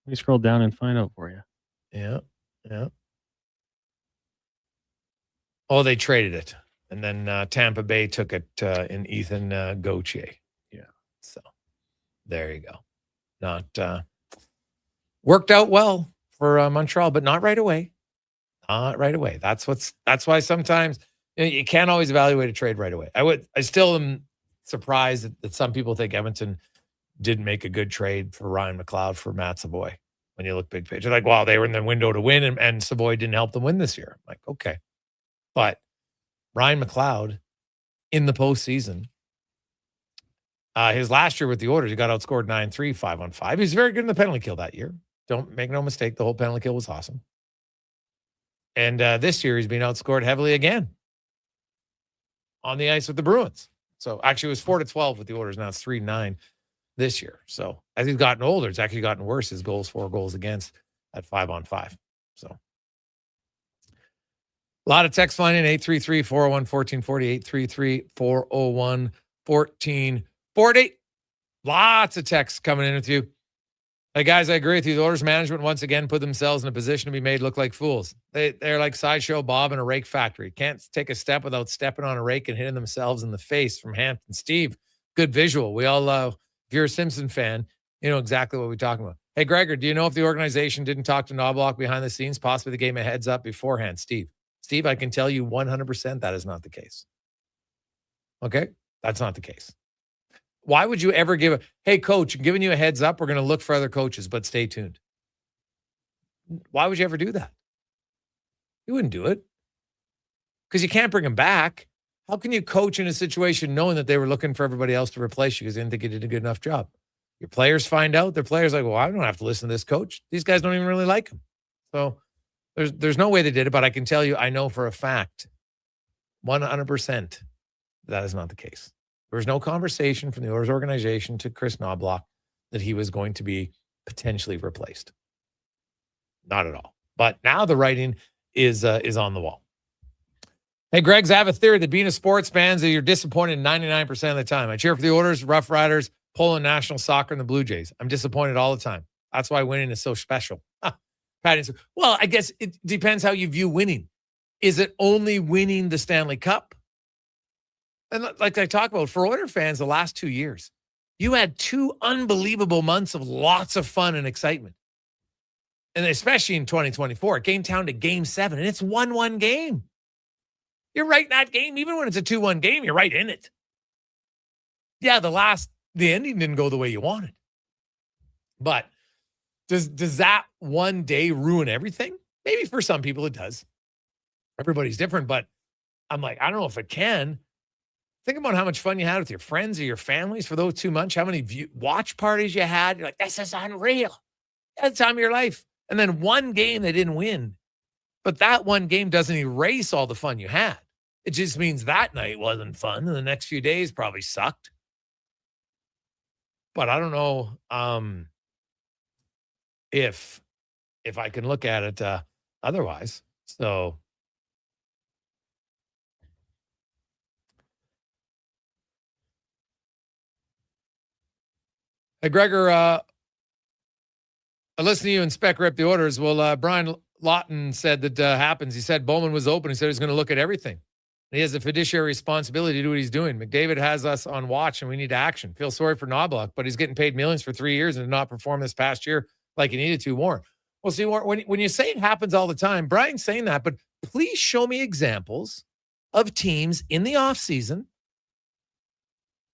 Let me scroll down and find out for you. Yeah. Oh, they traded it, and then Tampa Bay took it in Ethan Gauthier. Yeah. So there you go. Not worked out well for Montreal, but not right away. Not right away. That's why sometimes you can't always evaluate a trade right away. I still am surprised that some people think Edmonton didn't make a good trade for Ryan McLeod for Matt Savoy. When you look big picture, like, wow, they were in the window to win, and Savoy didn't help them win this year. I'm like, okay. But Ryan McLeod in the postseason, his last year with the Oilers, he got outscored 9-3, 5-on-5. He was very good in the penalty kill that year. Don't make no mistake, the whole penalty kill was awesome. And this year, he's been outscored heavily again on the ice with the Bruins. So actually, it was 4-12 with the Oilers. Now it's 3-9 this year. So as he's gotten older, it's actually gotten worse. His goals, 4 goals against at 5-on-5. So a lot of text flying in, 833-401-1440, 833-401-1440. Lots of texts coming in with you. Hey, guys, I agree with you. The Oilers management once again put themselves in a position to be made look like fools. They're like Sideshow Bob in a rake factory. Can't take a step without stepping on a rake and hitting themselves in the face. From Hampton. Steve, good visual. We all love. If you're a Simpson fan, you know exactly what we're talking about. Hey, Gregor, do you know if the organization didn't talk to Knobloch behind the scenes, possibly they gave him a heads up beforehand? Steve, I can tell you 100% that is not the case. Okay? That's not the case. Why would you ever give hey, coach, I'm giving you a heads up. We're going to look for other coaches, but stay tuned. Why would you ever do that? You wouldn't do it because you can't bring them back. How can you coach in a situation knowing that they were looking for everybody else to replace you because they didn't think you did a good enough job? Your players find out. Their players are like, well, I don't have to listen to this coach. These guys don't even really like him. So there's no way they did it, but I can tell you, I know for a fact, 100%, that is not the case. There was no conversation from the Oilers organization to Chris Knobloch that he was going to be potentially replaced. Not at all. But now the writing is on the wall. Hey, Greg's, I have a theory that being a sports fan is that you're disappointed 99% of the time. I cheer for the Oilers, Rough Riders, Poland National Soccer, and the Blue Jays. I'm disappointed all the time. That's why winning is so special. Patty said, well, I guess it depends how you view winning. Is it only winning the Stanley Cup? And like I talked about, for Oilers fans, the last 2 years, you had 2 unbelievable months of lots of fun and excitement. And especially in 2024, it came down to Game 7, and it's 1-1 game. You're right in that game. Even when it's a 2-1 game, you're right in it. Yeah, the ending didn't go the way you wanted. But does that one day ruin everything? Maybe for some people it does. Everybody's different, but I'm like, I don't know if it can. Think about how much fun you had with your friends or your families for those 2 months, how many watch parties you had. You're like, this is unreal. That's the time of your life. And then one game they didn't win. But that one game doesn't erase all the fun you had. It just means that night wasn't fun, and the next few days probably sucked. But I don't know if I can look at it otherwise. So hey, Gregor, I listened to you and Spec rip the orders. Well, Brian Lawton said that happens. He said Bowman was open. He said he's going to look at everything. He has a fiduciary responsibility to do what he's doing. McDavid has us on watch, and we need action. Feel sorry for Knobloch, but he's getting paid millions for 3 years and did not perform this past year like he needed to. Warren. Well, see, Warren, when you say it happens all the time, Brian's saying that, but please show me examples of teams in the offseason,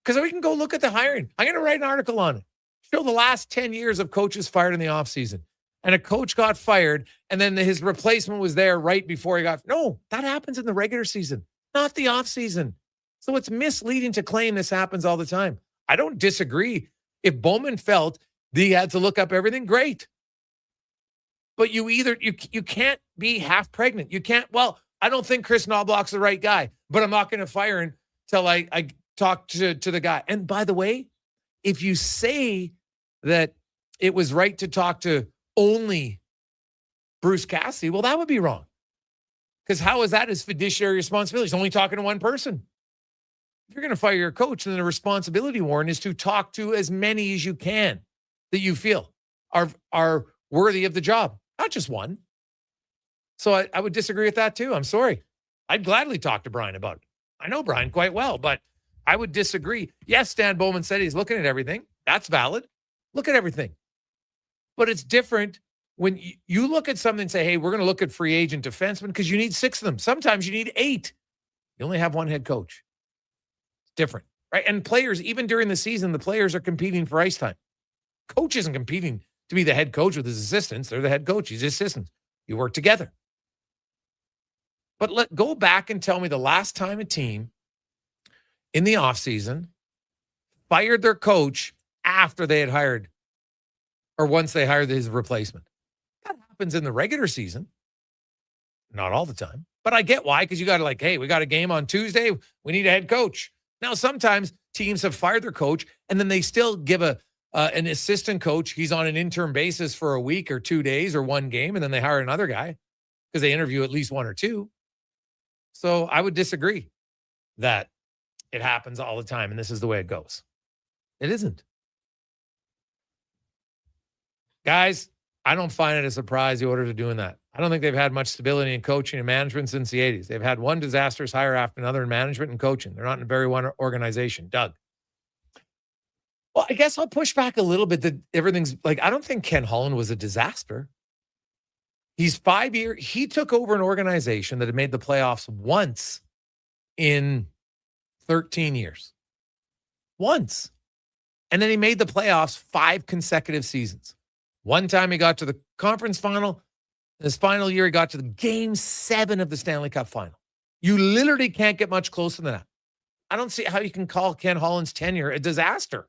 because we can go look at the hiring. I'm going to write an article on it. Show the last 10 years of coaches fired in the offseason. And a coach got fired, and then his replacement was there right before he got. No, that happens in the regular season, not the offseason. So it's misleading to claim this happens all the time. I don't disagree. If Bowman felt that he had to look up everything, great. But you can't be half pregnant. You can't, well, I don't think Chris Knobloch's the right guy, but I'm not going to fire him until I talk to the guy. And by the way, if you say that it was right to talk to only Bruce Cassidy, well, that would be wrong. Because how is that his fiduciary responsibility? He's only talking to one person. If you're going to fire your coach, then the responsibility, Warren, is to talk to as many as you can that you feel are worthy of the job, not just one. So I would disagree with that too. I'm sorry. I'd gladly talk to Brian about it. I know Brian quite well, but I would disagree. Yes, Stan Bowman said he's looking at everything. That's valid. Look at everything. But it's different when you look at something and say, hey, we're going to look at free agent defensemen because you need 6 of them. Sometimes you need 8. You only have one head coach. It's different, right? And players, even during the season, the players are competing for ice time. Coach isn't competing to be the head coach with his assistants. They're the head coach. He's assistants. You work together. But go back and tell me the last time a team in the offseason fired their coach after they had hired, or once they hired his replacement. That happens in the regular season. Not all the time. But I get why, because you got to hey, we got a game on Tuesday. We need a head coach. Now, sometimes teams have fired their coach, and then they still give an assistant coach. He's on an interim basis for a week or 2 days or one game, and then they hire another guy because they interview at least 1 or 2. So I would disagree that it happens all the time, and this is the way it goes. It isn't. Guys, I don't find it a surprise the Oilers are doing that. I don't think they've had much stability in coaching and management since the 80s. They've had one disastrous hire after another in management and coaching. They're not in a very one organization. Doug. Well, I guess I'll push back a little bit that everything's I don't think Ken Holland was a disaster. He's 5 years. He took over an organization that had made the playoffs once in 13 years. Once. And then he made the playoffs 5 consecutive seasons. One time he got to the conference final. His final year, he got to the game 7 of the Stanley Cup final. You literally can't get much closer than that. I don't see how you can call Ken Holland's tenure a disaster.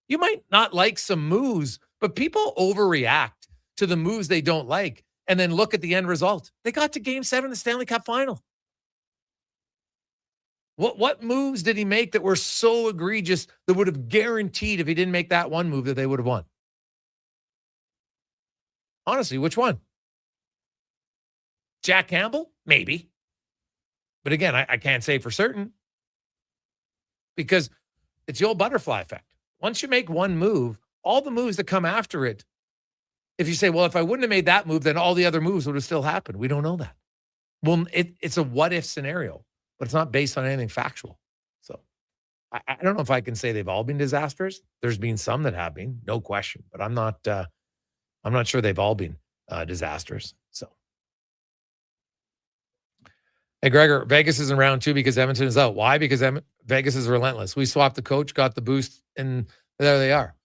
You might not like some moves, but people overreact to the moves they don't like and then look at the end result. They got to game 7 of the Stanley Cup final. What moves did he make that were so egregious that would have guaranteed if he didn't make that one move that they would have won? Honestly, which one? Jack Campbell? Maybe. But again, I can't say for certain because it's the old butterfly effect. Once you make one move, all the moves that come after it, if you say, well, if I wouldn't have made that move, then all the other moves would have still happened. We don't know that. Well, it's a what-if scenario, but it's not based on anything factual. So I don't know if I can say they've all been disastrous. There's been some that have been, no question, but I'm not sure they've all been disastrous. So Hey, Gregor, Vegas is in round 2 because Edmonton is out. Why? Because Vegas is relentless. We swapped the coach, got the boost, and there they are.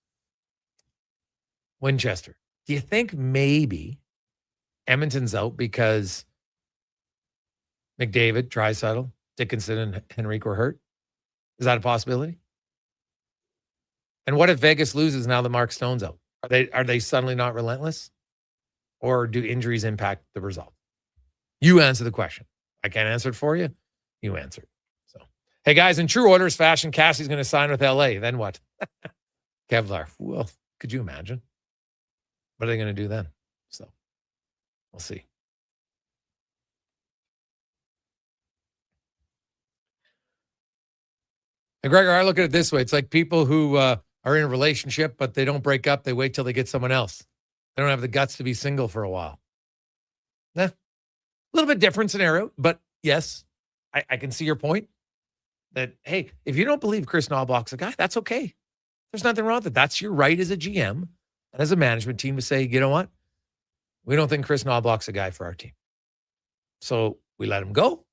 Winchester. Do you think maybe Edmonton's out because McDavid, Draisaitl, Dickinson, and Henrique were hurt? Is that a possibility? And what if Vegas loses now that Mark Stone's out? Are they suddenly not relentless? Or do injuries impact the result? You answer the question. I can't answer it for you. You answer it. So, hey, guys, in true orders fashion, Cassie's going to sign with LA. Then what? Kevlar. Well, could you imagine? What are they going to do then? So, we'll see. And Gregor, I look at it this way. It's like people who are in a relationship, but they don't break up. They wait till they get someone else. They don't have the guts to be single for a while. A little bit different scenario, but yes, I can see your point that, hey, if you don't believe Chris Knobloch's a guy, that's okay. There's nothing wrong with it. That's your right as a GM and as a management team to say, you know what? We don't think Chris Knobloch's a guy for our team. So we let him go.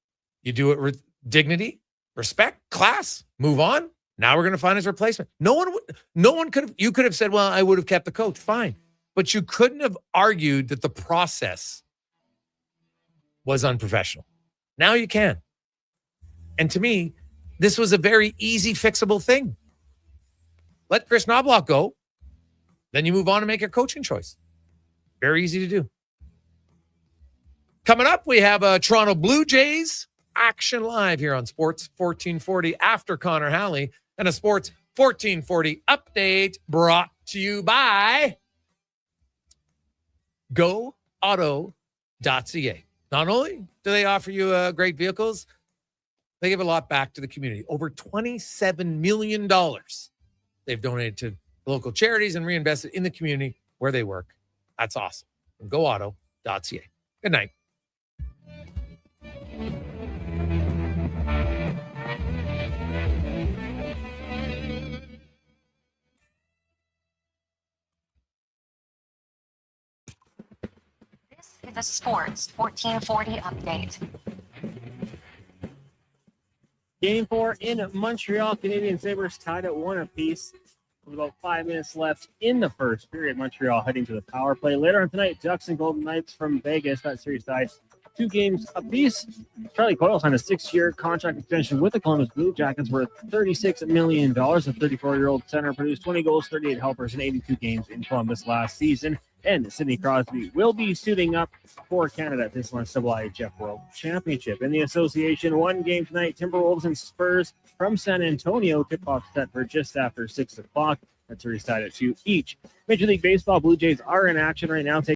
You do it with dignity, respect, class, move on. Now we're going to find his replacement. No one could have, you could have said, well, I would have kept the coach. Fine. But you couldn't have argued that the process was unprofessional. Now you can. And to me, this was a very easy, fixable thing. Let Chris Knobloch go. Then you move on and make your coaching choice. Very easy to do. Coming up, we have Toronto Blue Jays action live here on Sports 1440 after Connor Halley, and a Sports 1440 update brought to you by GoAuto.ca. Not only do they offer you great vehicles, they give a lot back to the community. Over $27 million they've donated to local charities and reinvested in the community where they work. That's awesome. GoAuto.ca. Good night. This is a Sports 1440 update. Game 4 in Montreal. Canadian Sabres tied at 1 apiece with about 5 minutes left in the first period. Montreal heading to the power play. Later on tonight, Ducks and Golden Knights from Vegas. That series tied 2 games apiece. Charlie Coyle signed a 6-year contract extension with the Columbus Blue Jackets worth $36 million. The 34-year-old center produced 20 goals, 38 helpers, in 82 games in Columbus last season. And Sidney Crosby will be suiting up for Canada at this month's IIHF World Championship. In the association, 1 game tonight, Timberwolves and Spurs from San Antonio. Tip-off set for just after 6 o'clock. That series tied at 2 each. Major League Baseball, Blue Jays are in action right now.